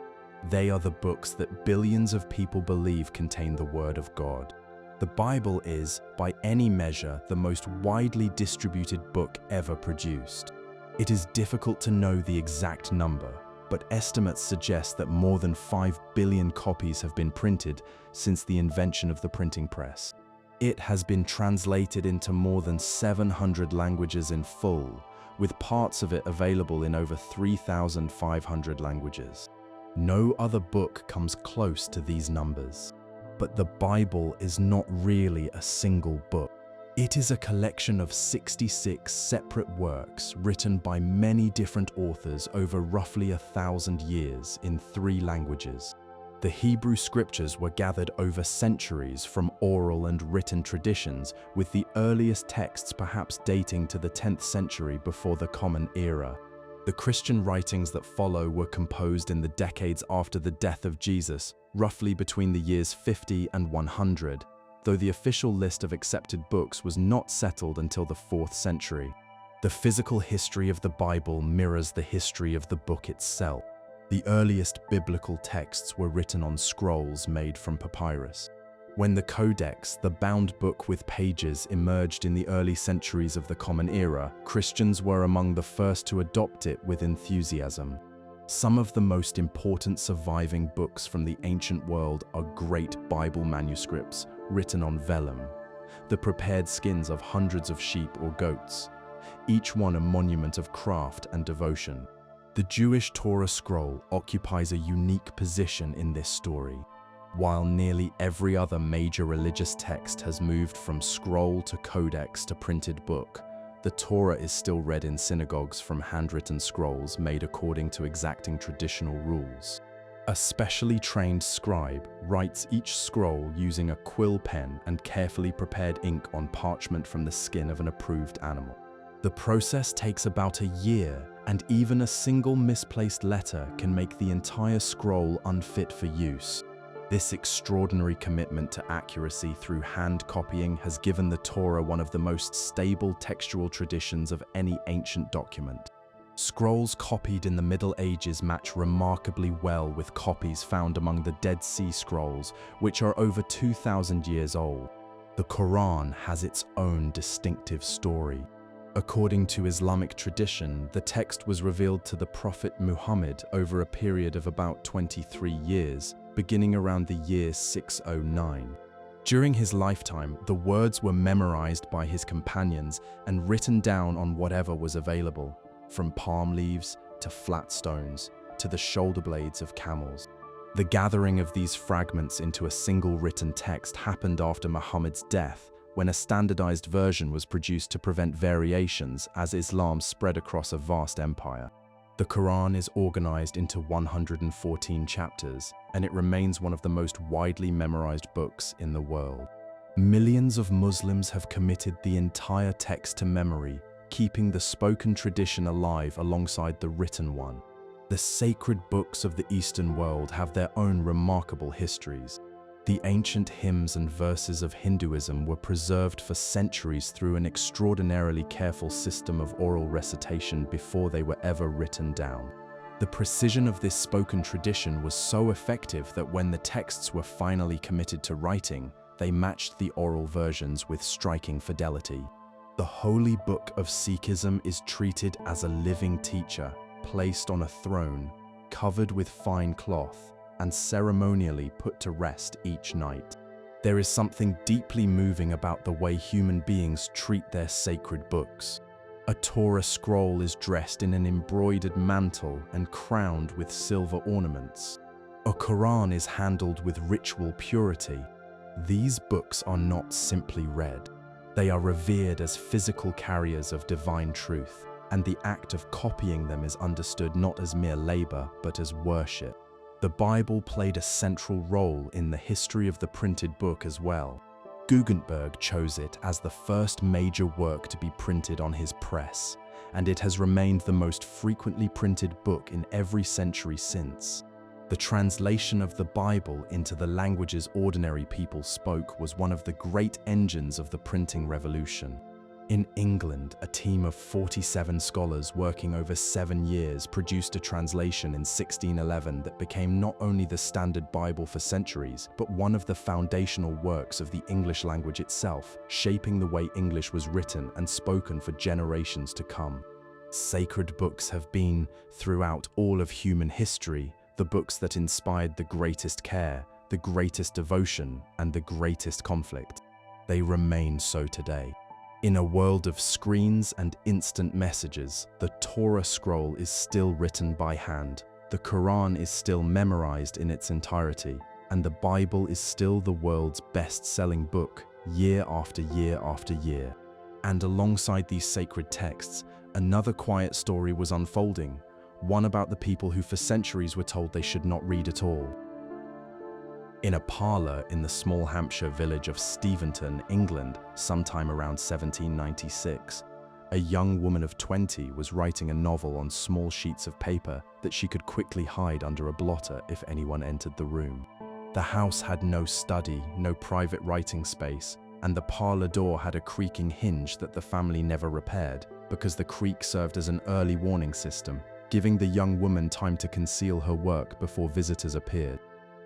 They are the books that billions of people believe contain the Word of God. The Bible is, by any measure, the most widely distributed book ever produced. It is difficult to know the exact number, but estimates suggest that more than 5 billion copies have been printed since the invention of the printing press. It has been translated into more than 700 languages in full, with parts of it available in over 3,500 languages. No other book comes close to these numbers. But the Bible is not really a single book. It is a collection of 66 separate works written by many different authors over roughly 1,000 years in 3 languages. The Hebrew scriptures were gathered over centuries from oral and written traditions, with the earliest texts perhaps dating to the 10th century before the Common Era. The Christian writings that follow were composed in the decades after the death of Jesus, roughly between the years 50 and 100, though the official list of accepted books was not settled until the 4th century. The physical history of the Bible mirrors the history of the book itself. The earliest biblical texts were written on scrolls made from papyrus. When the Codex, the bound book with pages, emerged in the early centuries of the Common Era, Christians were among the first to adopt it with enthusiasm. Some of the most important surviving books from the ancient world are great Bible manuscripts written on vellum, the prepared skins of hundreds of sheep or goats, each one a monument of craft and devotion. The Jewish Torah scroll occupies a unique position in this story. While nearly every other major religious text has moved from scroll to codex to printed book, the Torah is still read in synagogues from handwritten scrolls made according to exacting traditional rules. A specially trained scribe writes each scroll using a quill pen and carefully prepared ink on parchment from the skin of an approved animal. The process takes about a year, and even a single misplaced letter can make the entire scroll unfit for use. This extraordinary commitment to accuracy through hand copying has given the Torah one of the most stable textual traditions of any ancient document. Scrolls copied in the Middle Ages match remarkably well with copies found among the Dead Sea Scrolls, which are over 2,000 years old. The Quran has its own distinctive story. According to Islamic tradition, the text was revealed to the Prophet Muhammad over a period of about 23 years, beginning around the year 609. During his lifetime, the words were memorized by his companions and written down on whatever was available, from palm leaves to flat stones to the shoulder blades of camels. The gathering of these fragments into a single written text happened after Muhammad's death, when a standardized version was produced to prevent variations as Islam spread across a vast empire. The Quran is organized into 114 chapters, and it remains one of the most widely memorized books in the world. Millions of Muslims have committed the entire text to memory, keeping the spoken tradition alive alongside the written one. The sacred books of the Eastern world have their own remarkable histories. The ancient hymns and verses of Hinduism were preserved for centuries through an extraordinarily careful system of oral recitation before they were ever written down. The precision of this spoken tradition was so effective that when the texts were finally committed to writing, they matched the oral versions with striking fidelity. The holy book of Sikhism is treated as a living teacher, placed on a throne, covered with fine cloth, and ceremonially put to rest each night. There is something deeply moving about the way human beings treat their sacred books. A Torah scroll is dressed in an embroidered mantle and crowned with silver ornaments. A Quran is handled with ritual purity. These books are not simply read. They are revered as physical carriers of divine truth, and the act of copying them is understood not as mere labor, but as worship. The Bible played a central role in the history of the printed book as well. Gutenberg chose it as the first major work to be printed on his press, and it has remained the most frequently printed book in every century since. The translation of the Bible into the languages ordinary people spoke was one of the great engines of the printing revolution. In England, a team of 47 scholars working over 7 years produced a translation in 1611 that became not only the standard Bible for centuries, but one of the foundational works of the English language itself, shaping the way English was written and spoken for generations to come. Sacred books have been, throughout all of human history, the books that inspired the greatest care, the greatest devotion, and the greatest conflict. They remain so today. In a world of screens and instant messages, the Torah scroll is still written by hand, the Quran is still memorized in its entirety, and the Bible is still the world's best-selling book, year after year after year. And alongside these sacred texts, another quiet story was unfolding, one about the people who for centuries were told they should not read at all. In a parlour in the small Hampshire village of Steventon, England, sometime around 1796, a young woman of 20 was writing a novel on small sheets of paper that she could quickly hide under a blotter if anyone entered the room. The house had no study, no private writing space, and the parlour door had a creaking hinge that the family never repaired, because the creak served as an early warning system, giving the young woman time to conceal her work before visitors appeared.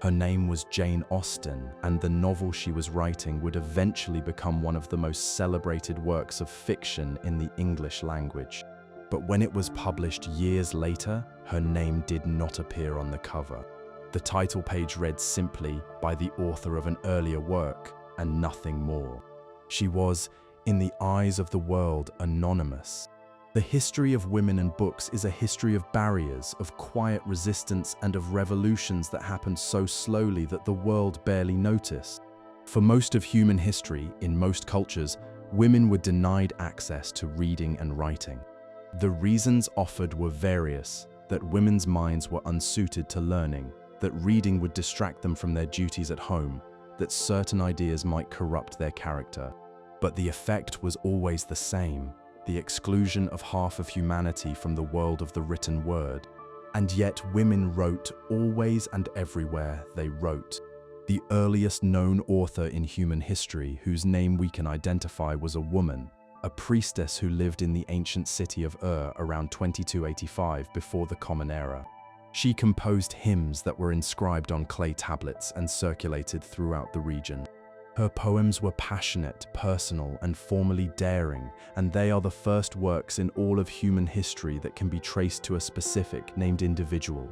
Her name was Jane Austen, and the novel she was writing would eventually become one of the most celebrated works of fiction in the English language. But when it was published years later, her name did not appear on the cover. The title page read simply, "By the author of an earlier work," and nothing more. She was, in the eyes of the world, anonymous. The history of women and books is a history of barriers, of quiet resistance, and of revolutions that happened so slowly that the world barely noticed. For most of human history, in most cultures, women were denied access to reading and writing. The reasons offered were various: that women's minds were unsuited to learning, that reading would distract them from their duties at home, that certain ideas might corrupt their character. But the effect was always the same: the exclusion of half of humanity from the world of the written word. And yet women wrote, always and everywhere they wrote. The earliest known author in human history whose name we can identify was a woman, a priestess who lived in the ancient city of Ur around 2285 before the Common Era. She composed hymns that were inscribed on clay tablets and circulated throughout the region. Her poems were passionate, personal, and formally daring, and they are the first works in all of human history that can be traced to a specific, named individual.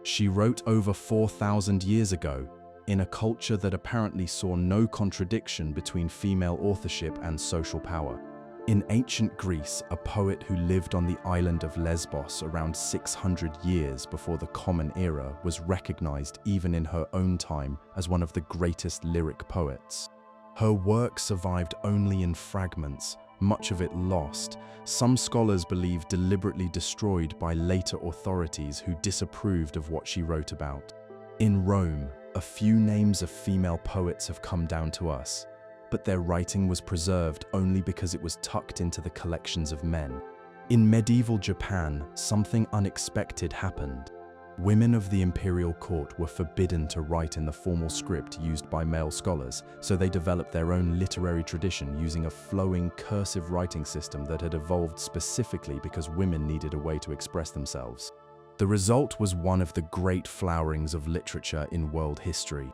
She wrote over 4,000 years ago, in a culture that apparently saw no contradiction between female authorship and social power. In ancient Greece, a poet who lived on the island of Lesbos around 600 years before the Common Era was recognized even in her own time as one of the greatest lyric poets. Her work survived only in fragments, much of it lost, some scholars believe deliberately destroyed by later authorities who disapproved of what she wrote about. In Rome, a few names of female poets have come down to us, but their writing was preserved only because it was tucked into the collections of men. In medieval Japan, something unexpected happened. Women of the imperial court were forbidden to write in the formal script used by male scholars, so they developed their own literary tradition using a flowing, cursive writing system that had evolved specifically because women needed a way to express themselves. The result was one of the great flowerings of literature in world history.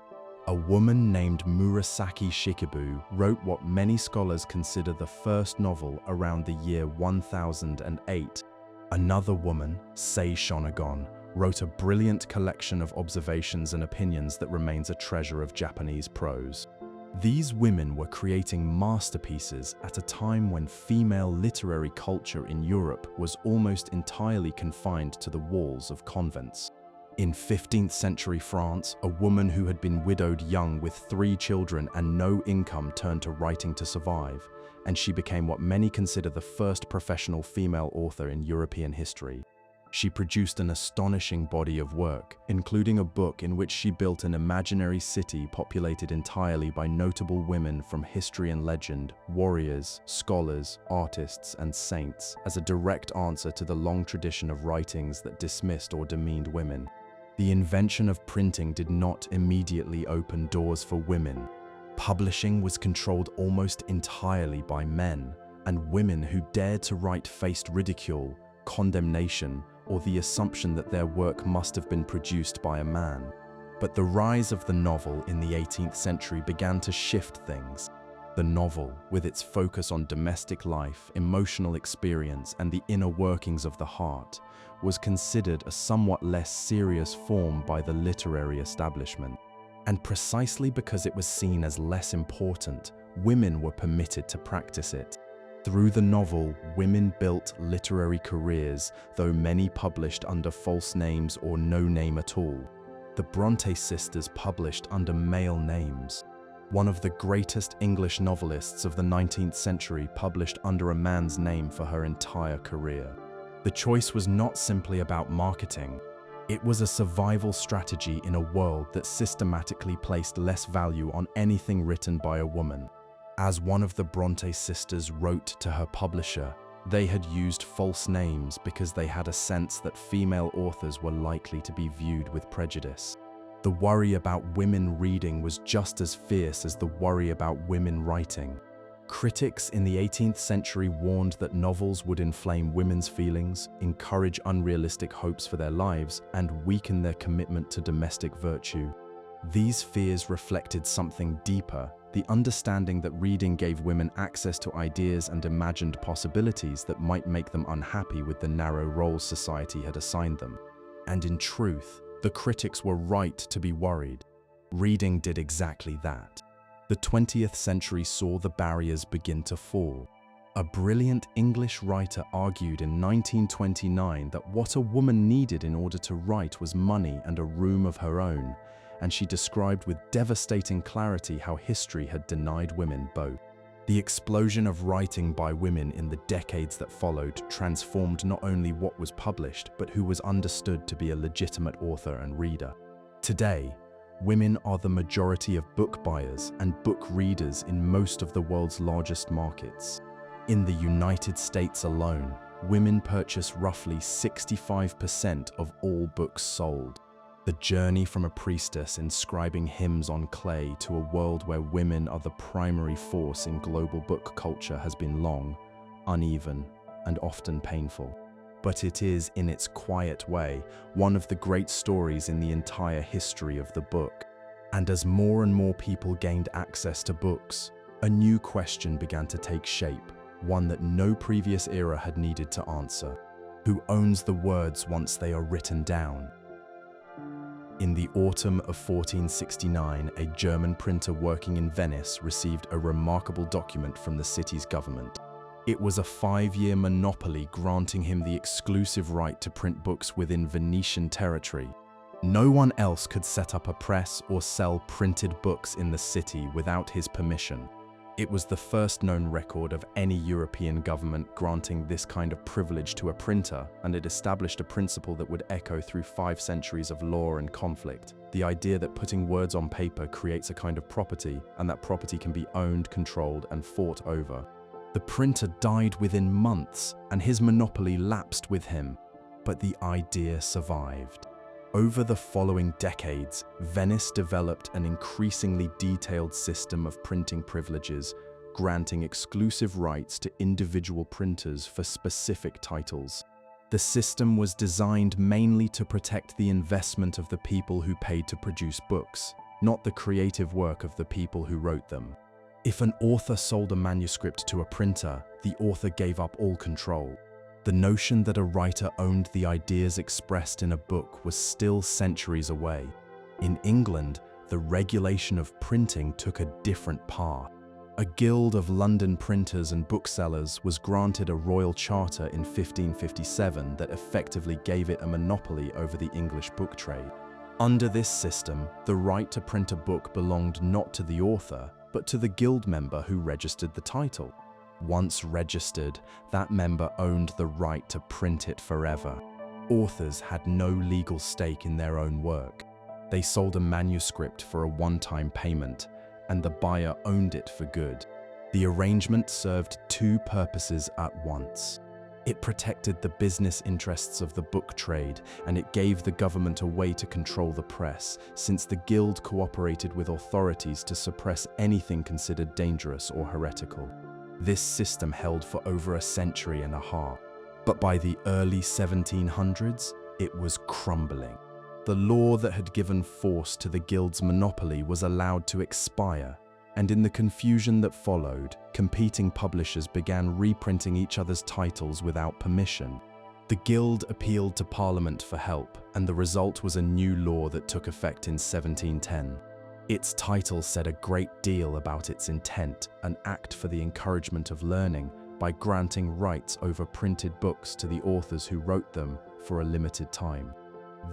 A woman named Murasaki Shikibu wrote what many scholars consider the first novel around the year 1008. Another woman, Sei Shonagon, wrote a brilliant collection of observations and opinions that remains a treasure of Japanese prose. These women were creating masterpieces at a time when female literary culture in Europe was almost entirely confined to the walls of convents. In 15th century France, a woman who had been widowed young with 3 children and no income turned to writing to survive, and she became what many consider the first professional female author in European history. She produced an astonishing body of work, including a book in which she built an imaginary city populated entirely by notable women from history and legend, warriors, scholars, artists, and saints, as a direct answer to the long tradition of writings that dismissed or demeaned women. The invention of printing did not immediately open doors for women. Publishing was controlled almost entirely by men, and women who dared to write faced ridicule, condemnation, or the assumption that their work must have been produced by a man. But the rise of the novel in the 18th century began to shift things. The novel, with its focus on domestic life, emotional experience, and the inner workings of the heart, was considered a somewhat less serious form by the literary establishment. And precisely because it was seen as less important, women were permitted to practice it. Through the novel, women built literary careers, though many published under false names or no name at all. The Bronte sisters published under male names. One of the greatest English novelists of the 19th century published under a man's name for her entire career. The choice was not simply about marketing. It was a survival strategy in a world that systematically placed less value on anything written by a woman. As one of the Bronte sisters wrote to her publisher, they had used false names because they had a sense that female authors were likely to be viewed with prejudice. The worry about women reading was just as fierce as the worry about women writing. Critics in the 18th century warned that novels would inflame women's feelings, encourage unrealistic hopes for their lives, and weaken their commitment to domestic virtue. These fears reflected something deeper: the understanding that reading gave women access to ideas and imagined possibilities that might make them unhappy with the narrow roles society had assigned them. And in truth, the critics were right to be worried. Reading did exactly that. The 20th century saw the barriers begin to fall. A brilliant English writer argued in 1929 that what a woman needed in order to write was money and a room of her own, and she described with devastating clarity how history had denied women both. The explosion of writing by women in the decades that followed transformed not only what was published, but who was understood to be a legitimate author and reader. Today, women are the majority of book buyers and book readers in most of the world's largest markets. In the United States alone, women purchase roughly 65% of all books sold. The journey from a priestess inscribing hymns on clay to a world where women are the primary force in global book culture has been long, uneven, and often painful. But it is, in its quiet way, one of the great stories in the entire history of the book. And as more and more people gained access to books, a new question began to take shape, one that no previous era had needed to answer. Who owns the words once they are written down? In the autumn of 1469, a German printer working in Venice received a remarkable document from the city's government. It was a 5-year monopoly granting him the exclusive right to print books within Venetian territory. No one else could set up a press or sell printed books in the city without his permission. It was the first known record of any European government granting this kind of privilege to a printer, and it established a principle that would echo through 5 centuries of law and conflict: the idea that putting words on paper creates a kind of property, and that property can be owned, controlled, and fought over. The printer died within months, and his monopoly lapsed with him, but the idea survived. Over the following decades, Venice developed an increasingly detailed system of printing privileges, granting exclusive rights to individual printers for specific titles. The system was designed mainly to protect the investment of the people who paid to produce books, not the creative work of the people who wrote them. If an author sold a manuscript to a printer, the author gave up all control. The notion that a writer owned the ideas expressed in a book was still centuries away. In England, the regulation of printing took a different path. A guild of London printers and booksellers was granted a royal charter in 1557 that effectively gave it a monopoly over the English book trade. Under this system, the right to print a book belonged not to the author, but to the guild member who registered the title. Once registered, that member owned the right to print it forever. Authors had no legal stake in their own work. They sold a manuscript for a one-time payment, and the buyer owned it for good. The arrangement served two purposes at once. It protected the business interests of the book trade, and it gave the government a way to control the press, since the guild cooperated with authorities to suppress anything considered dangerous or heretical. This system held for over a century and a half, but by the early 1700s, it was crumbling. The law that had given force to the guild's monopoly was allowed to expire, and in the confusion that followed, competing publishers began reprinting each other's titles without permission. The guild appealed to Parliament for help, and the result was a new law that took effect in 1710. Its title said a great deal about its intent, an act for the encouragement of learning, by granting rights over printed books to the authors who wrote them for a limited time.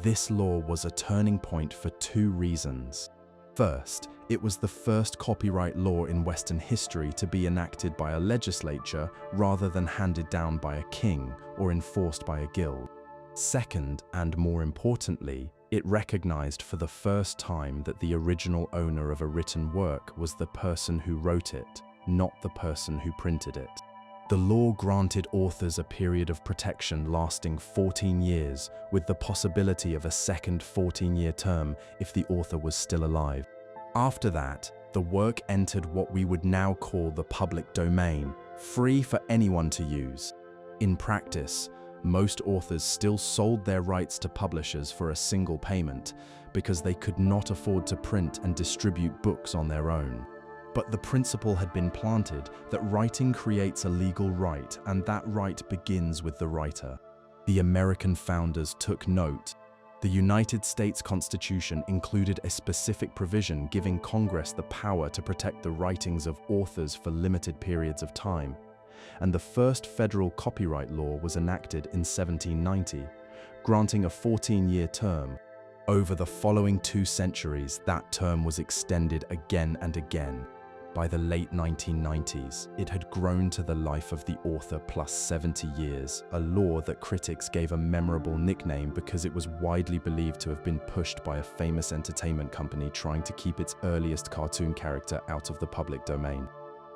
This law was a turning point for two reasons. First, it was the first copyright law in Western history to be enacted by a legislature rather than handed down by a king or enforced by a guild. Second, and more importantly, it recognized for the first time that the original owner of a written work was the person who wrote it, not the person who printed it. The law granted authors a period of protection lasting 14 years, with the possibility of a second 14-year term if the author was still alive. After that, the work entered what we would now call the public domain, free for anyone to use. In practice, most authors still sold their rights to publishers for a single payment because they could not afford to print and distribute books on their own. But the principle had been planted that writing creates a legal right, and that right begins with the writer. The American founders took note. The United States Constitution included a specific provision giving Congress the power to protect the writings of authors for limited periods of time, and the first federal copyright law was enacted in 1790, granting a 14-year term. Over the following 2 centuries, that term was extended again and again. By the late 1990s, it had grown to the life of the author plus 70 years, a law that critics gave a memorable nickname because it was widely believed to have been pushed by a famous entertainment company trying to keep its earliest cartoon character out of the public domain.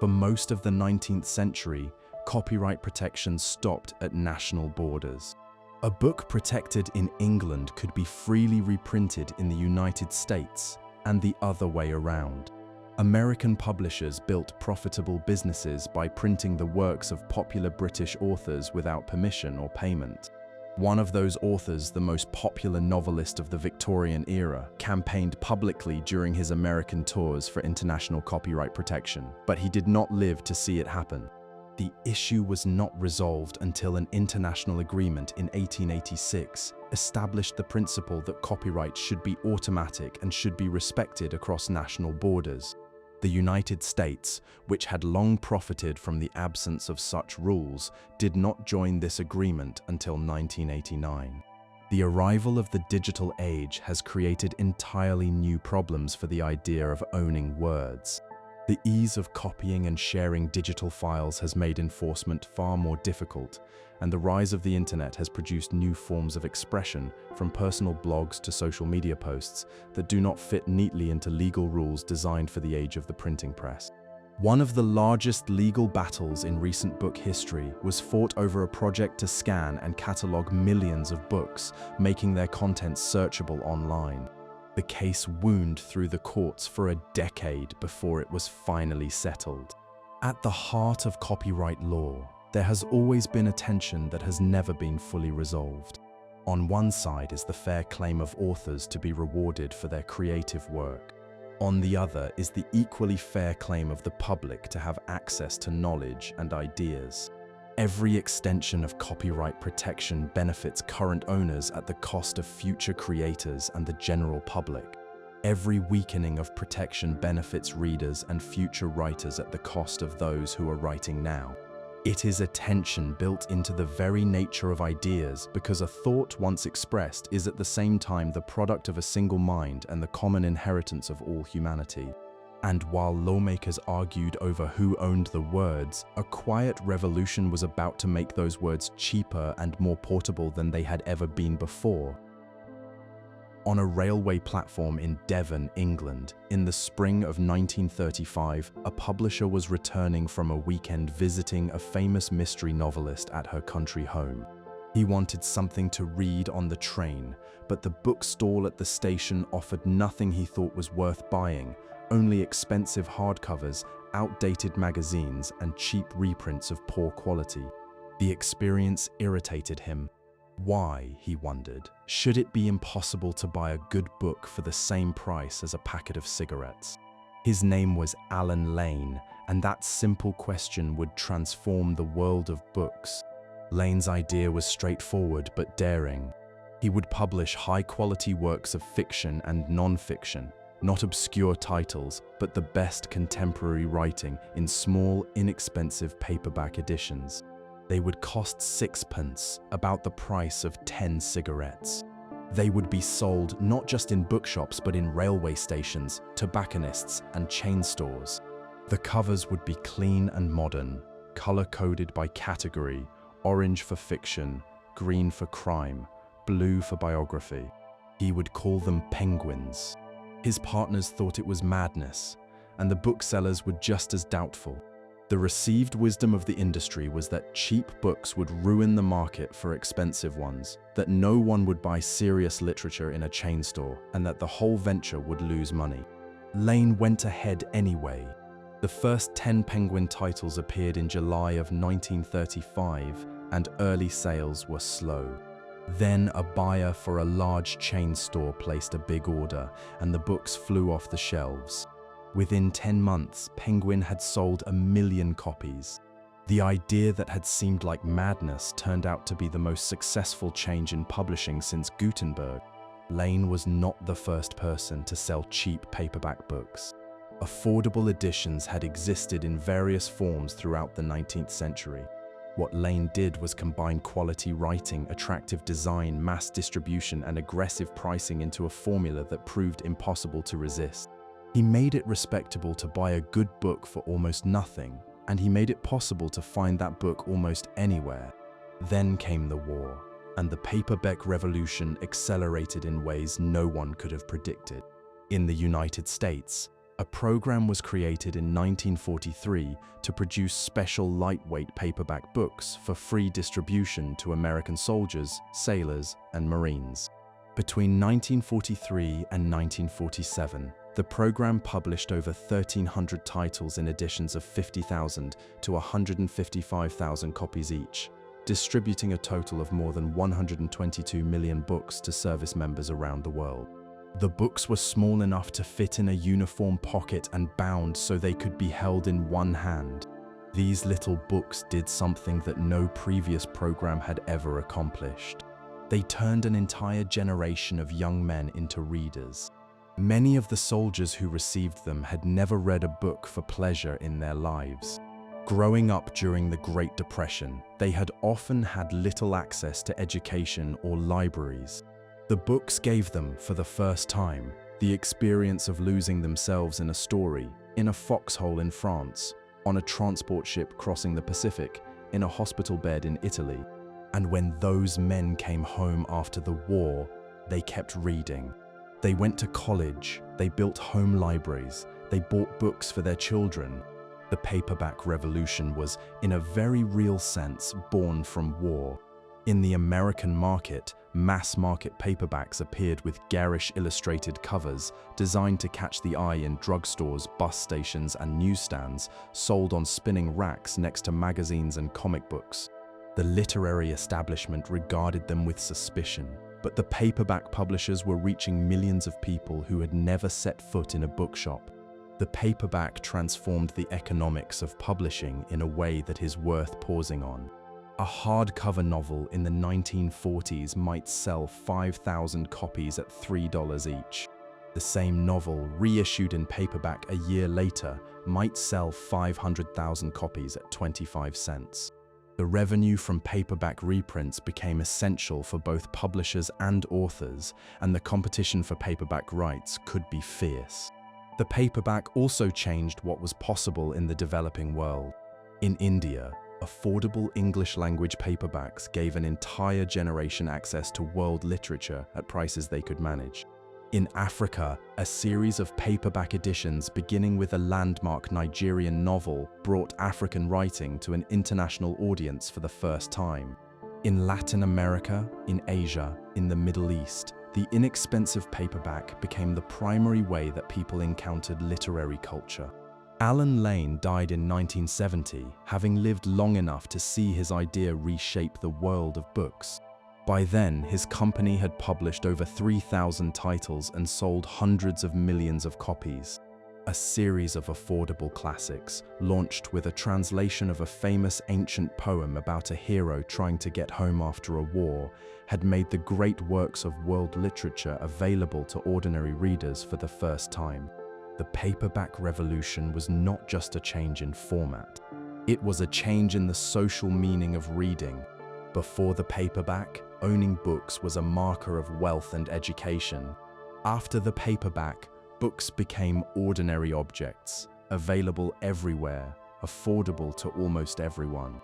For most of the 19th century, copyright protection stopped at national borders. A book protected in England could be freely reprinted in the United States, and the other way around. American publishers built profitable businesses by printing the works of popular British authors without permission or payment. One of those authors, the most popular novelist of the Victorian era, campaigned publicly during his American tours for international copyright protection, but he did not live to see it happen. The issue was not resolved until an international agreement in 1886 established the principle that copyright should be automatic and should be respected across national borders. The United States, which had long profited from the absence of such rules, did not join this agreement until 1989. The arrival of the digital age has created entirely new problems for the idea of owning words. The ease of copying and sharing digital files has made enforcement far more difficult, and the rise of the internet has produced new forms of expression, from personal blogs to social media posts, that do not fit neatly into legal rules designed for the age of the printing press. One of the largest legal battles in recent book history was fought over a project to scan and catalog millions of books, making their contents searchable online. The case wound through the courts for a decade before it was finally settled. At the heart of copyright law, there has always been a tension that has never been fully resolved. On one side is the fair claim of authors to be rewarded for their creative work. On the other is the equally fair claim of the public to have access to knowledge and ideas. Every extension of copyright protection benefits current owners at the cost of future creators and the general public. Every weakening of protection benefits readers and future writers at the cost of those who are writing now. It is a tension built into the very nature of ideas, because a thought once expressed is at the same time the product of a single mind and the common inheritance of all humanity. And while lawmakers argued over who owned the words, a quiet revolution was about to make those words cheaper and more portable than they had ever been before. On a railway platform in Devon, England, in the spring of 1935, a publisher was returning from a weekend visiting a famous mystery novelist at her country home. He wanted something to read on the train, but the bookstall at the station offered nothing he thought was worth buying, only expensive hardcovers, outdated magazines, and cheap reprints of poor quality. The experience irritated him. Why, he wondered, should it be impossible to buy a good book for the same price as a packet of cigarettes? His name was Alan Lane, and that simple question would transform the world of books. Lane's idea was straightforward but daring. He would publish high-quality works of fiction and non-fiction, not obscure titles, but the best contemporary writing in small, inexpensive paperback editions. They would cost 6p, about the price of 10 cigarettes. They would be sold not just in bookshops but in railway stations, tobacconists, and chain stores. The covers would be clean and modern, color-coded by category: orange for fiction, green for crime, blue for biography. He would call them penguins. His partners thought it was madness, and the booksellers were just as doubtful. The received wisdom of the industry was that cheap books would ruin the market for expensive ones, that no one would buy serious literature in a chain store, and that the whole venture would lose money. Lane went ahead anyway. The first 10 Penguin titles appeared in July of 1935, and early sales were slow. Then a buyer for a large chain store placed a big order, and the books flew off the shelves. Within 10 months, Penguin had sold 1 million copies. The idea that had seemed like madness turned out to be the most successful change in publishing since Gutenberg. Lane was not the first person to sell cheap paperback books. Affordable editions had existed in various forms throughout the 19th century. What Lane did was combine quality writing, attractive design, mass distribution, and aggressive pricing into a formula that proved impossible to resist. He made it respectable to buy a good book for almost nothing, and he made it possible to find that book almost anywhere. Then came the war, and the Paperback Revolution accelerated in ways no one could have predicted. In the United States, a program was created in 1943 to produce special lightweight paperback books for free distribution to American soldiers, sailors, and Marines. Between 1943 and 1947, the program published over 1,300 titles in editions of 50,000 to 155,000 copies each, distributing a total of more than 122 million books to service members around the world. The books were small enough to fit in a uniform pocket and bound so they could be held in one hand. These little books did something that no previous program had ever accomplished. They turned an entire generation of young men into readers. Many of the soldiers who received them had never read a book for pleasure in their lives. Growing up during the Great Depression, they had often had little access to education or libraries. The books gave them, for the first time, the experience of losing themselves in a story, in a foxhole in France, on a transport ship crossing the Pacific, in a hospital bed in Italy. And when those men came home after the war, they kept reading. They went to college, they built home libraries, they bought books for their children. The Paperback Revolution was, in a very real sense, born from war. In the American market, mass-market paperbacks appeared with garish illustrated covers designed to catch the eye in drugstores, bus stations, and newsstands, sold on spinning racks next to magazines and comic books. The literary establishment regarded them with suspicion, but the paperback publishers were reaching millions of people who had never set foot in a bookshop. The paperback transformed the economics of publishing in a way that is worth pausing on. A hardcover novel in the 1940s might sell 5,000 copies at $3 each. The same novel, reissued in paperback a year later, might sell 500,000 copies at 25 cents. The revenue from paperback reprints became essential for both publishers and authors, and the competition for paperback rights could be fierce. The paperback also changed what was possible in the developing world. In India, affordable English-language paperbacks gave an entire generation access to world literature at prices they could manage. In Africa, a series of paperback editions beginning with a landmark Nigerian novel brought African writing to an international audience for the first time. In Latin America, in Asia, in the Middle East, the inexpensive paperback became the primary way that people encountered literary culture. Alan Lane died in 1970, having lived long enough to see his idea reshape the world of books. By then, his company had published over 3,000 titles and sold hundreds of millions of copies. A series of affordable classics, launched with a translation of a famous ancient poem about a hero trying to get home after a war, had made the great works of world literature available to ordinary readers for the first time. The Paperback Revolution was not just a change in format. It was a change in the social meaning of reading. Before the paperback, owning books was a marker of wealth and education. After the paperback, books became ordinary objects, available everywhere, affordable to almost everyone.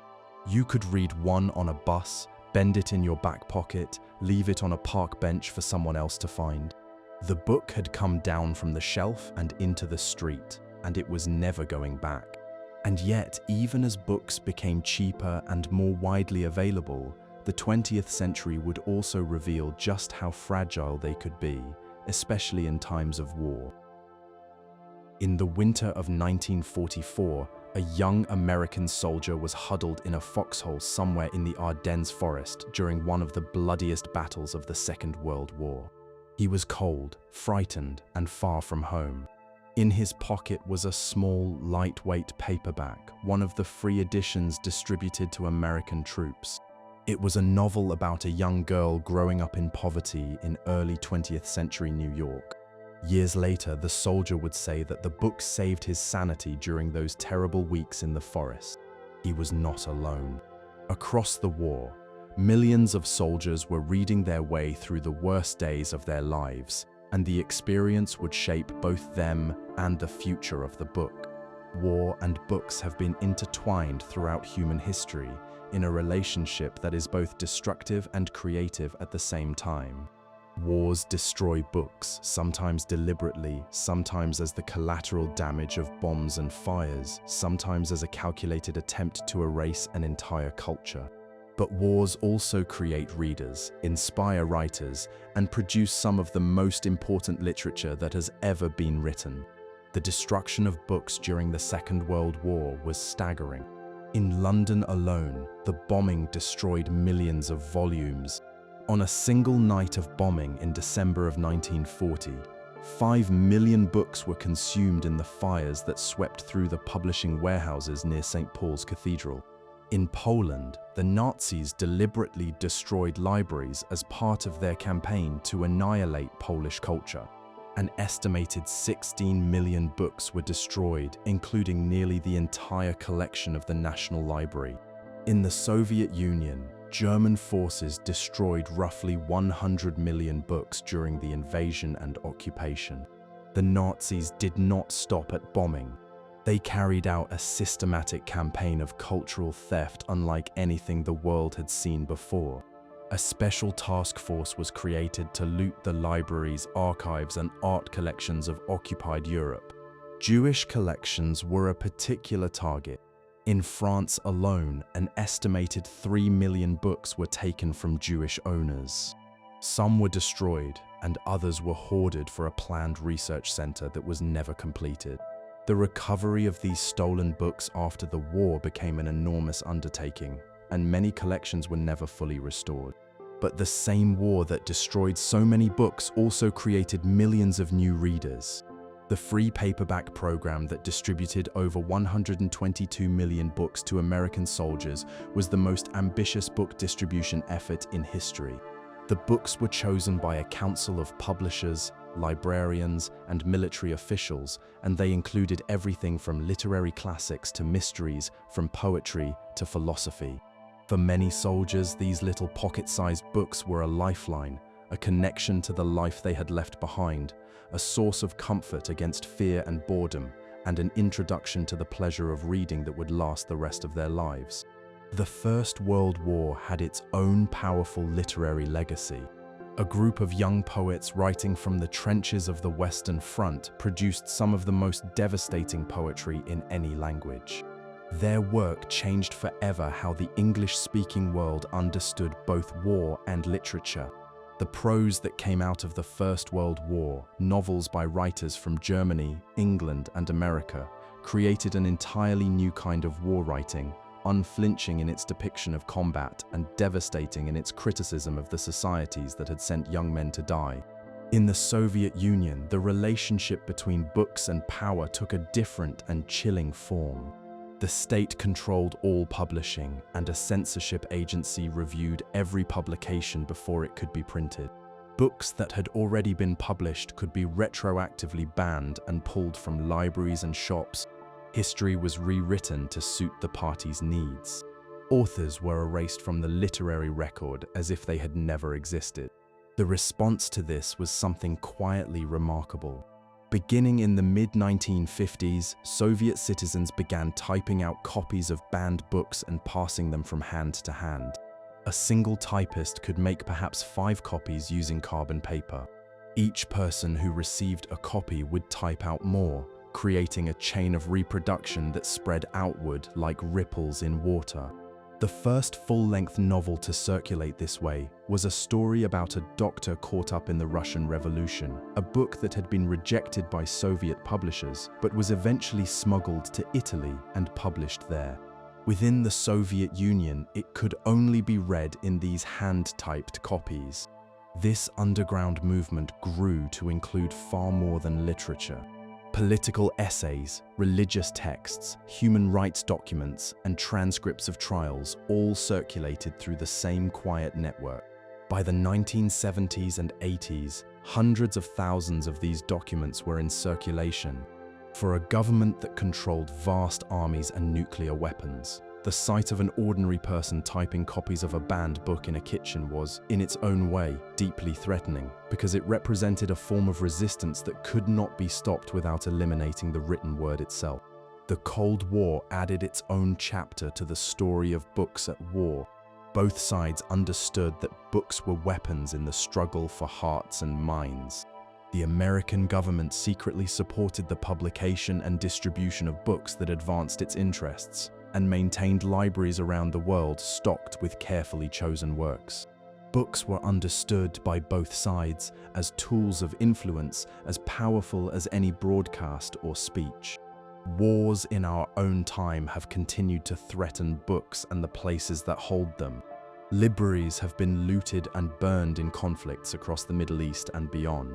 You could read one on a bus, bend it in your back pocket, leave it on a park bench for someone else to find. The book had come down from the shelf and into the street, and it was never going back. And yet, even as books became cheaper and more widely available, the 20th century would also reveal just how fragile they could be, especially in times of war. In the winter of 1944, a young American soldier was huddled in a foxhole somewhere in the Ardennes forest during one of the bloodiest battles of the Second World War. He was cold, frightened, and far from home. In his pocket was a small, lightweight paperback, one of the free editions distributed to American troops. It was a novel about a young girl growing up in poverty in early 20th century New York. Years later, the soldier would say that the book saved his sanity during those terrible weeks in the forest. He was not alone. Across the war, millions of soldiers were reading their way through the worst days of their lives, and the experience would shape both them and the future of the book. War and books have been intertwined throughout human history in a relationship that is both destructive and creative at the same time. Wars destroy books, sometimes deliberately, sometimes as the collateral damage of bombs and fires, sometimes as a calculated attempt to erase an entire culture. But wars also create readers, inspire writers, and produce some of the most important literature that has ever been written. The destruction of books during the Second World War was staggering. In London alone, the bombing destroyed millions of volumes. On a single night of bombing in December of 1940, 5 million books were consumed in the fires that swept through the publishing warehouses near St. Paul's Cathedral. In Poland, the Nazis deliberately destroyed libraries as part of their campaign to annihilate Polish culture. An estimated 16 million books were destroyed, including nearly the entire collection of the National Library. In the Soviet Union, German forces destroyed roughly 100 million books during the invasion and occupation. The Nazis did not stop at bombing. They carried out a systematic campaign of cultural theft unlike anything the world had seen before. A special task force was created to loot the libraries, archives, and art collections of occupied Europe. Jewish collections were a particular target. In France alone, an estimated 3 million books were taken from Jewish owners. Some were destroyed, and others were hoarded for a planned research center that was never completed. The recovery of these stolen books after the war became an enormous undertaking, and many collections were never fully restored. But the same war that destroyed so many books also created millions of new readers. The free paperback program that distributed over 122 million books to American soldiers was the most ambitious book distribution effort in history. The books were chosen by a council of publishers, librarians, and military officials, and they included everything from literary classics to mysteries, from poetry to philosophy. For many soldiers, these little pocket-sized books were a lifeline, a connection to the life they had left behind, a source of comfort against fear and boredom, and an introduction to the pleasure of reading that would last the rest of their lives. The First World War had its own powerful literary legacy. A group of young poets writing from the trenches of the Western Front produced some of the most devastating poetry in any language. Their work changed forever how the English-speaking world understood both war and literature. The prose that came out of the First World War, novels by writers from Germany, England, and America, created an entirely new kind of war writing, unflinching in its depiction of combat and devastating in its criticism of the societies that had sent young men to die. In the Soviet Union, the relationship between books and power took a different and chilling form. The state controlled all publishing, and a censorship agency reviewed every publication before it could be printed. Books that had already been published could be retroactively banned and pulled from libraries and shops. History was rewritten to suit the party's needs. Authors were erased from the literary record as if they had never existed. The response to this was something quietly remarkable. Beginning in the mid-1950s, Soviet citizens began typing out copies of banned books and passing them from hand to hand. A single typist could make perhaps 5 copies using carbon paper. Each person who received a copy would type out more, creating a chain of reproduction that spread outward like ripples in water. The first full-length novel to circulate this way was a story about a doctor caught up in the Russian Revolution, a book that had been rejected by Soviet publishers but was eventually smuggled to Italy and published there. Within the Soviet Union, it could only be read in these hand-typed copies. This underground movement grew to include far more than literature. Political essays, religious texts, human rights documents, and transcripts of trials all circulated through the same quiet network. By the 1970s and 80s, hundreds of thousands of these documents were in circulation. For a government that controlled vast armies and nuclear weapons, the sight of an ordinary person typing copies of a banned book in a kitchen was, in its own way, deeply threatening, because it represented a form of resistance that could not be stopped without eliminating the written word itself. The Cold War added its own chapter to the story of books at war. Both sides understood that books were weapons in the struggle for hearts and minds. The American government secretly supported the publication and distribution of books that advanced its interests, and maintained libraries around the world stocked with carefully chosen works. Books were understood by both sides as tools of influence as powerful as any broadcast or speech. Wars in our own time have continued to threaten books and the places that hold them. Libraries have been looted and burned in conflicts across the Middle East and beyond.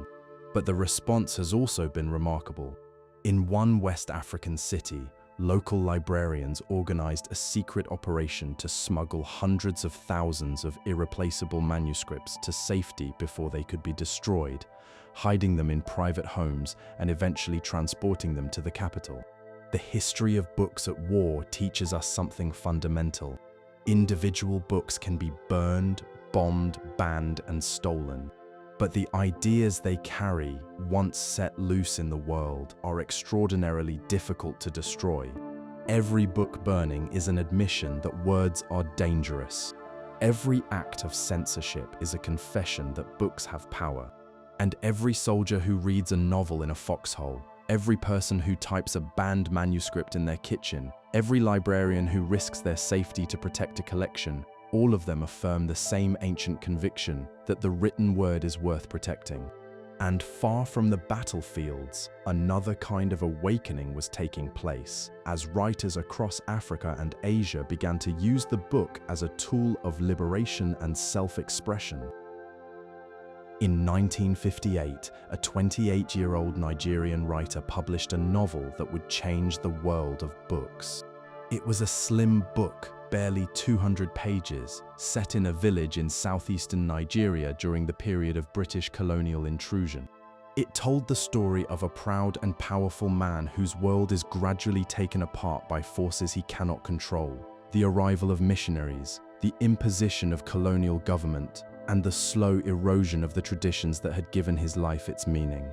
But the response has also been remarkable. In one West African city, local librarians organized a secret operation to smuggle hundreds of thousands of irreplaceable manuscripts to safety before they could be destroyed, hiding them in private homes and eventually transporting them to the capital. The history of books at war teaches us something fundamental. Individual books can be burned, bombed, banned, and stolen. But the ideas they carry, once set loose in the world, are extraordinarily difficult to destroy. Every book burning is an admission that words are dangerous. Every act of censorship is a confession that books have power. And every soldier who reads a novel in a foxhole, every person who types a banned manuscript in their kitchen, every librarian who risks their safety to protect a collection, all of them affirm the same ancient conviction that the written word is worth protecting. And far from the battlefields, another kind of awakening was taking place as writers across Africa and Asia began to use the book as a tool of liberation and self-expression. In 1958, a 28-year-old Nigerian writer published a novel that would change the world of books. It was a slim book, barely 200 pages, set in a village in southeastern Nigeria during the period of British colonial intrusion. It told the story of a proud and powerful man whose world is gradually taken apart by forces he cannot control, the arrival of missionaries, the imposition of colonial government, and the slow erosion of the traditions that had given his life its meaning.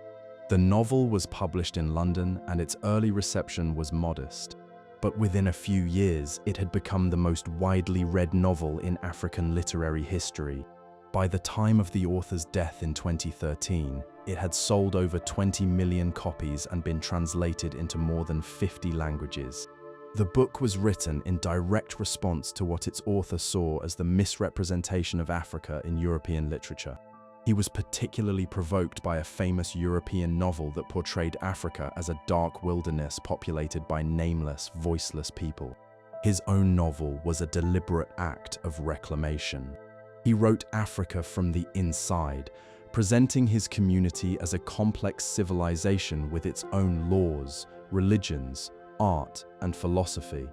The novel was published in London, and its early reception was modest. But within a few years, it had become the most widely read novel in African literary history. By the time of the author's death in 2013, it had sold over 20 million copies and been translated into more than 50 languages. The book was written in direct response to what its author saw as the misrepresentation of Africa in European literature. He was particularly provoked by a famous European novel that portrayed Africa as a dark wilderness populated by nameless, voiceless people. His own novel was a deliberate act of reclamation. He wrote Africa from the inside, presenting his community as a complex civilization with its own laws, religions, art, and philosophy.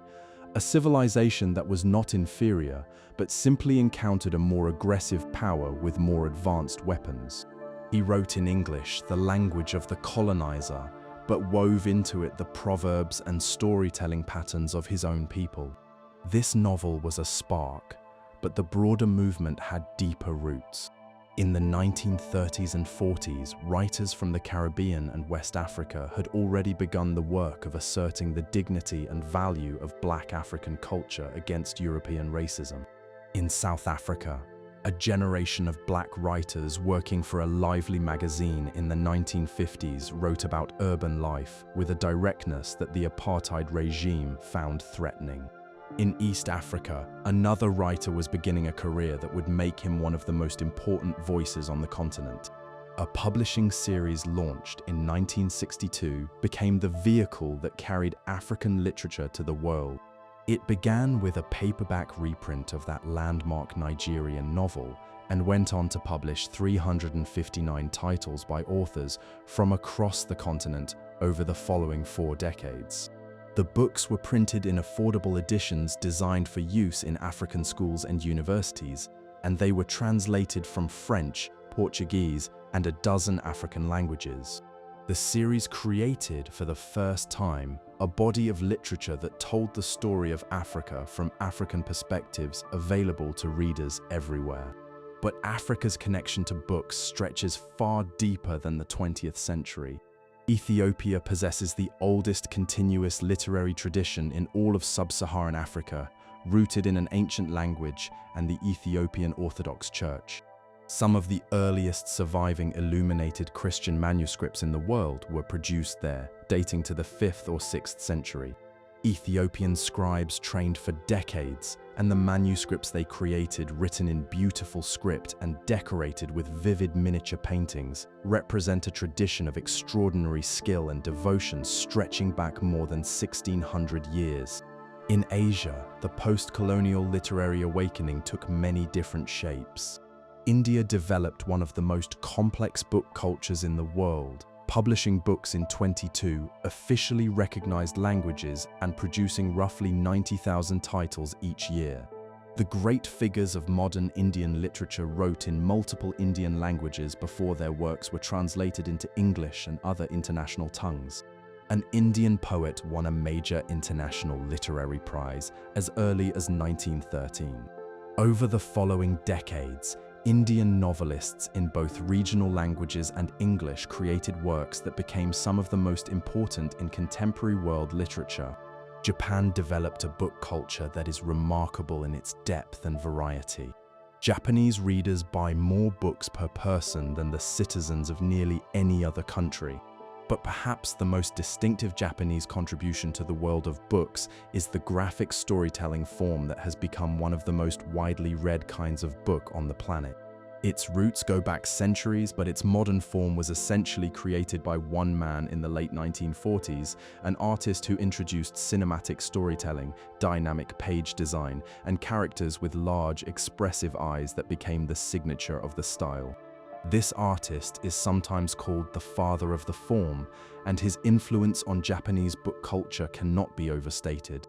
A civilization that was not inferior, but simply encountered a more aggressive power with more advanced weapons. He wrote in English, the language of the colonizer, but wove into it the proverbs and storytelling patterns of his own people. This novel was a spark, but the broader movement had deeper roots. In the 1930s and 40s, writers from the Caribbean and West Africa had already begun the work of asserting the dignity and value of Black African culture against European racism. In South Africa, a generation of Black writers working for a lively magazine in the 1950s wrote about urban life with a directness that the apartheid regime found threatening. In East Africa, another writer was beginning a career that would make him one of the most important voices on the continent. A publishing series launched in 1962 became the vehicle that carried African literature to the world. It began with a paperback reprint of that landmark Nigerian novel and went on to publish 359 titles by authors from across the continent over the following 4 decades. The books were printed in affordable editions designed for use in African schools and universities, and they were translated from French, Portuguese, and a dozen African languages. The series created, for the first time, a body of literature that told the story of Africa from African perspectives available to readers everywhere. But Africa's connection to books stretches far deeper than the 20th century. Ethiopia possesses the oldest continuous literary tradition in all of sub-Saharan Africa, rooted in an ancient language and the Ethiopian Orthodox Church. Some of the earliest surviving illuminated Christian manuscripts in the world were produced there, dating to the 5th or 6th century. Ethiopian scribes trained for decades, and the manuscripts they created, written in beautiful script and decorated with vivid miniature paintings, represent a tradition of extraordinary skill and devotion stretching back more than 1600 years. In Asia, the post-colonial literary awakening took many different shapes. India developed one of the most complex book cultures in the world, publishing books in 22 officially recognized languages and producing roughly 90,000 titles each year. The great figures of modern Indian literature wrote in multiple Indian languages before their works were translated into English and other international tongues. An Indian poet won a major international literary prize as early as 1913. Over the following decades, Indian novelists in both regional languages and English created works that became some of the most important in contemporary world literature. Japan developed a book culture that is remarkable in its depth and variety. Japanese readers buy more books per person than the citizens of nearly any other country. But perhaps the most distinctive Japanese contribution to the world of books is the graphic storytelling form that has become one of the most widely read kinds of book on the planet. Its roots go back centuries, but its modern form was essentially created by one man in the late 1940s, an artist who introduced cinematic storytelling, dynamic page design, and characters with large, expressive eyes that became the signature of the style. This artist is sometimes called the father of the form, and his influence on Japanese book culture cannot be overstated.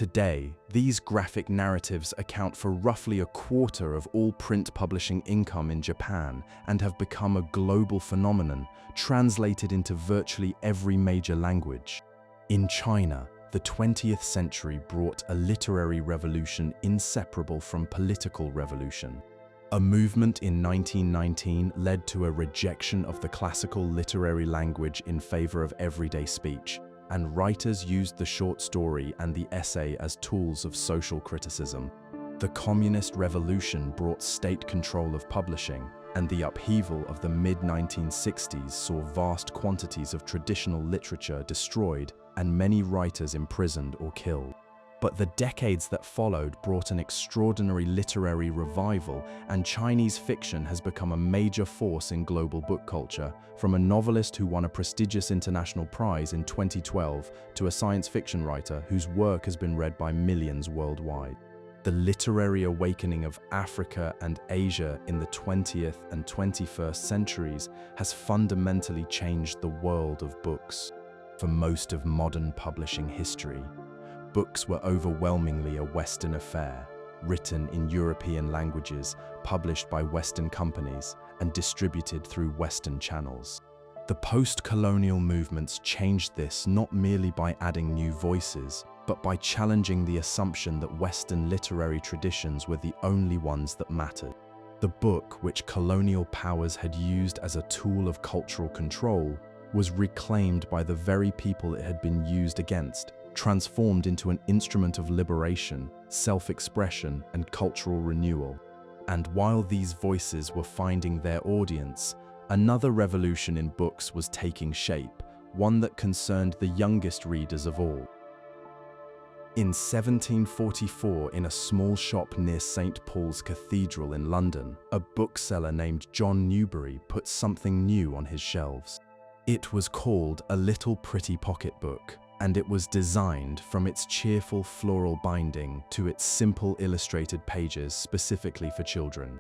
Today, these graphic narratives account for roughly a quarter of all print publishing income in Japan and have become a global phenomenon, translated into virtually every major language. In China, the 20th century brought a literary revolution inseparable from political revolution. A movement in 1919 led to a rejection of the classical literary language in favor of everyday speech, and writers used the short story and the essay as tools of social criticism. The Communist Revolution brought state control of publishing, and the upheaval of the mid-1960s saw vast quantities of traditional literature destroyed and many writers imprisoned or killed. But the decades that followed brought an extraordinary literary revival, and Chinese fiction has become a major force in global book culture, from a novelist who won a prestigious international prize in 2012 to a science fiction writer whose work has been read by millions worldwide. The literary awakening of Africa and Asia in the 20th and 21st centuries has fundamentally changed the world of books. For most of modern publishing history, books were overwhelmingly a Western affair, written in European languages, published by Western companies, and distributed through Western channels. The post-colonial movements changed this not merely by adding new voices, but by challenging the assumption that Western literary traditions were the only ones that mattered. The book, which colonial powers had used as a tool of cultural control, was reclaimed by the very people it had been used against, transformed into an instrument of liberation, self-expression, and cultural renewal. And while these voices were finding their audience, another revolution in books was taking shape, one that concerned the youngest readers of all. In 1744, in a small shop near St. Paul's Cathedral in London, a bookseller named John Newbery put something new on his shelves. It was called a little pretty pocketbook, and it was designed from its cheerful floral binding to its simple illustrated pages specifically for children.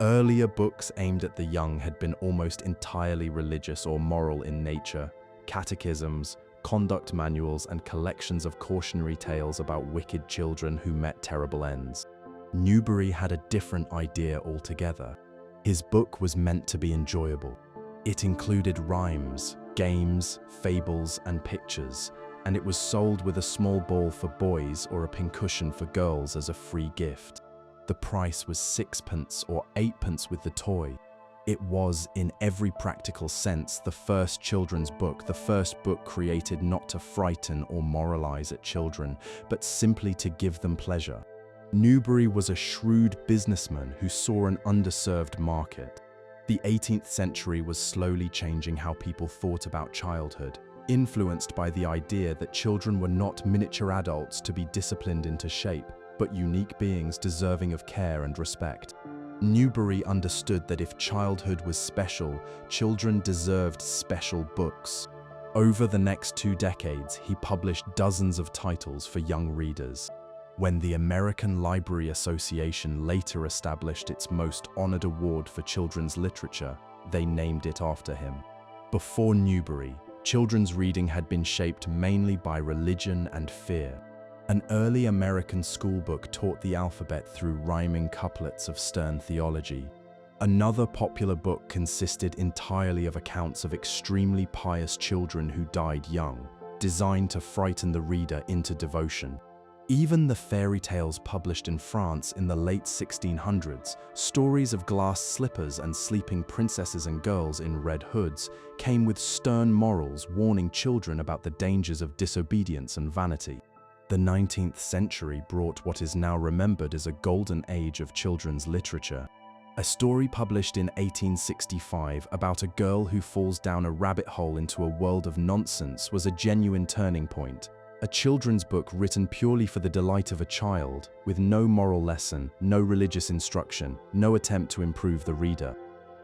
Earlier books aimed at the young had been almost entirely religious or moral in nature: catechisms, conduct manuals, and collections of cautionary tales about wicked children who met terrible ends. Newbery had a different idea altogether. His book was meant to be enjoyable. It included rhymes, games, fables, and pictures, and it was sold with a small ball for boys or a pincushion for girls as a free gift. The price was 6p or 8p with the toy. It was, in every practical sense, the first children's book, the first book created not to frighten or moralize at children, but simply to give them pleasure. Newbery was a shrewd businessman who saw an underserved market. The 18th century was slowly changing how people thought about childhood, influenced by the idea that children were not miniature adults to be disciplined into shape, but unique beings deserving of care and respect. Newbery understood that if childhood was special, children deserved special books. Over the next 2 decades, he published dozens of titles for young readers. When the American Library Association later established its most honored award for children's literature, they named it after him. Before Newbery, children's reading had been shaped mainly by religion and fear. An early American schoolbook taught the alphabet through rhyming couplets of stern theology. Another popular book consisted entirely of accounts of extremely pious children who died young, designed to frighten the reader into devotion. Even the fairy tales published in France in the late 1600s, stories of glass slippers and sleeping princesses and girls in red hoods, came with stern morals warning children about the dangers of disobedience and vanity. The 19th century brought what is now remembered as a golden age of children's literature. A story published in 1865 about a girl who falls down a rabbit hole into a world of nonsense was a genuine turning point. A children's book written purely for the delight of a child, with no moral lesson, no religious instruction, no attempt to improve the reader.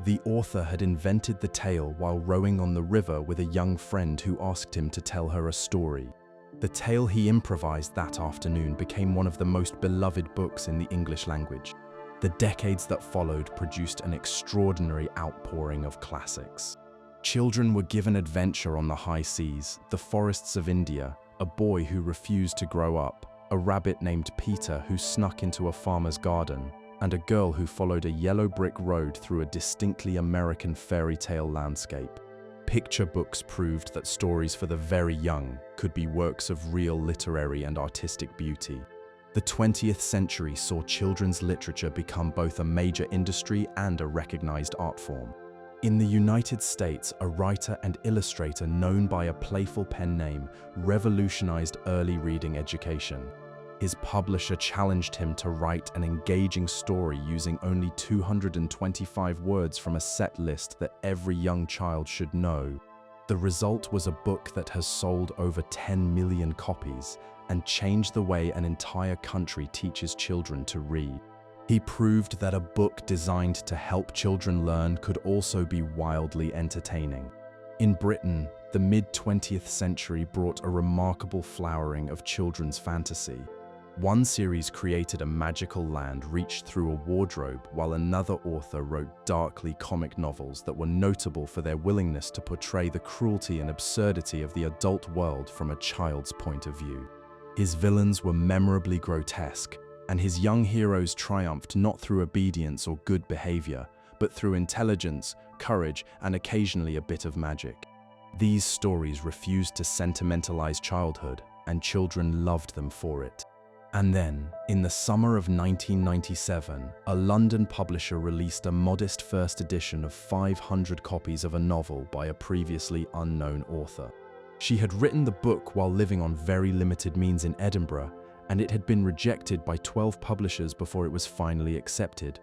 The author had invented the tale while rowing on the river with a young friend who asked him to tell her a story. The tale he improvised that afternoon became one of the most beloved books in the English language. The decades that followed produced an extraordinary outpouring of classics. Children were given adventure on the high seas, the forests of India, a boy who refused to grow up, a rabbit named Peter who snuck into a farmer's garden, and a girl who followed a yellow brick road through a distinctly American fairy tale landscape. Picture books proved that stories for the very young could be works of real literary and artistic beauty. The 20th century saw children's literature become both a major industry and a recognized art form. In the United States, a writer and illustrator known by a playful pen name revolutionized early reading education. His publisher challenged him to write an engaging story using only 225 words from a set list that every young child should know. The result was a book that has sold over 10 million copies and changed the way an entire country teaches children to read. He proved that a book designed to help children learn could also be wildly entertaining. In Britain, the mid-20th century brought a remarkable flowering of children's fantasy. One series created a magical land reached through a wardrobe, while another author wrote darkly comic novels that were notable for their willingness to portray the cruelty and absurdity of the adult world from a child's point of view. His villains were memorably grotesque, and his young heroes triumphed not through obedience or good behavior, but through intelligence, courage, and occasionally a bit of magic. These stories refused to sentimentalize childhood, and children loved them for it. And then, in the summer of 1997, a London publisher released a modest first edition of 500 copies of a novel by a previously unknown author. She had written the book while living on very limited means in Edinburgh, and it had been rejected by 12 publishers before it was finally accepted,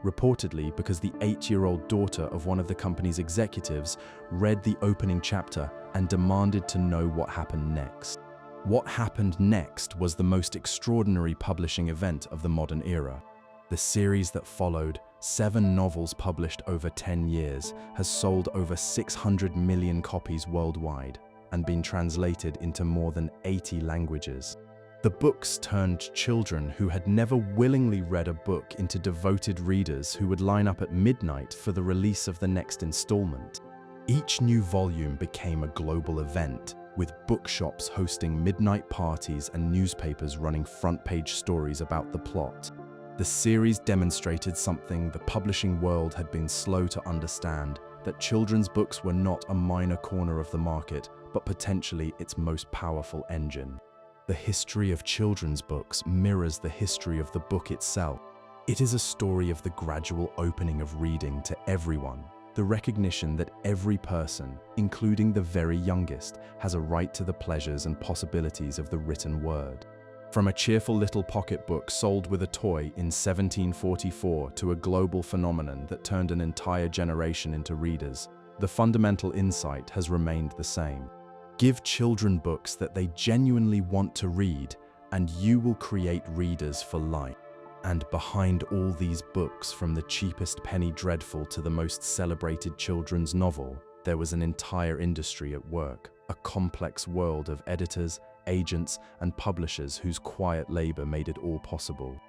reportedly because the 8-year-old daughter of one of the company's executives read the opening chapter and demanded to know what happened next. What happened next was the most extraordinary publishing event of the modern era. The series that followed, 7 novels published over 10 years, has sold over 600 million copies worldwide and been translated into more than 80 languages. The books turned children who had never willingly read a book into devoted readers who would line up at midnight for the release of the next installment. Each new volume became a global event, with bookshops hosting midnight parties and newspapers running front-page stories about the plot. The series demonstrated something the publishing world had been slow to understand, that children's books were not a minor corner of the market, but potentially its most powerful engine. The history of children's books mirrors the history of the book itself. It is a story of the gradual opening of reading to everyone, the recognition that every person, including the very youngest, has a right to the pleasures and possibilities of the written word. From a cheerful little pocketbook sold with a toy in 1744 to a global phenomenon that turned an entire generation into readers, the fundamental insight has remained the same. Give children books that they genuinely want to read, and you will create readers for life. And behind all these books, from the cheapest penny dreadful to the most celebrated children's novel, there was an entire industry at work, a complex world of editors, agents, and publishers whose quiet labor made it all possible.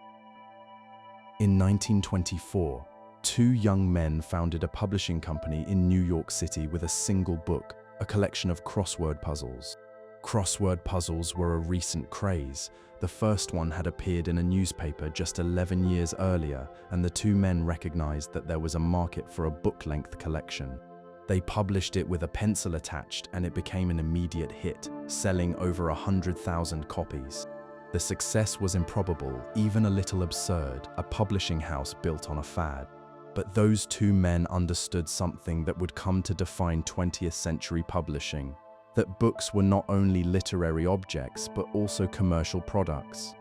In 1924, 2 young men founded a publishing company in New York City with a single book, a collection of crossword puzzles. Crossword puzzles were a recent craze. The first one had appeared in a newspaper just 11 years earlier, and the 2 men recognized that there was a market for a book-length collection. They published it with a pencil attached, and it became an immediate hit, selling over 100,000 copies. The success was improbable, even a little absurd, a publishing house built on a fad. But those 2 men understood something that would come to define 20th century publishing. That books were not only literary objects, but also commercial products,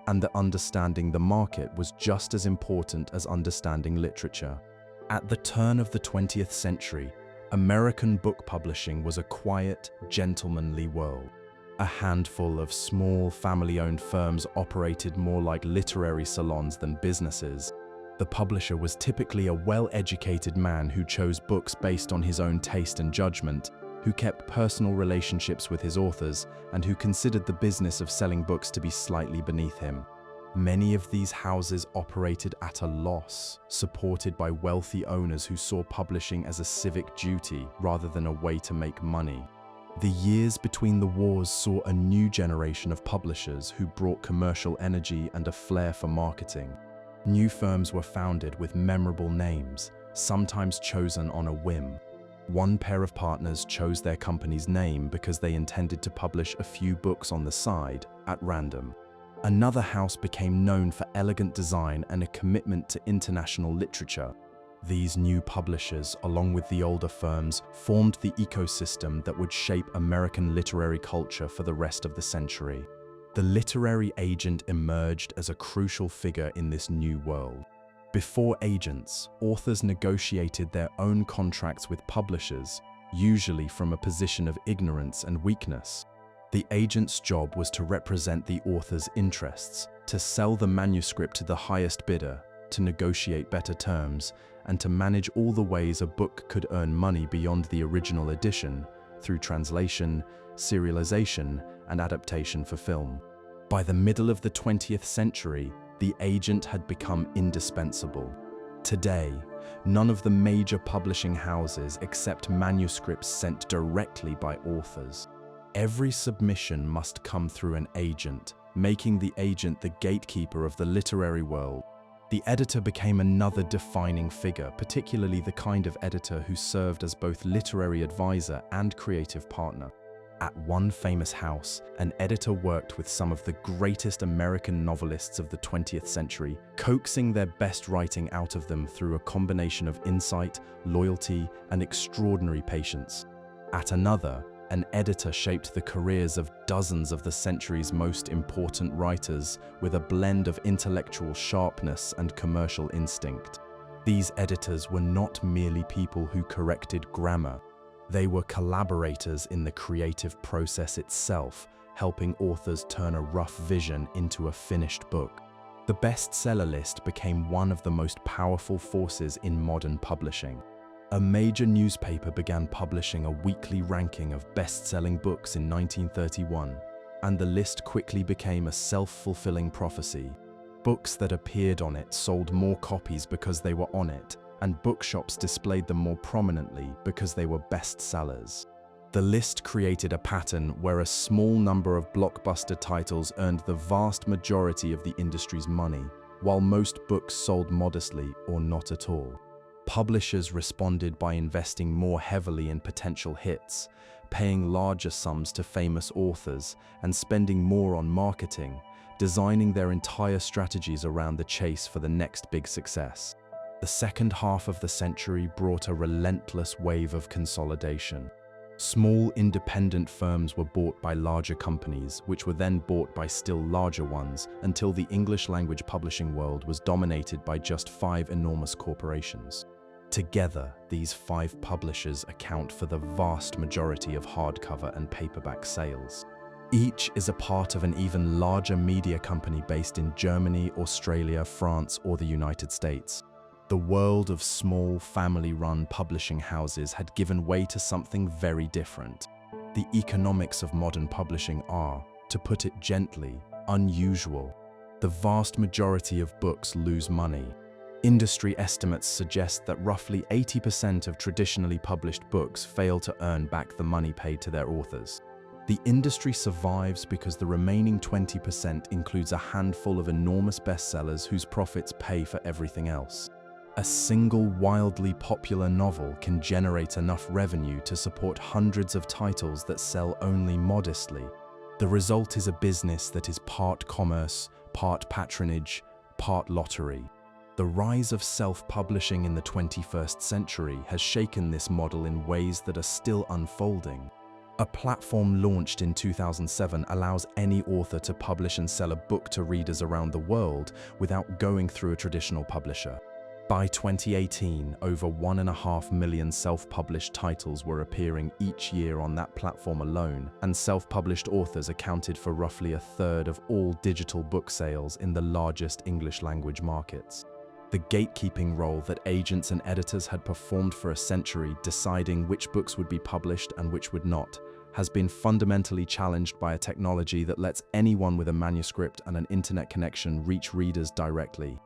and that understanding the market was just as important as understanding literature. At the turn of the 20th century, American book publishing was a quiet, gentlemanly world. A handful of small, family-owned firms operated more like literary salons than businesses. The publisher was typically a well-educated man who chose books based on his own taste and judgment, who kept personal relationships with his authors, and who considered the business of selling books to be slightly beneath him. Many of these houses operated at a loss, supported by wealthy owners who saw publishing as a civic duty rather than a way to make money. The years between the wars saw a new generation of publishers who brought commercial energy and a flair for marketing. New firms were founded with memorable names, sometimes chosen on a whim. One pair of partners chose their company's name because they intended to publish a few books on the side, at random. Another house became known for elegant design and a commitment to international literature. These new publishers, along with the older firms, formed the ecosystem that would shape American literary culture for the rest of the century. The literary agent emerged as a crucial figure in this new world. Before agents, authors negotiated their own contracts with publishers, usually from a position of ignorance and weakness. The agent's job was to represent the author's interests, to sell the manuscript to the highest bidder, to negotiate better terms, and to manage all the ways a book could earn money beyond the original edition through translation, serialization, and adaptation for film. By the middle of the 20th century, the agent had become indispensable. Today, none of the major publishing houses accept manuscripts sent directly by authors. Every submission must come through an agent, making the agent the gatekeeper of the literary world. The editor became another defining figure, particularly the kind of editor who served as both literary advisor and creative partner. At one famous house, an editor worked with some of the greatest American novelists of the 20th century, coaxing their best writing out of them through a combination of insight, loyalty, and extraordinary patience. At another, an editor shaped the careers of dozens of the century's most important writers with a blend of intellectual sharpness and commercial instinct. These editors were not merely people who corrected grammar. They were collaborators in the creative process itself, helping authors turn a rough vision into a finished book. The bestseller list became one of the most powerful forces in modern publishing. A major newspaper began publishing a weekly ranking of best-selling books in 1931, and the list quickly became a self-fulfilling prophecy. Books that appeared on it sold more copies because they were on it, and bookshops displayed them more prominently because they were bestsellers. The list created a pattern where a small number of blockbuster titles earned the vast majority of the industry's money, while most books sold modestly or not at all. Publishers responded by investing more heavily in potential hits, paying larger sums to famous authors, and spending more on marketing, designing their entire strategies around the chase for the next big success. The second half of the century brought a relentless wave of consolidation. Small independent firms were bought by larger companies, which were then bought by still larger ones, until the English-language publishing world was dominated by just 5 enormous corporations. Together, these 5 publishers account for the vast majority of hardcover and paperback sales. Each is a part of an even larger media company based in Germany, Australia, France, or the United States. The world of small, family-run publishing houses had given way to something very different. The economics of modern publishing are, to put it gently, unusual. The vast majority of books lose money. Industry estimates suggest that roughly 80% of traditionally published books fail to earn back the money paid to their authors. The industry survives because the remaining 20% includes a handful of enormous bestsellers whose profits pay for everything else. A single wildly popular novel can generate enough revenue to support hundreds of titles that sell only modestly. The result is a business that is part commerce, part patronage, part lottery. The rise of self-publishing in the 21st century has shaken this model in ways that are still unfolding. A platform launched in 2007 allows any author to publish and sell a book to readers around the world without going through a traditional publisher. By 2018, over 1.5 million self-published titles were appearing each year on that platform alone, and self-published authors accounted for roughly a third of all digital book sales in the largest English-language markets. The gatekeeping role that agents and editors had performed for a century, deciding which books would be published and which would not, has been fundamentally challenged by a technology that lets anyone with a manuscript and an internet connection reach readers directly.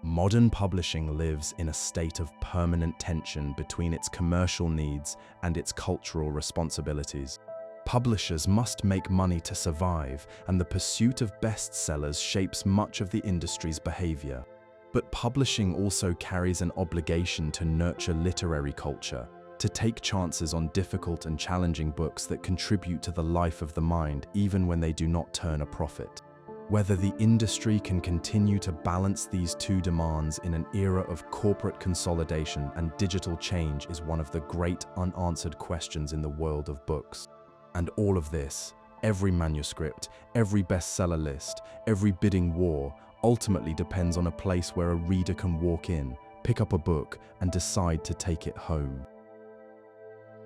Modern publishing lives in a state of permanent tension between its commercial needs and its cultural responsibilities. Publishers must make money to survive, and the pursuit of bestsellers shapes much of the industry's behavior. But publishing also carries an obligation to nurture literary culture, to take chances on difficult and challenging books that contribute to the life of the mind even when they do not turn a profit. Whether the industry can continue to balance these two demands in an era of corporate consolidation and digital change is one of the great unanswered questions in the world of books. And all of this, every manuscript, every bestseller list, every bidding war, ultimately depends on a place where a reader can walk in, pick up a book, and decide to take it home.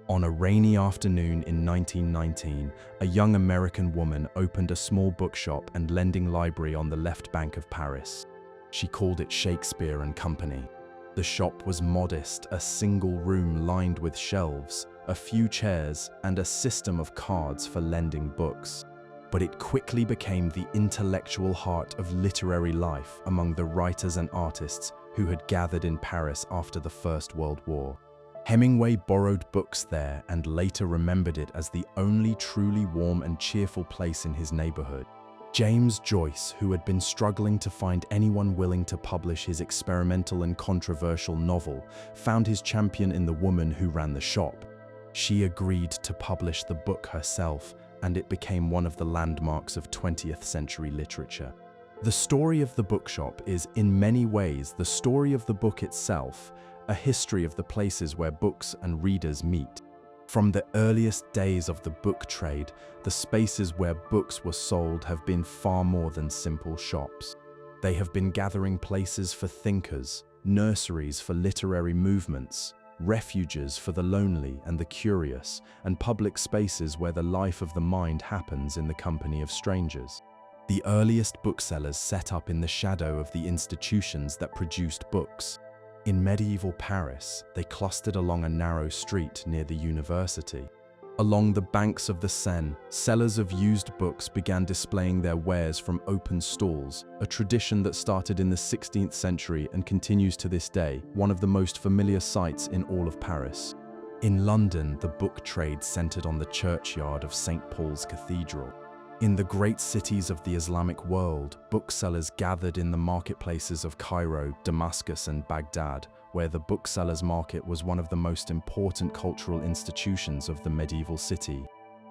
On a rainy afternoon in 1919, a young American woman opened a small bookshop and lending library on the left bank of Paris. She called it Shakespeare and Company. The shop was modest, a single room lined with shelves, a few chairs, and a system of cards for lending books. But it quickly became the intellectual heart of literary life among the writers and artists who had gathered in Paris after the First World War. Hemingway borrowed books there and later remembered it as the only truly warm and cheerful place in his neighborhood. James Joyce, who had been struggling to find anyone willing to publish his experimental and controversial novel, found his champion in the woman who ran the shop. She agreed to publish the book herself, and it became one of the landmarks of 20th century literature. The story of the bookshop is, in many ways, the story of the book itself, a history of the places where books and readers meet. From the earliest days of the book trade, the spaces where books were sold have been far more than simple shops. They have been gathering places for thinkers, nurseries for literary movements, refuges for the lonely and the curious, and public spaces where the life of the mind happens in the company of strangers. The earliest booksellers set up in the shadow of the institutions that produced books. In medieval Paris, they clustered along a narrow street near the university. Along the banks of the Seine, sellers of used books began displaying their wares from open stalls, a tradition that started in the 16th century and continues to this day, one of the most familiar sights in all of Paris. In London, the book trade centered on the churchyard of St. Paul's Cathedral. In the great cities of the Islamic world, booksellers gathered in the marketplaces of Cairo, Damascus, and Baghdad, where the booksellers' market was one of the most important cultural institutions of the medieval city.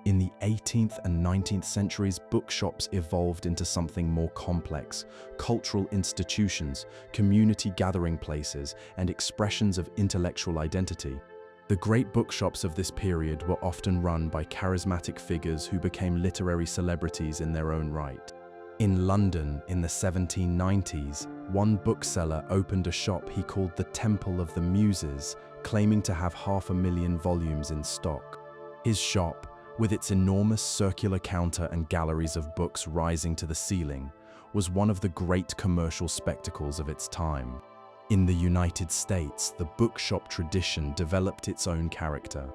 In the 18th and 19th centuries, bookshops evolved into something more complex: cultural institutions, community gathering places, and expressions of intellectual identity. The great bookshops of this period were often run by charismatic figures who became literary celebrities in their own right. In London, in the 1790s, one bookseller opened a shop he called the Temple of the Muses, claiming to have 500,000 volumes in stock. His shop, with its enormous circular counter and galleries of books rising to the ceiling, was one of the great commercial spectacles of its time. In the United States, the bookshop tradition developed its own character.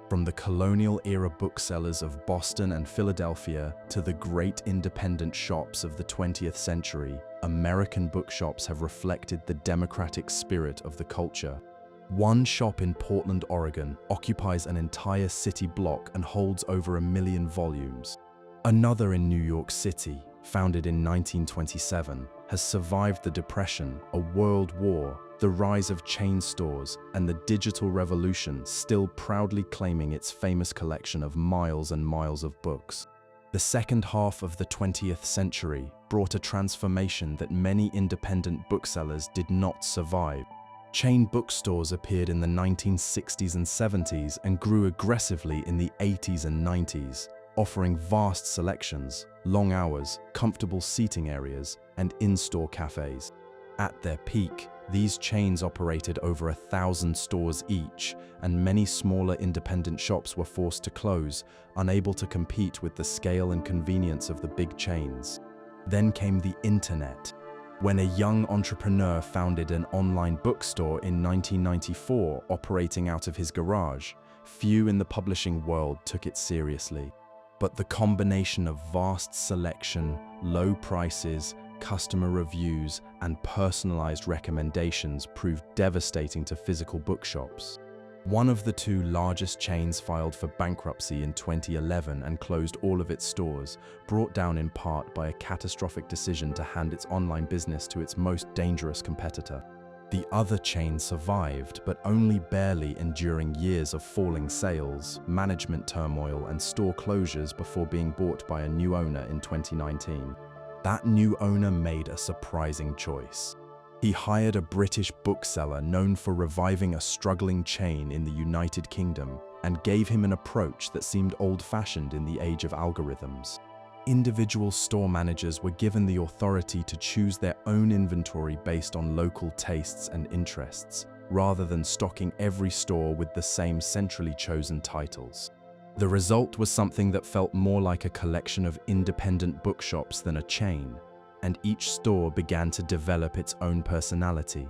From the colonial-era booksellers of Boston and Philadelphia to the great independent shops of the 20th century, American bookshops have reflected the democratic spirit of the culture. One shop in Portland, Oregon, occupies an entire city block and holds over 1 million volumes. Another in New York City, founded in 1927, has survived the Depression, a world war, the rise of chain stores, and the digital revolution, still proudly claiming its famous collection of miles and miles of books. The second half of the 20th century brought a transformation that many independent booksellers did not survive. Chain bookstores appeared in the 1960s and 70s and grew aggressively in the 80s and 90s, offering vast selections, long hours, comfortable seating areas, and in-store cafes. At their peak, these chains operated over 1,000 stores each, and many smaller independent shops were forced to close, unable to compete with the scale and convenience of the big chains. Then came the internet. When a young entrepreneur founded an online bookstore in 1994 operating out of his garage, few in the publishing world took it seriously. But the combination of vast selection, low prices, customer reviews, and personalized recommendations proved devastating to physical bookshops. One of the two largest chains filed for bankruptcy in 2011 and closed all of its stores, brought down in part by a catastrophic decision to hand its online business to its most dangerous competitor. The other chain survived, but only barely, enduring years of falling sales, management turmoil, and store closures before being bought by a new owner in 2019. That new owner made a surprising choice. He hired a British bookseller known for reviving a struggling chain in the United Kingdom and gave him an approach that seemed old-fashioned in the age of algorithms. Individual store managers were given the authority to choose their own inventory based on local tastes and interests, rather than stocking every store with the same centrally chosen titles. The result was something that felt more like a collection of independent bookshops than a chain, and each store began to develop its own personality,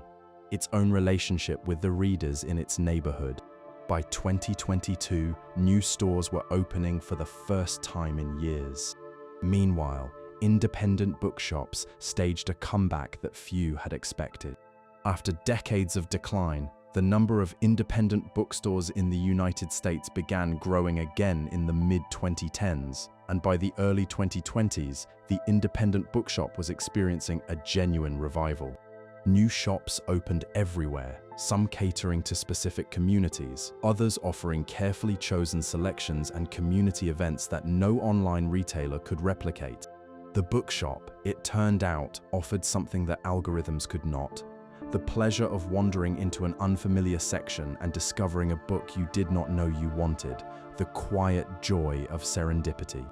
its own relationship with the readers in its neighborhood. By 2022, new stores were opening for the first time in years. Meanwhile, independent bookshops staged a comeback that few had expected. After decades of decline, the number of independent bookstores in the United States began growing again in the mid-2010s, and by the early 2020s, the independent bookshop was experiencing a genuine revival. New shops opened everywhere, some catering to specific communities, others offering carefully chosen selections and community events that no online retailer could replicate. The bookshop, it turned out, offered something that algorithms could not: the pleasure of wandering into an unfamiliar section and discovering a book you did not know you wanted, the quiet joy of serendipity.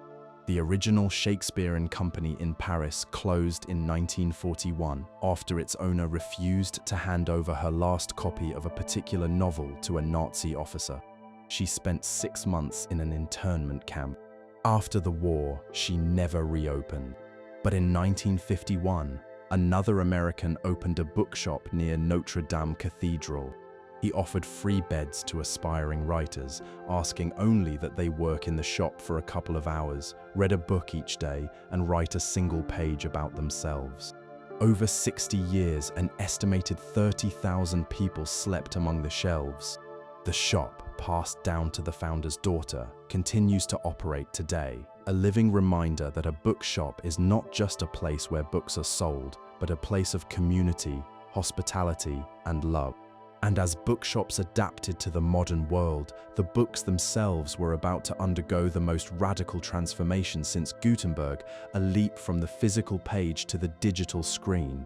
The original Shakespeare and Company in Paris closed in 1941 after its owner refused to hand over her last copy of a particular novel to a Nazi officer. She spent 6 months in an internment camp. After the war, she never reopened. But in 1951, another American opened a bookshop near Notre Dame Cathedral. He offered free beds to aspiring writers, asking only that they work in the shop for a couple of hours, read a book each day, and write a single page about themselves. Over 60 years, an estimated 30,000 people slept among the shelves. The shop, passed down to the founder's daughter, continues to operate today, a living reminder that a bookshop is not just a place where books are sold, but a place of community, hospitality, and love. And as bookshops adapted to the modern world, the books themselves were about to undergo the most radical transformation since Gutenberg, a leap from the physical page to the digital screen.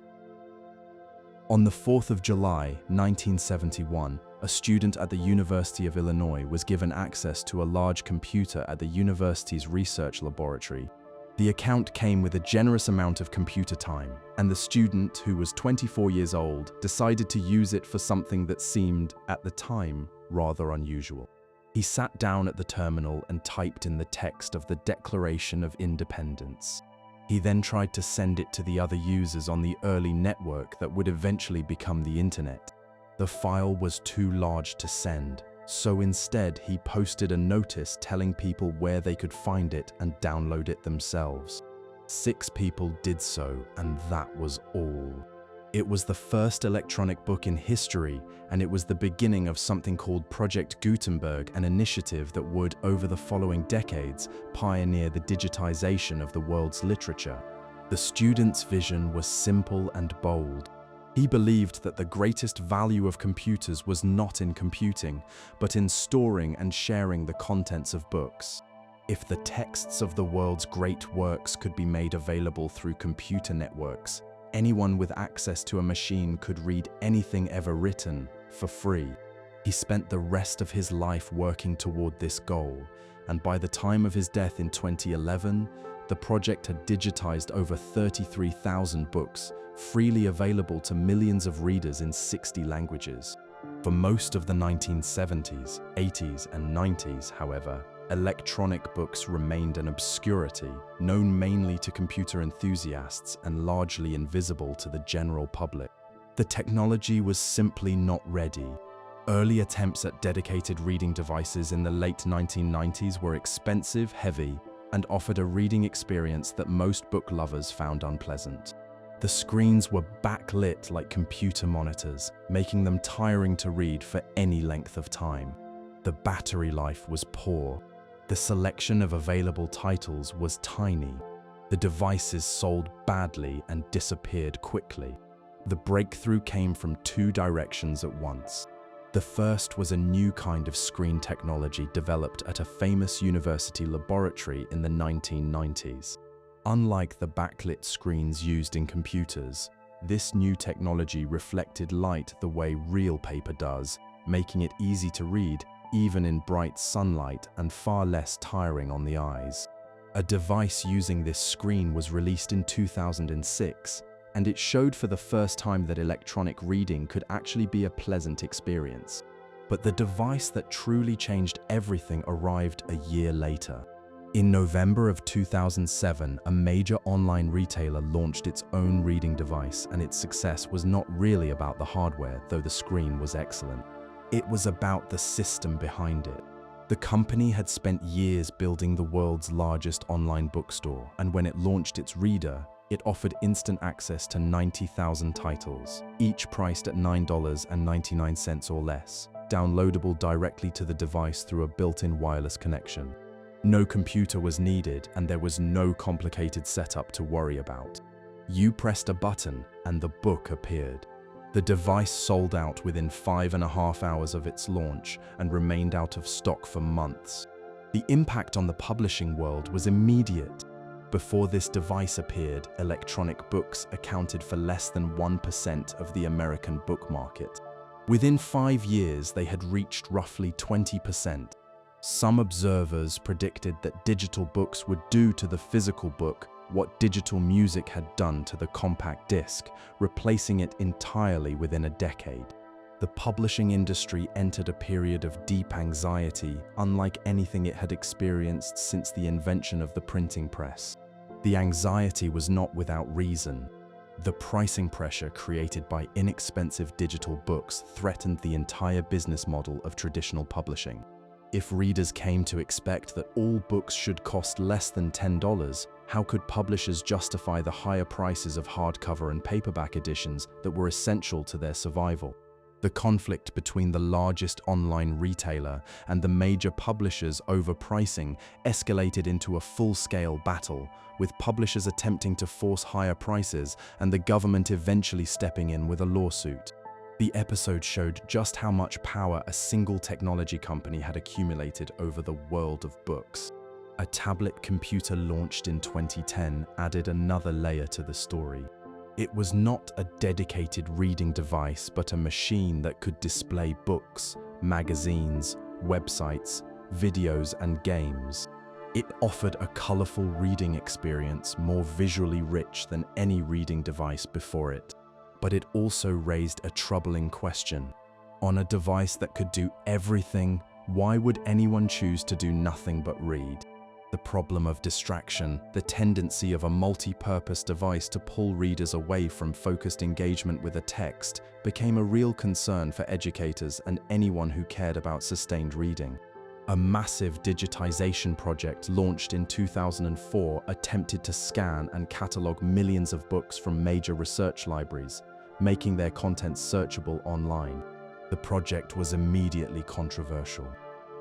On the 4th of July, 1971, a student at the University of Illinois was given access to a large computer at the university's research laboratory. The account came with a generous amount of computer time, and the student, who was 24 years old, decided to use it for something that seemed, at the time, rather unusual. He sat down at the terminal and typed in the text of the Declaration of Independence. He then tried to send it to the other users on the early network that would eventually become the internet. The file was too large to send, so instead he posted a notice telling people where they could find it and download it themselves. 6 people did so, and that was all. It was the first electronic book in history, and it was the beginning of something called Project Gutenberg, an initiative that would, over the following decades, pioneer the digitization of the world's literature. The student's vision was simple and bold. He believed that the greatest value of computers was not in computing, but in storing and sharing the contents of books. If the texts of the world's great works could be made available through computer networks, anyone with access to a machine could read anything ever written for free. He spent the rest of his life working toward this goal, and by the time of his death in 2011, the project had digitized over 33,000 books, freely available to millions of readers in 60 languages. For most of the 1970s, 80s, and 90s, however, electronic books remained an obscurity, known mainly to computer enthusiasts and largely invisible to the general public. The technology was simply not ready. Early attempts at dedicated reading devices in the late 1990s were expensive, heavy, and offered a reading experience that most book lovers found unpleasant. The screens were backlit like computer monitors, making them tiring to read for any length of time. The battery life was poor. The selection of available titles was tiny. The devices sold badly and disappeared quickly. The breakthrough came from two directions at once. The first was a new kind of screen technology developed at a famous university laboratory in the 1990s. Unlike the backlit screens used in computers, this new technology reflected light the way real paper does, making it easy to read even in bright sunlight and far less tiring on the eyes. A device using this screen was released in 2006, and it showed for the first time that electronic reading could actually be a pleasant experience. But the device that truly changed everything arrived a year later. In November of 2007, a major online retailer launched its own reading device, and its success was not really about the hardware, though the screen was excellent. It was about the system behind it. The company had spent years building the world's largest online bookstore, and when it launched its reader, it offered instant access to 90,000 titles, each priced at $9.99 or less, downloadable directly to the device through a built-in wireless connection. No computer was needed, and there was no complicated setup to worry about. You pressed a button, and the book appeared. The device sold out within 5.5 hours of its launch and remained out of stock for months. The impact on the publishing world was immediate. Before this device appeared, electronic books accounted for less than 1% of the American book market. Within 5 years, they had reached roughly 20%. Some observers predicted that digital books would do to the physical book what digital music had done to the compact disc, replacing it entirely within a decade. The publishing industry entered a period of deep anxiety, unlike anything it had experienced since the invention of the printing press. The anxiety was not without reason. The pricing pressure created by inexpensive digital books threatened the entire business model of traditional publishing. If readers came to expect that all books should cost less than $10, how could publishers justify the higher prices of hardcover and paperback editions that were essential to their survival? The conflict between the largest online retailer and the major publishers over pricing escalated into a full-scale battle, with publishers attempting to force higher prices and the government eventually stepping in with a lawsuit. The episode showed just how much power a single technology company had accumulated over the world of books. A tablet computer launched in 2010 added another layer to the story. It was not a dedicated reading device, but a machine that could display books, magazines, websites, videos, and games. It offered a colorful reading experience more visually rich than any reading device before it. But it also raised a troubling question. On a device that could do everything, why would anyone choose to do nothing but read? The problem of distraction, the tendency of a multi-purpose device to pull readers away from focused engagement with a text, became a real concern for educators and anyone who cared about sustained reading. A massive digitization project launched in 2004 attempted to scan and catalog millions of books from major research libraries, making their content searchable online. The project was immediately controversial.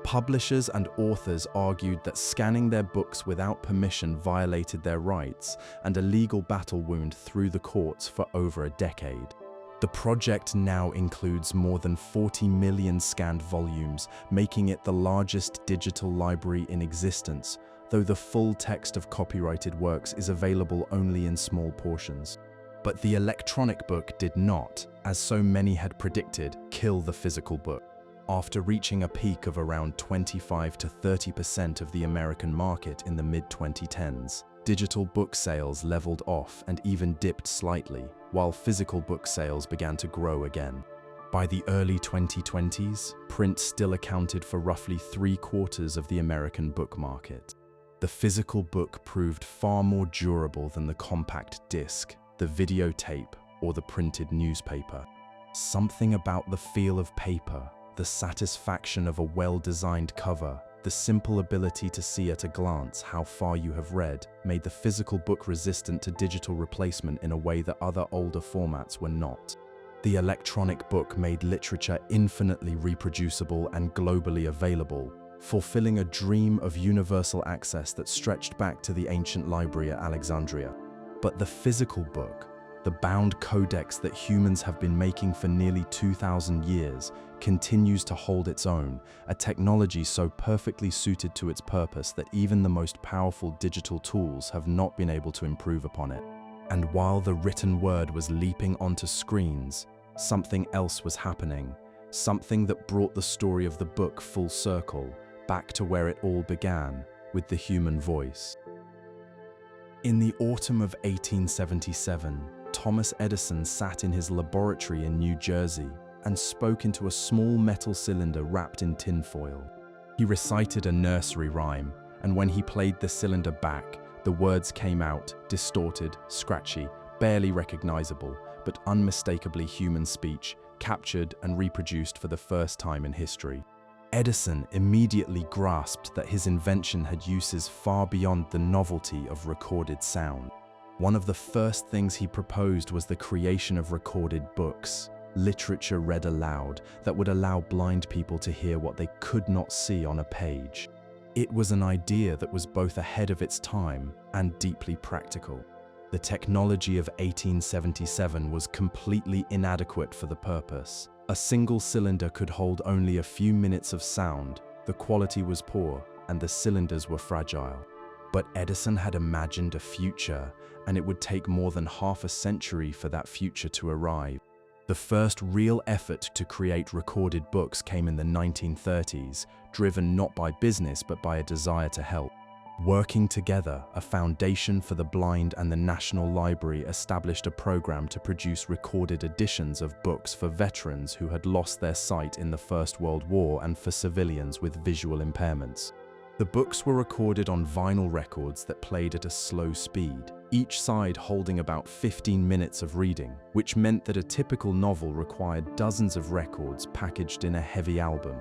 Publishers and authors argued that scanning their books without permission violated their rights, and a legal battle wound through the courts for over a decade. The project now includes more than 40 million scanned volumes, making it the largest digital library in existence, though the full text of copyrighted works is available only in small portions. But the electronic book did not, as so many had predicted, kill the physical book. After reaching a peak of around 25 to 30% of the American market in the mid-2010s, digital book sales leveled off and even dipped slightly, while physical book sales began to grow again. By the early 2020s, print still accounted for roughly 3/4 of the American book market. The physical book proved far more durable than the compact disc, the videotape, or the printed newspaper. Something about the feel of paper, the satisfaction of a well-designed cover, the The simple ability to see at a glance how far you have read made the physical book resistant to digital replacement in a way that other older formats were not. The electronic book made literature infinitely reproducible and globally available, fulfilling a dream of universal access that stretched back to the ancient library at Alexandria. But the physical book, the bound codex that humans have been making for nearly 2,000 years, continues to hold its own, a technology so perfectly suited to its purpose that even the most powerful digital tools have not been able to improve upon it. And while the written word was leaping onto screens, something else was happening, something that brought the story of the book full circle, back to where it all began, with the human voice. In the autumn of 1877, Thomas Edison sat in his laboratory in New Jersey and spoke into a small metal cylinder wrapped in tinfoil. He recited a nursery rhyme, and when he played the cylinder back, the words came out, distorted, scratchy, barely recognizable, but unmistakably human speech, captured and reproduced for the first time in history. Edison immediately grasped that his invention had uses far beyond the novelty of recorded sound. One of the first things he proposed was the creation of recorded books, literature read aloud, that would allow blind people to hear what they could not see on a page. It was an idea that was both ahead of its time and deeply practical. The technology of 1877 was completely inadequate for the purpose. A single cylinder could hold only a few minutes of sound, the quality was poor, and the cylinders were fragile. But Edison had imagined a future, and it would take more than half a century for that future to arrive. The first real effort to create recorded books came in the 1930s, driven not by business but by a desire to help. Working together, a foundation for the blind and the National Library established a program to produce recorded editions of books for veterans who had lost their sight in the First World War and for civilians with visual impairments. The books were recorded on vinyl records that played at a slow speed, each side holding about 15 minutes of reading, which meant that a typical novel required dozens of records packaged in a heavy album.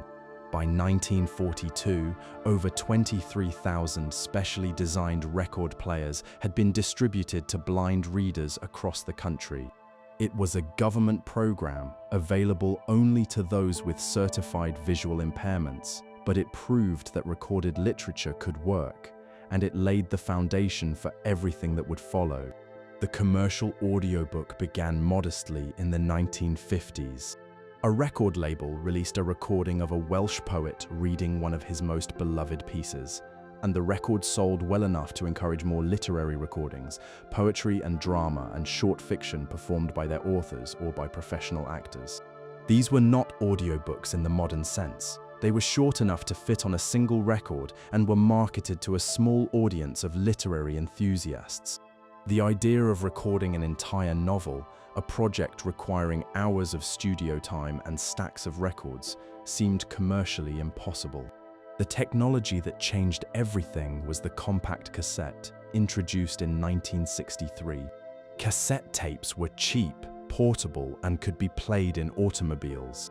By 1942, over 23,000 specially designed record players had been distributed to blind readers across the country. It was a government program available only to those with certified visual impairments, but it proved that recorded literature could work, and it laid the foundation for everything that would follow. The commercial audiobook began modestly in the 1950s. A record label released a recording of a Welsh poet reading one of his most beloved pieces, and the record sold well enough to encourage more literary recordings, poetry and drama and short fiction performed by their authors or by professional actors. These were not audiobooks in the modern sense. They were short enough to fit on a single record and were marketed to a small audience of literary enthusiasts. The idea of recording an entire novel, a project requiring hours of studio time and stacks of records, seemed commercially impossible. The technology that changed everything was the compact cassette, introduced in 1963. Cassette tapes were cheap, portable, and could be played in automobiles.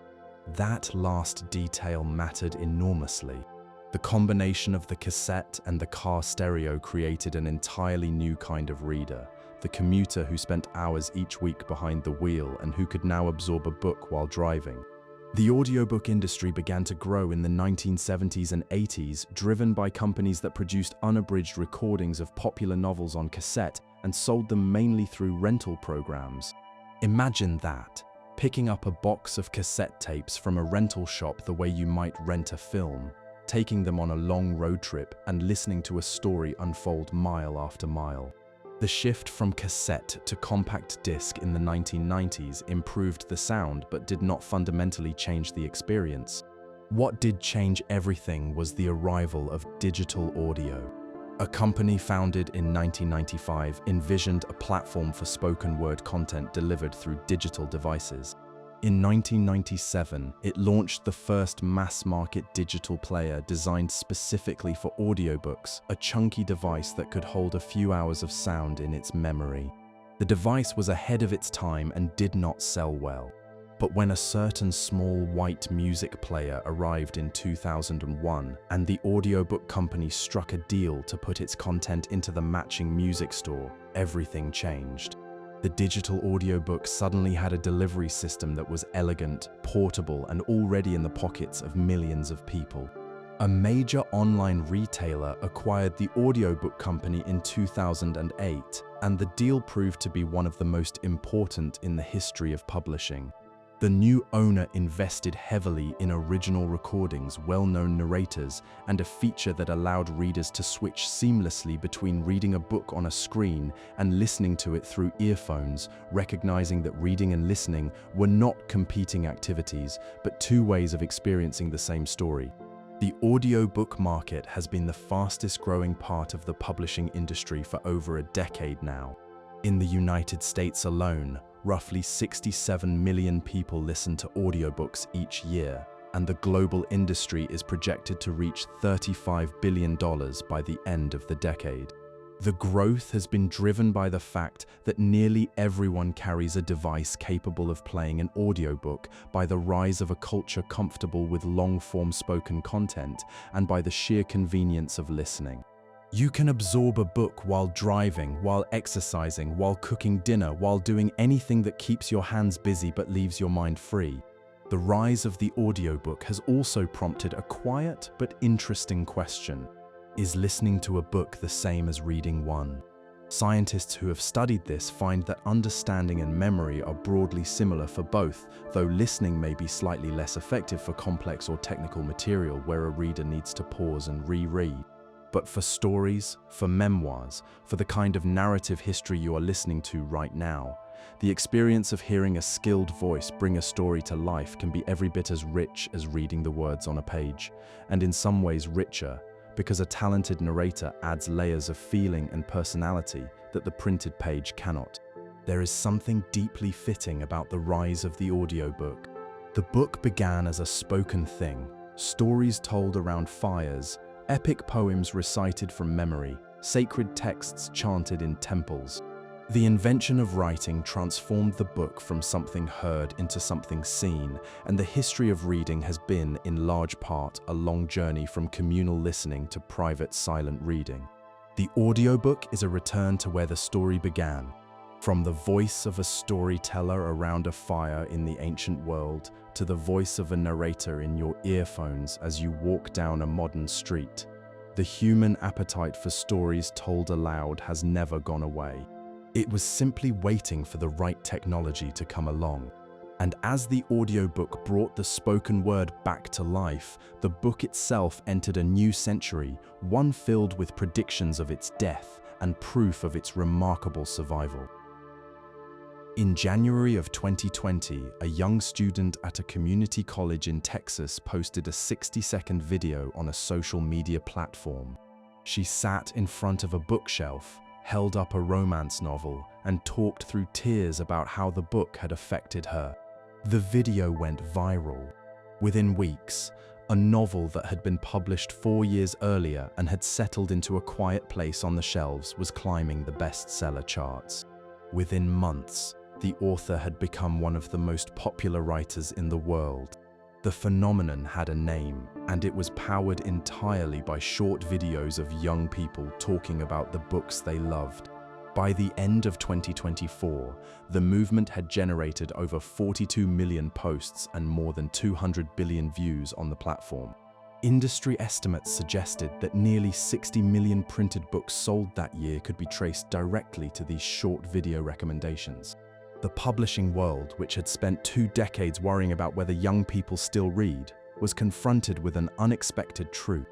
That last detail mattered enormously. The combination of the cassette and the car stereo created an entirely new kind of reader, the commuter who spent hours each week behind the wheel and who could now absorb a book while driving. The audiobook industry began to grow in the 1970s and 80s, driven by companies that produced unabridged recordings of popular novels on cassette and sold them mainly through rental programs. Imagine that. Picking up a box of cassette tapes from a rental shop the way you might rent a film, taking them on a long road trip and listening to a story unfold mile after mile. The shift from cassette to compact disc in the 1990s improved the sound but did not fundamentally change the experience. What did change everything was the arrival of digital audio. A company founded in 1995 envisioned a platform for spoken word content delivered through digital devices. In 1997, it launched the first mass-market digital player designed specifically for audiobooks, a chunky device that could hold a few hours of sound in its memory. The device was ahead of its time and did not sell well. But when a certain small white music player arrived in 2001 and the audiobook company struck a deal to put its content into the matching music store, everything changed. The digital audiobook suddenly had a delivery system that was elegant, portable, and already in the pockets of millions of people. A major online retailer acquired the audiobook company in 2008, and the deal proved to be one of the most important in the history of publishing. The new owner invested heavily in original recordings, well-known narrators, and a feature that allowed readers to switch seamlessly between reading a book on a screen and listening to it through earphones, recognizing that reading and listening were not competing activities, but two ways of experiencing the same story. The audiobook market has been the fastest-growing part of the publishing industry for over a decade now. In the United States alone, roughly 67 million people listen to audiobooks each year, and the global industry is projected to reach $35 billion by the end of the decade. The growth has been driven by the fact that nearly everyone carries a device capable of playing an audiobook, by the rise of a culture comfortable with long-form spoken content, and by the sheer convenience of listening. You can absorb a book while driving, while exercising, while cooking dinner, while doing anything that keeps your hands busy but leaves your mind free. The rise of the audiobook has also prompted a quiet but interesting question. Is listening to a book the same as reading one? Scientists who have studied this find that understanding and memory are broadly similar for both, though listening may be slightly less effective for complex or technical material where a reader needs to pause and reread. But for stories, for memoirs, for the kind of narrative history you are listening to right now, the experience of hearing a skilled voice bring a story to life can be every bit as rich as reading the words on a page, and in some ways richer, because a talented narrator adds layers of feeling and personality that the printed page cannot. There is something deeply fitting about the rise of the audiobook. The book began as a spoken thing, stories told around fires, epic poems recited from memory, sacred texts chanted in temples. The invention of writing transformed the book from something heard into something seen, and the history of reading has been, in large part, a long journey from communal listening to private silent reading. The audiobook is a return to where the story began. From the voice of a storyteller around a fire in the ancient world to the voice of a narrator in your earphones as you walk down a modern street, the human appetite for stories told aloud has never gone away. It was simply waiting for the right technology to come along. And as the audiobook brought the spoken word back to life, the book itself entered a new century, one filled with predictions of its death and proof of its remarkable survival. In January of 2020, a young student at a community college in Texas posted a 60-second video on a social media platform. She sat in front of a bookshelf, held up a romance novel, and talked through tears about how the book had affected her. The video went viral. Within weeks, a novel that had been published 4 years earlier and had settled into a quiet place on the shelves was climbing the bestseller charts. Within months, the author had become one of the most popular writers in the world. The phenomenon had a name, and it was powered entirely by short videos of young people talking about the books they loved. By the end of 2024, the movement had generated over 42 million posts and more than 200 billion views on the platform. Industry estimates suggested that nearly 60 million printed books sold that year could be traced directly to these short video recommendations. The publishing world, which had spent 2 decades worrying about whether young people still read, was confronted with an unexpected truth.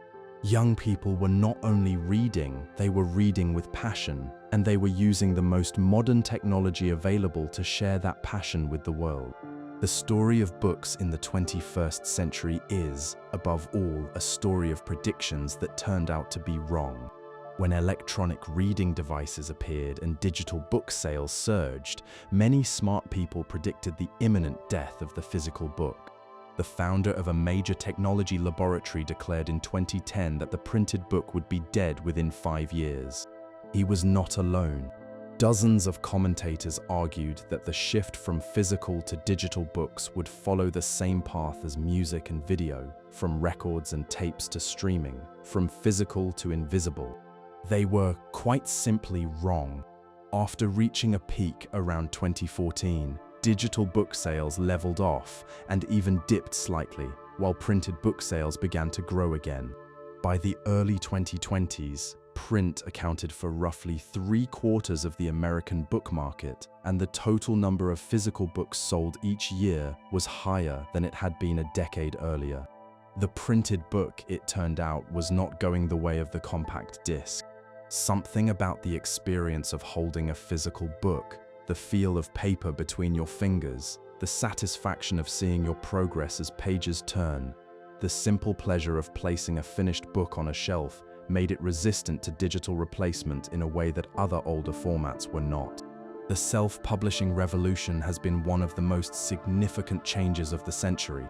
Young people were not only reading, they were reading with passion, and they were using the most modern technology available to share that passion with the world. The story of books in the 21st century is, above all, a story of predictions that turned out to be wrong. When electronic reading devices appeared and digital book sales surged, many smart people predicted the imminent death of the physical book. The founder of a major technology laboratory declared in 2010 that the printed book would be dead within 5 years. He was not alone. Dozens of commentators argued that the shift from physical to digital books would follow the same path as music and video, from records and tapes to streaming, from physical to invisible. They were quite simply wrong. After reaching a peak around 2014, digital book sales leveled off and even dipped slightly, while printed book sales began to grow again. By the early 2020s, print accounted for roughly 3/4 of the American book market, and the total number of physical books sold each year was higher than it had been a decade earlier. The printed book, it turned out, was not going the way of the compact disc. Something about the experience of holding a physical book, the feel of paper between your fingers, the satisfaction of seeing your progress as pages turn, the simple pleasure of placing a finished book on a shelf made it resistant to digital replacement in a way that other older formats were not. The self-publishing revolution has been one of the most significant changes of the century.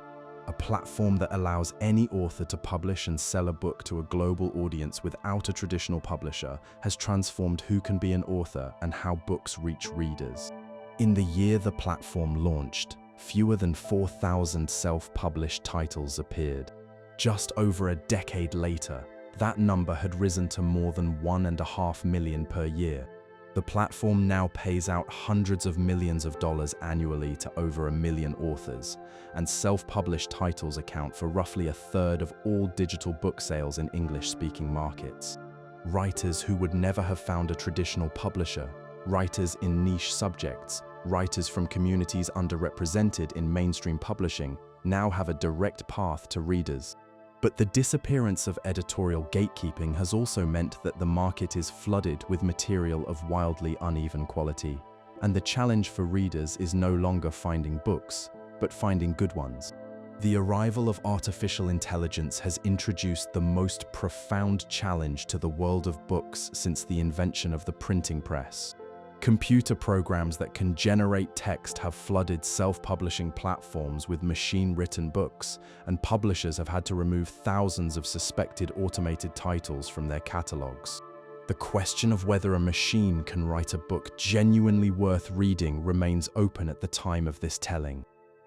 A platform that allows any author to publish and sell a book to a global audience without a traditional publisher has transformed who can be an author and how books reach readers. In the year the platform launched, fewer than 4,000 self-published titles appeared. Just over a decade later, that number had risen to more than 1.5 million per year. The platform now pays out hundreds of millions of dollars annually to over 1 million authors, and self-published titles account for roughly 1/3 of all digital book sales in English-speaking markets. Writers who would never have found a traditional publisher, writers in niche subjects, writers from communities underrepresented in mainstream publishing now have a direct path to readers. But the disappearance of editorial gatekeeping has also meant that the market is flooded with material of wildly uneven quality, and the challenge for readers is no longer finding books, but finding good ones. The arrival of artificial intelligence has introduced the most profound challenge to the world of books since the invention of the printing press. Computer programs that can generate text have flooded self-publishing platforms with machine-written books, and publishers have had to remove thousands of suspected automated titles from their catalogs. The question of whether a machine can write a book genuinely worth reading remains open at the time of this telling.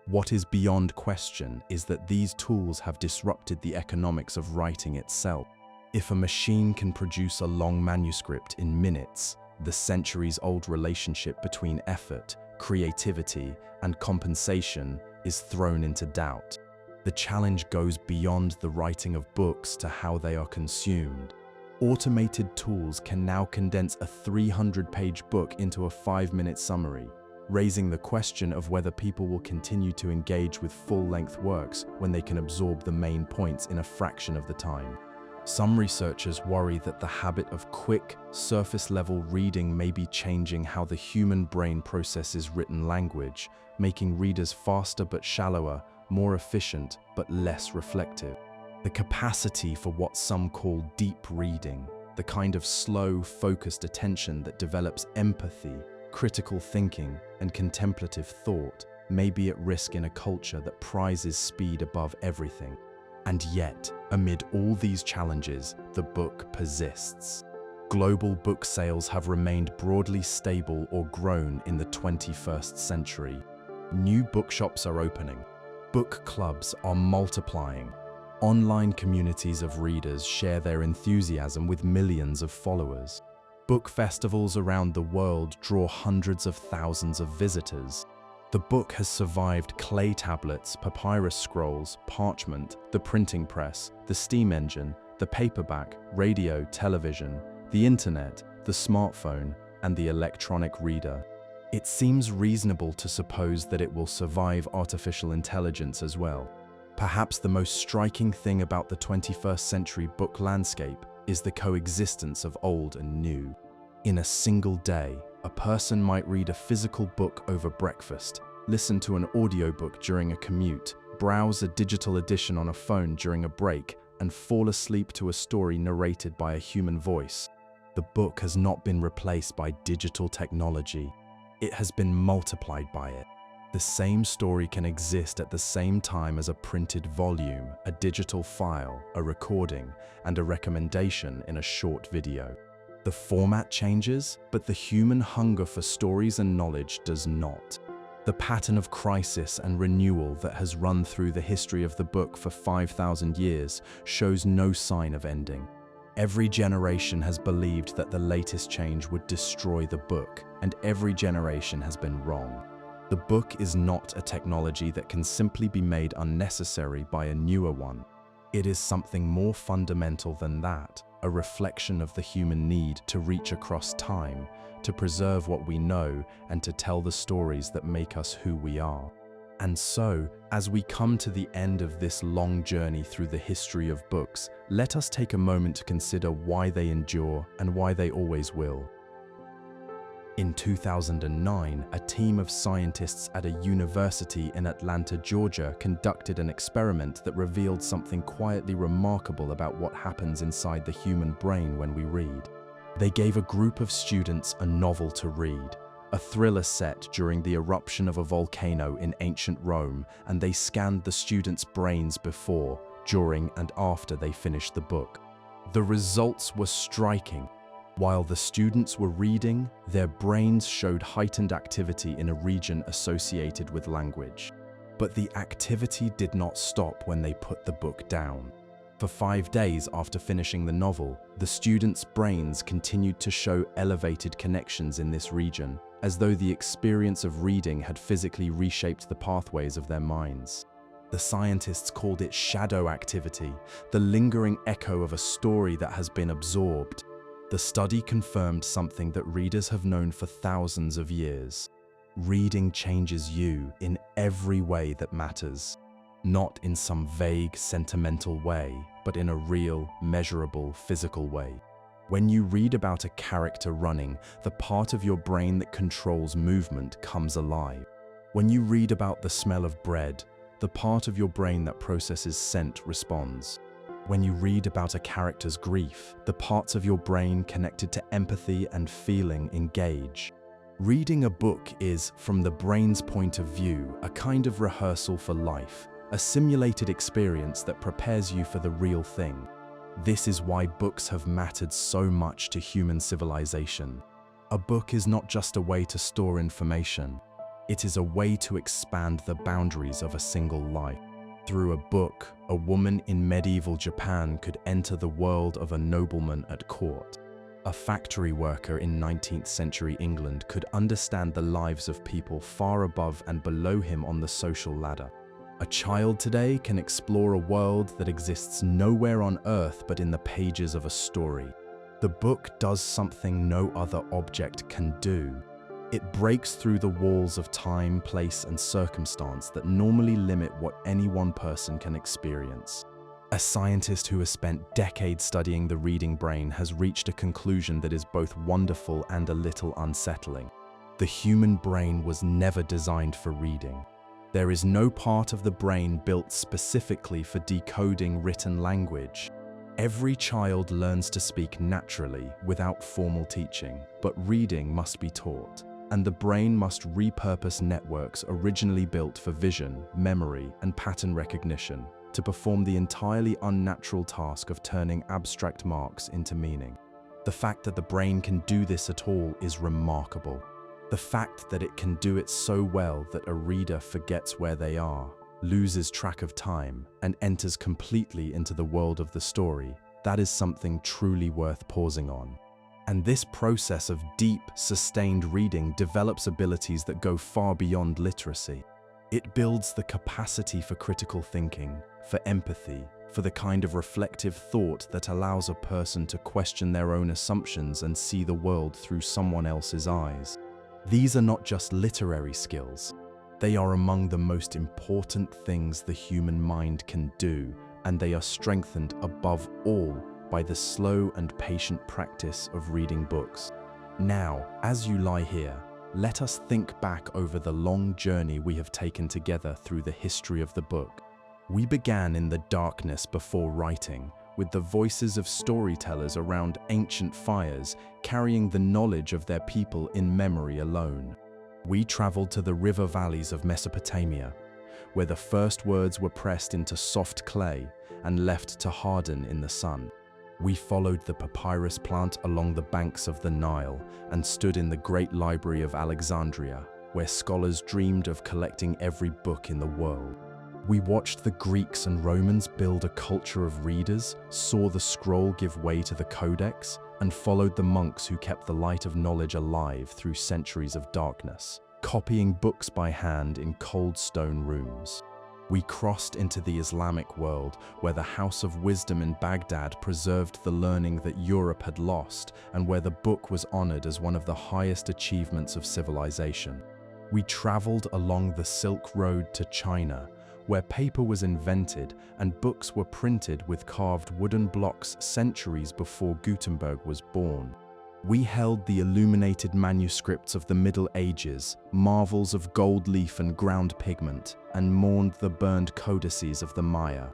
What is beyond question is that these tools have disrupted the economics of writing itself. If a machine can produce a long manuscript in minutes, the centuries-old relationship between effort, creativity, and compensation is thrown into doubt. The challenge goes beyond the writing of books to how they are consumed. Automated tools can now condense a 300-page book into a 5-minute summary, raising the question of whether people will continue to engage with full-length works when they can absorb the main points in a fraction of the time. Some researchers worry that the habit of quick, surface-level reading may be changing how the human brain processes written language, making readers faster but shallower, more efficient but less reflective. The capacity for what some call deep reading, the kind of slow, focused attention that develops empathy, critical thinking, and contemplative thought, may be at risk in a culture that prizes speed above everything. And yet, amid all these challenges, the book persists. Global book sales have remained broadly stable or grown in the 21st century. New bookshops are opening. Book clubs are multiplying. Online communities of readers share their enthusiasm with millions of followers. Book festivals around the world draw hundreds of thousands of visitors. The book has survived clay tablets, papyrus scrolls, parchment, the printing press, the steam engine, the paperback, radio, television, the internet, the smartphone, and the electronic reader. It seems reasonable to suppose that it will survive artificial intelligence as well. Perhaps the most striking thing about the 21st century book landscape is the coexistence of old and new. In a single day, a person might read a physical book over breakfast, listen to an audiobook during a commute, browse a digital edition on a phone during a break, and fall asleep to a story narrated by a human voice. The book has not been replaced by digital technology. It has been multiplied by it. The same story can exist at the same time as a printed volume, a digital file, a recording, and a recommendation in a short video. The format changes, but the human hunger for stories and knowledge does not. The pattern of crisis and renewal that has run through the history of the book for 5,000 years shows no sign of ending. Every generation has believed that the latest change would destroy the book, and every generation has been wrong. The book is not a technology that can simply be made unnecessary by a newer one. It is something more fundamental than that, a reflection of the human need to reach across time, to preserve what we know, and to tell the stories that make us who we are. And so, as we come to the end of this long journey through the history of books, let us take a moment to consider why they endure and why they always will. In 2009, a team of scientists at a university in Atlanta, Georgia, conducted an experiment that revealed something quietly remarkable about what happens inside the human brain when we read. They gave a group of students a novel to read, a thriller set during the eruption of a volcano in ancient Rome, and they scanned the students' brains before, during, and after they finished the book. The results were striking. While the students were reading, their brains showed heightened activity in a region associated with language. But the activity did not stop when they put the book down. For 5 days after finishing the novel, the students' brains continued to show elevated connections in this region, as though the experience of reading had physically reshaped the pathways of their minds. The scientists called it shadow activity, the lingering echo of a story that has been absorbed. The study confirmed something that readers have known for thousands of years. Reading changes you in every way that matters. Not in some vague, sentimental way, but in a real, measurable, physical way. When you read about a character running, the part of your brain that controls movement comes alive. When you read about the smell of bread, the part of your brain that processes scent responds. When you read about a character's grief, the parts of your brain connected to empathy and feeling engage. Reading a book is, from the brain's point of view, a kind of rehearsal for life, a simulated experience that prepares you for the real thing. This is why books have mattered so much to human civilization. A book is not just a way to store information. It is a way to expand the boundaries of a single life. Through a book, a woman in medieval Japan could enter the world of a nobleman at court. A factory worker in 19th century England could understand the lives of people far above and below him on the social ladder. A child today can explore a world that exists nowhere on Earth but in the pages of a story. The book does something no other object can do. It breaks through the walls of time, place, and circumstance that normally limit what any one person can experience. A scientist who has spent decades studying the reading brain has reached a conclusion that is both wonderful and a little unsettling. The human brain was never designed for reading. There is no part of the brain built specifically for decoding written language. Every child learns to speak naturally without formal teaching, but reading must be taught. And the brain must repurpose networks originally built for vision, memory, and pattern recognition to perform the entirely unnatural task of turning abstract marks into meaning. The fact that the brain can do this at all is remarkable. The fact that it can do it so well that a reader forgets where they are, loses track of time, and enters completely into the world of the story, that is something truly worth pausing on. And this process of deep, sustained reading develops abilities that go far beyond literacy. It builds the capacity for critical thinking, for empathy, for the kind of reflective thought that allows a person to question their own assumptions and see the world through someone else's eyes. These are not just literary skills. They are among the most important things the human mind can do, and they are strengthened above all by the slow and patient practice of reading books. Now, as you lie here, let us think back over the long journey we have taken together through the history of the book. We began in the darkness before writing, with the voices of storytellers around ancient fires, carrying the knowledge of their people in memory alone. We traveled to the river valleys of Mesopotamia, where the first words were pressed into soft clay and left to harden in the sun. We followed the papyrus plant along the banks of the Nile and stood in the great library of Alexandria, where scholars dreamed of collecting every book in the world. We watched the Greeks and Romans build a culture of readers, saw the scroll give way to the Codex, and followed the monks who kept the light of knowledge alive through centuries of darkness, copying books by hand in cold stone rooms. We crossed into the Islamic world, where the House of Wisdom in Baghdad preserved the learning that Europe had lost, and where the book was honored as one of the highest achievements of civilization. We traveled along the Silk Road to China, where paper was invented and books were printed with carved wooden blocks centuries before Gutenberg was born. We held the illuminated manuscripts of the Middle Ages, marvels of gold leaf and ground pigment, and mourned the burned codices of the Maya.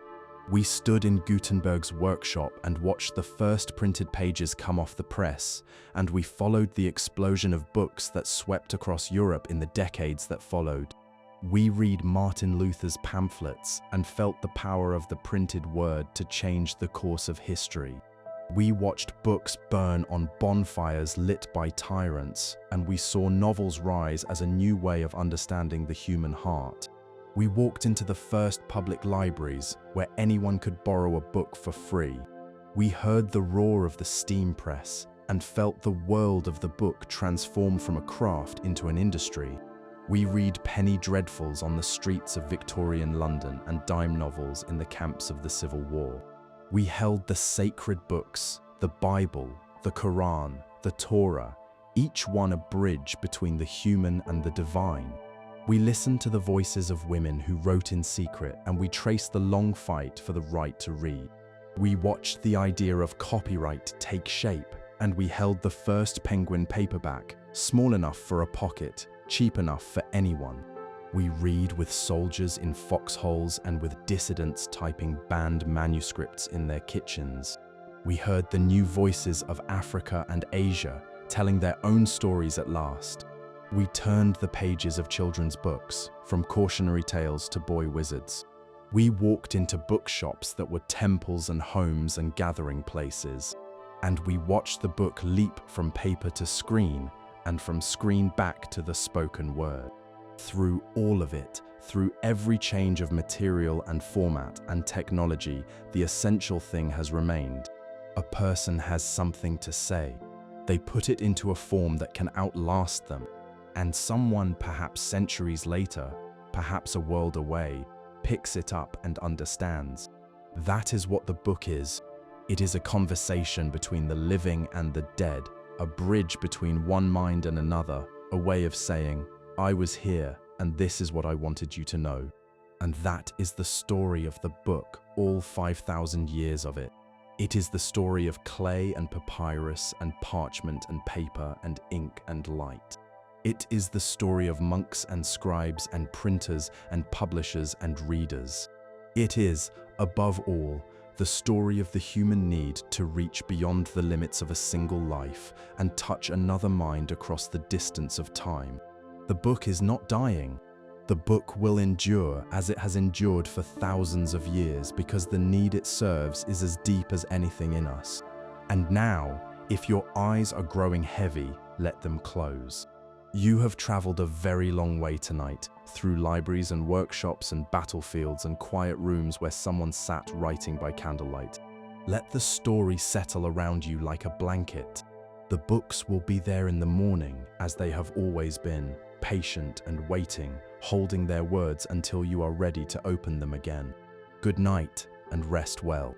We stood in Gutenberg's workshop and watched the first printed pages come off the press, and we followed the explosion of books that swept across Europe in the decades that followed. We read Martin Luther's pamphlets and felt the power of the printed word to change the course of history. We watched books burn on bonfires lit by tyrants, and we saw novels rise as a new way of understanding the human heart. We walked into the first public libraries, where anyone could borrow a book for free. We heard the roar of the steam press and felt the world of the book transform from a craft into an industry. We read penny dreadfuls on the streets of Victorian London and dime novels in the camps of the Civil War. We held the sacred books, the Bible, the Quran, the Torah, each one a bridge between the human and the divine. We listened to the voices of women who wrote in secret, and we traced the long fight for the right to read. We watched the idea of copyright take shape, and we held the first Penguin paperback, small enough for a pocket, cheap enough for anyone. We read with soldiers in foxholes and with dissidents typing banned manuscripts in their kitchens. We heard the new voices of Africa and Asia telling their own stories at last. We turned the pages of children's books, from cautionary tales to boy wizards. We walked into bookshops that were temples and homes and gathering places. And we watched the book leap from paper to screen, and from screen back to the spoken word. Through all of it, through every change of material and format and technology, the essential thing has remained. A person has something to say. They put it into a form that can outlast them. And someone, perhaps centuries later, perhaps a world away, picks it up and understands. That is what the book is. It is a conversation between the living and the dead, a bridge between one mind and another, a way of saying, I was here, and this is what I wanted you to know. And that is the story of the book, all 5,000 years of it. It is the story of clay and papyrus and parchment and paper and ink and light. It is the story of monks and scribes and printers and publishers and readers. It is, above all, the story of the human need to reach beyond the limits of a single life and touch another mind across the distance of time. The book is not dying. The book will endure as it has endured for thousands of years because the need it serves is as deep as anything in us. And now, if your eyes are growing heavy, let them close. You have traveled a very long way tonight, through libraries and workshops and battlefields and quiet rooms where someone sat writing by candlelight. Let the story settle around you like a blanket. The books will be there in the morning, as they have always been, patient and waiting, holding their words until you are ready to open them again. Good night and rest well.